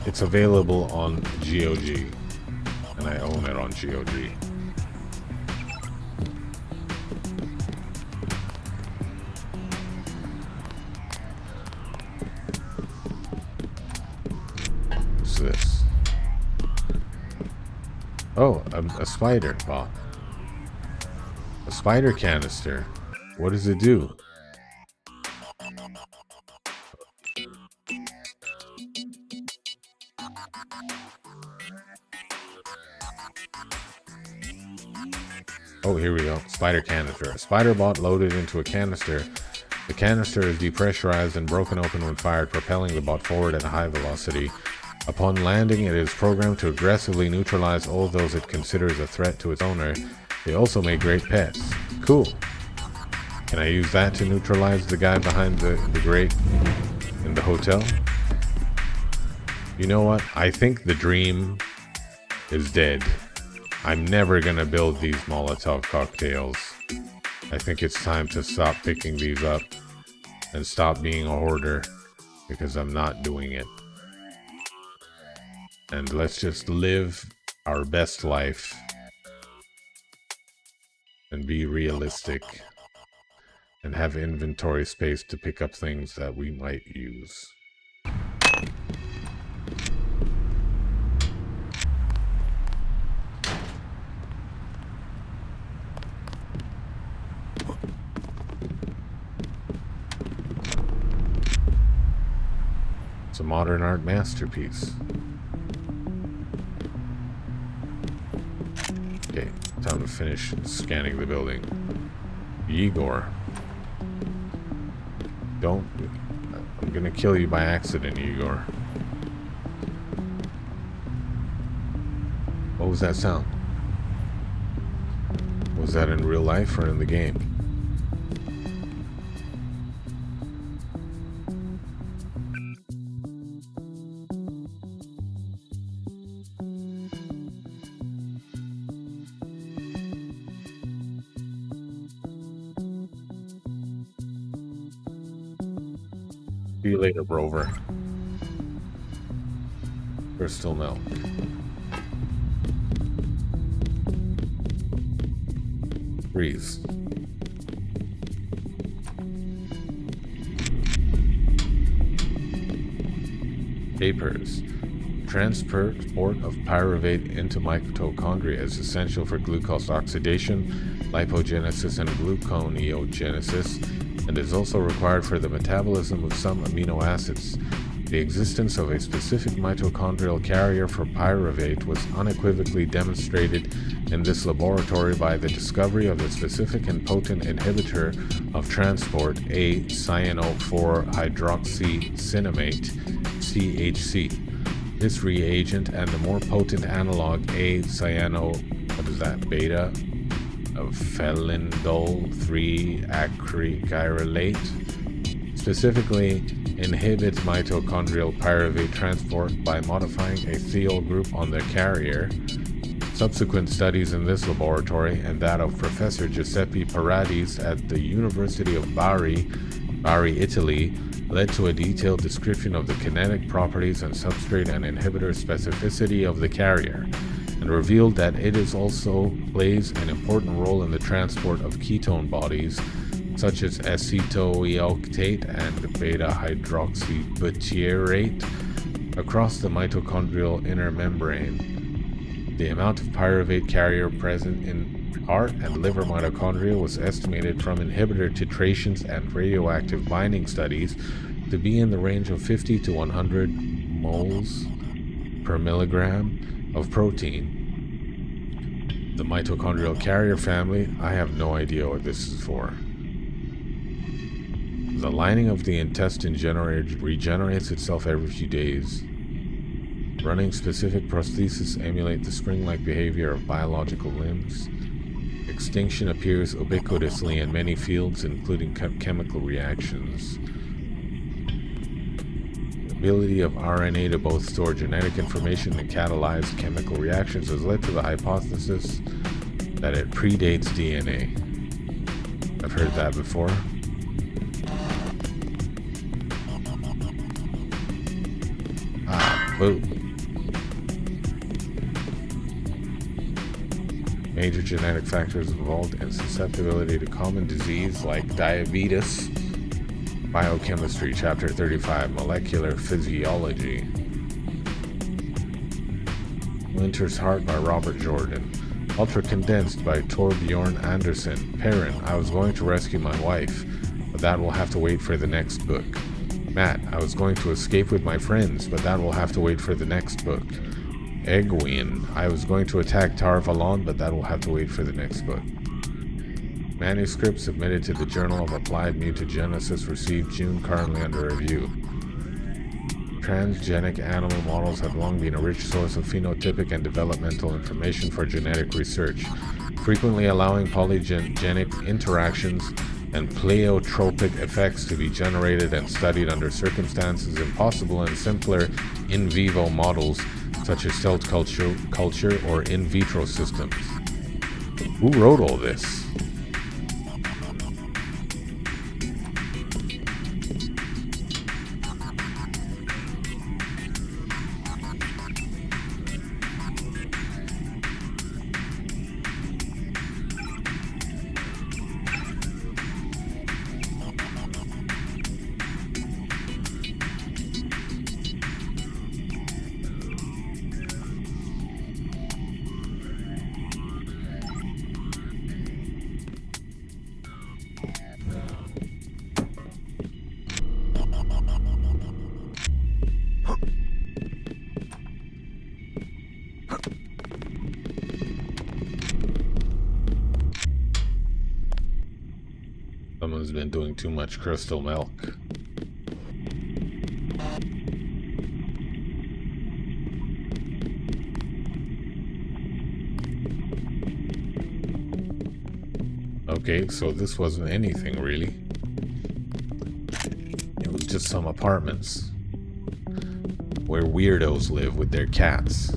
S1: It's available on GOG, and I own it on GOG. What's this? Oh, a spider bot. A spider canister. What does it do? Oh, here we go. Spider canister. A spider bot loaded into a canister. The canister is depressurized and broken open when fired, propelling the bot forward at a high velocity. Upon landing, it is programmed to aggressively neutralize all those it considers a threat to its owner. They also make great pets. Cool. Can I use that to neutralize the guy behind the grate in the hotel? You know what? I think the dream is dead. I'm never gonna build these Molotov cocktails. I think it's time to stop picking these up and stop being a hoarder, because I'm not doing it. And let's just live our best life and be realistic and have inventory space to pick up things that we might use. It's a modern art masterpiece. Okay, time to finish scanning the building. Igor. I'm gonna kill you by accident, Igor. What was that sound? Was that in real life or in the game? See you later, Rover. Crystal milk. Freeze. Papers. Transport of pyruvate into mitochondria is essential for glucose oxidation, lipogenesis, and gluconeogenesis, and is also required for the metabolism of some amino acids. The existence of a specific mitochondrial carrier for pyruvate was unequivocally demonstrated in this laboratory by the discovery of the specific and potent inhibitor of transport A-cyano-4-hydroxycinnamate, CHC. This reagent and the more potent analog beta of felindol 3-acrylate, specifically inhibit mitochondrial pyruvate transport by modifying a thiol group on the carrier. Subsequent studies in this laboratory and that of Professor Giuseppe Paradis at the University of Bari, Italy, led to a detailed description of the kinetic properties and substrate and inhibitor specificity of the carrier, and revealed that it is also plays an important role in the transport of ketone bodies such as acetoeoctate and beta-hydroxybutyrate across the mitochondrial inner membrane. The amount of pyruvate carrier present in heart and liver mitochondria was estimated from inhibitor titrations and radioactive binding studies to be in the range of 50 to 100 moles per milligram of protein. The mitochondrial carrier family, I have no idea what this is for. The lining of the intestine regenerates itself every few days. Running specific prostheses emulate the spring-like behavior of biological limbs. Extinction appears ubiquitously in many fields, including chemical reactions. The ability of RNA to both store genetic information and catalyze chemical reactions has led to the hypothesis that it predates DNA. I've heard that before. Boo. Major genetic factors involved in susceptibility to common disease like diabetes. Biochemistry, Chapter 35, Molecular Physiology. Winter's Heart by Robert Jordan. Ultra Condensed by Torbjorn Anderson. Perrin, I was going to rescue my wife, but that will have to wait for the next book. Matt, I was going to escape with my friends, but that will have to wait for the next book. Egwene, I was going to attack Tar Valon, but that will have to wait for the next book. Manuscript submitted to the Journal of Applied Mutagenesis received June, currently under review. Transgenic animal models have long been a rich source of phenotypic and developmental information for genetic research, frequently allowing polygenic interactions and pleiotropic effects to be generated and studied under circumstances impossible in simpler in vivo models such as cell culture or in vitro systems. Who wrote all this? Someone's been doing too much crystal milk. Okay, so this wasn't anything really. It was just some apartments where weirdos live with their cats,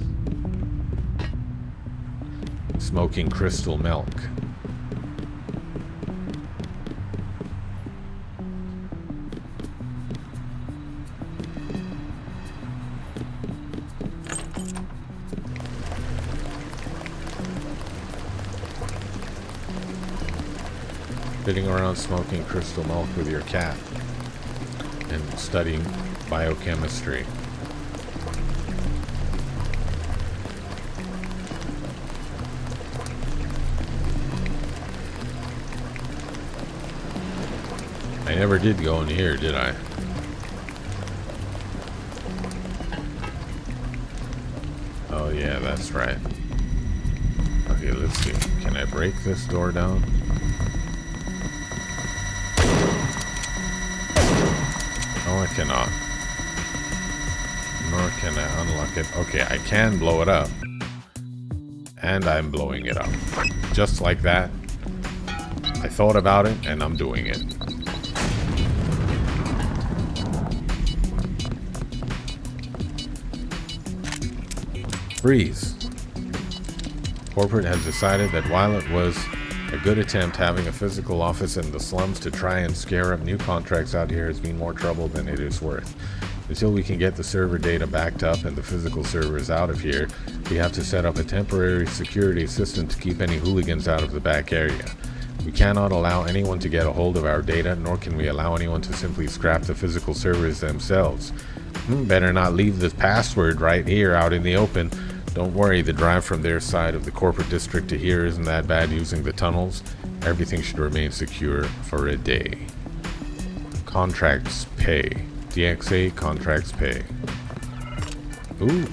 S1: smoking crystal milk. Sitting around smoking crystal milk with your cat and studying biochemistry. I never did go in here, did I? Oh yeah, that's right. Okay, let's see. Can I break this door down? No, I cannot. Nor can I unlock it. Okay, I can blow it up. And I'm blowing it up. Just like that. I thought about it, and I'm doing it. Freeze. Corporate has decided that while it was a good attempt, having a physical office in the slums to try and scare up new contracts out here has been more trouble than it is worth. Until we can get the server data backed up and the physical servers out of here, we have to set up a temporary security system to keep any hooligans out of the back area. We cannot allow anyone to get a hold of our data, nor can we allow anyone to simply scrap the physical servers themselves. Better not leave the password right here out in the open. Don't worry, the drive from their side of the corporate district to here isn't that bad using the tunnels. Everything should remain secure for a day. Contracts pay. DXA contracts pay. Ooh.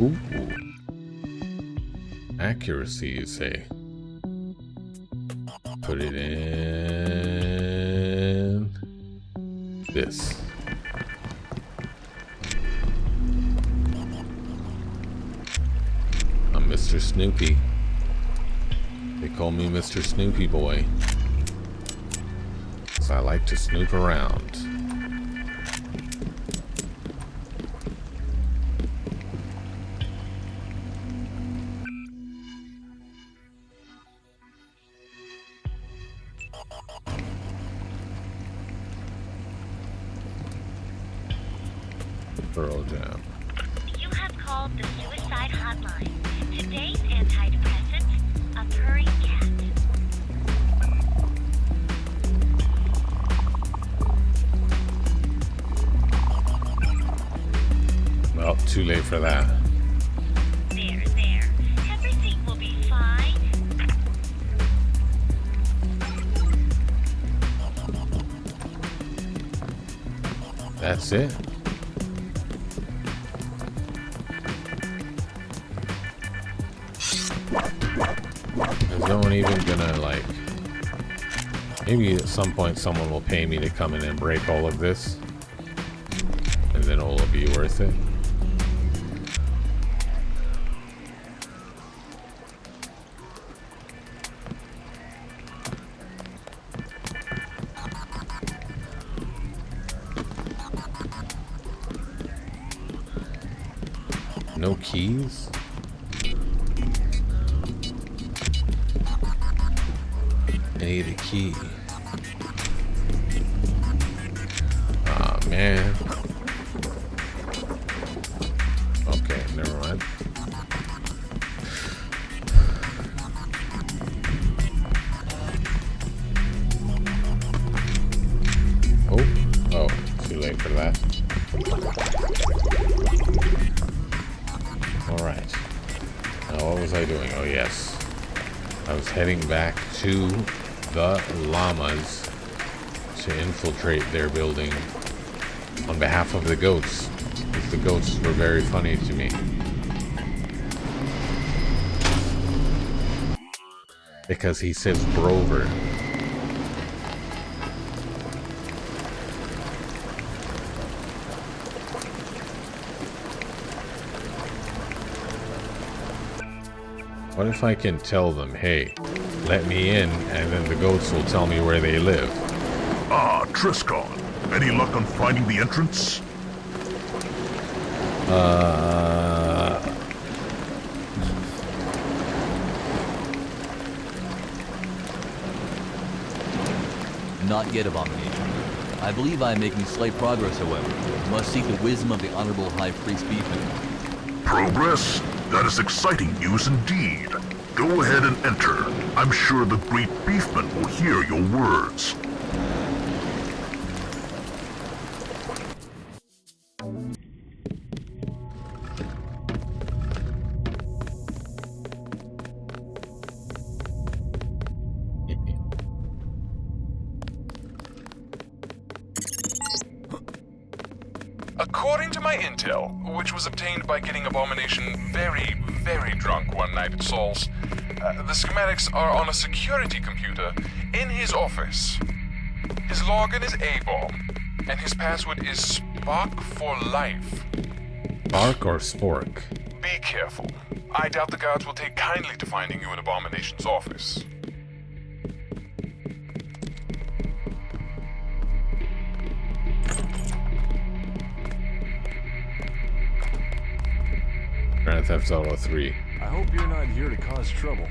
S1: Ooh. Accuracy, you say? Put it in this. I'm Mr. Snoopy. They call me Mr. Snoopy Boy. 'Cause I like to snoop around. Pearl Jam.
S6: You have called the suicide hotline. Today's antidepressant, a purring cat.
S1: Well, too late for that.
S6: There. Everything will be fine.
S1: That's it. Is no one even gonna, like... Maybe at some point someone will pay me to come in and break all of this. And then it'll be worth it. No keys? I need a key. Aw, man. Okay, never mind. Oh, too late for that. Alright. Now what was I doing? Oh yes. I was heading back to the llamas to infiltrate their building on behalf of the goats. Because the goats were very funny to me. Because he says Brover. What if I can tell them, hey, let me in, and then the goats will tell me where they live?
S7: Ah, Triscon. Any luck on finding the entrance?
S24: Not yet, Abomination. I believe I am making slight progress, however. Must seek the wisdom of the Honorable High Priest Beefman.
S7: Progress? That is exciting news indeed. Go ahead and enter. I'm sure the great Beefman will hear your words.
S11: According to my intel, which was obtained by getting Abomination very, very drunk one night at Saul's, the schematics are on a security computer in his office. His login is A-bomb, and his password is Spark for Life.
S1: Bark or Spork?
S11: Be careful. I doubt the guards will take kindly to finding you in Abomination's office.
S1: Grand Theft Auto 3.
S9: I hope you're not here to cause trouble.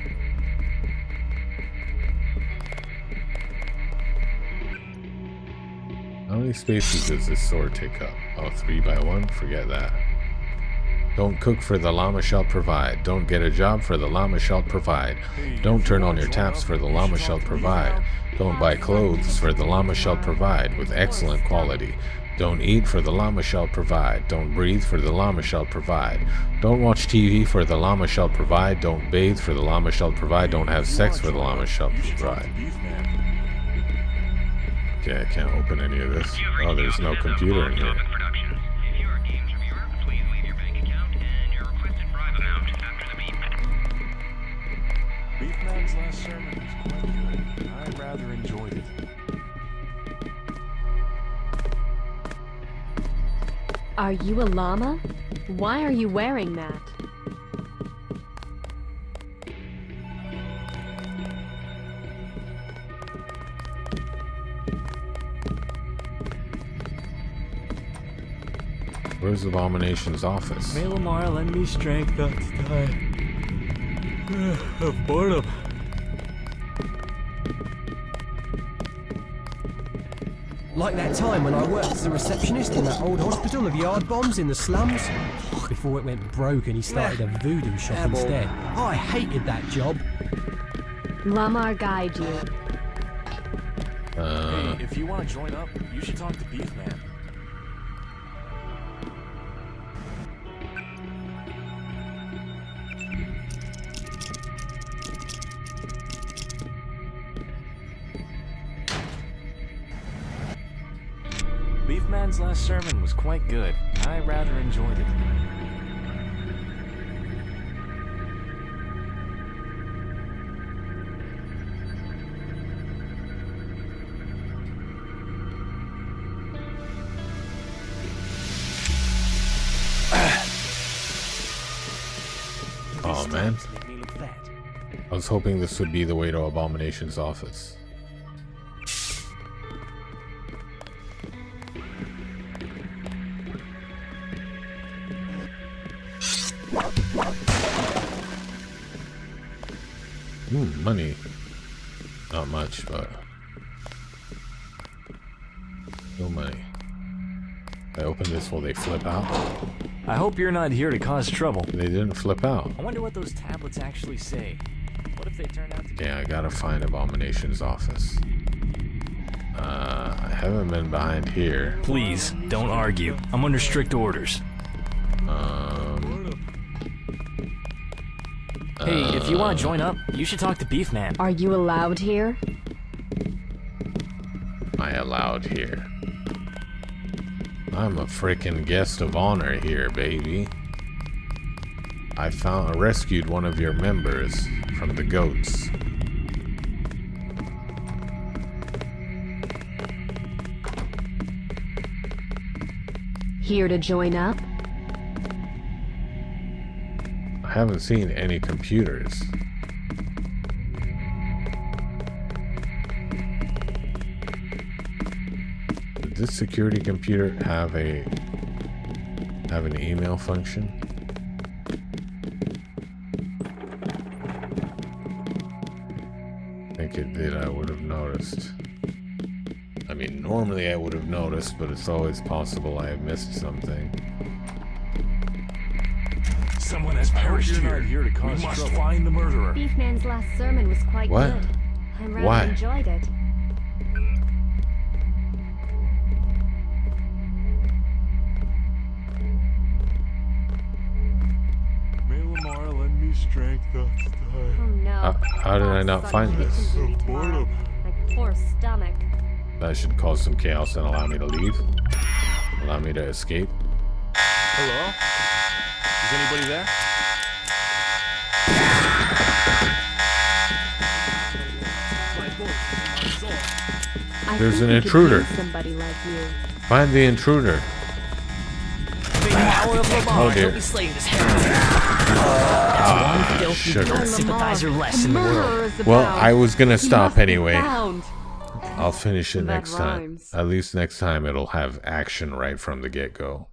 S1: How many spaces does this sword take up? Oh, 3 by 1? Forget that. Don't cook for the llama shall provide. Don't get a job for the llama shall provide. Don't turn on your taps for the llama shall provide. Don't buy clothes for the llama shall provide with excellent quality. Don't eat for the llama shall provide. Don't breathe for the llama shall provide. Don't watch TV for the llama shall provide. Don't bathe for the llama shall provide. Don't have sex for the llama shall provide. Okay, I can't open any of this. Oh, there's no computer in here.
S9: Beefman's last sermon was quite good. I rather enjoyed it.
S12: Are you a llama? Why are you wearing that?
S1: Where's Abomination's office?
S20: May Lamar lend me strength not to die of boredom.
S13: Like that time when I worked as a receptionist in that old hospital of yard bombs in the slums. Before it went broke and he started a voodoo shop instead. I hated that job.
S12: Lamar guide you.
S9: Hey, if you want to join up, you should talk to Beefman. Beefman's last sermon was quite good. I rather enjoyed it.
S1: Oh man. I was hoping this would be the way to Abomination's office. Money. Not much, but no money. I open this, will they flip out?
S9: I hope you're not here to cause trouble.
S1: They didn't flip out.
S9: I wonder what those tablets actually say. What if they turn out to be...
S1: Yeah, I gotta find Abomination's office. I haven't been behind here.
S9: Please, don't argue. I'm under strict orders. Hey, if you want to join up, you should talk to Beefman.
S12: Are you allowed here?
S1: Am I allowed here? I'm a freaking guest of honor here, baby. I rescued one of your members from the goats.
S12: Here to join up?
S1: I haven't seen any computers. Did this security computer have an email function? I think it did. I would have noticed. I mean, normally I would have noticed, but it's always possible I have missed something.
S9: Someone has perished here. We must find the murderer.
S12: Beefman's last sermon was quite
S1: What?
S12: good. I rather
S1: Why?
S12: enjoyed it.
S11: May Lamar lend me strength not to die.
S12: Oh no.
S1: How did I not find this?
S11: Boredom.
S12: My poor stomach.
S1: That should cause some chaos and allow me to leave. Allow me to escape.
S9: Hello? Is anybody there?
S1: There's an intruder.
S12: Somebody like you.
S1: Find the intruder. Oh dear. Sugar.
S9: Sympathizer less in the world.
S1: Well, I was gonna stop anyway.
S12: Found.
S1: I'll finish it
S12: That
S1: next time.
S12: rhymes.
S1: At least next time it'll have action right from the get-go.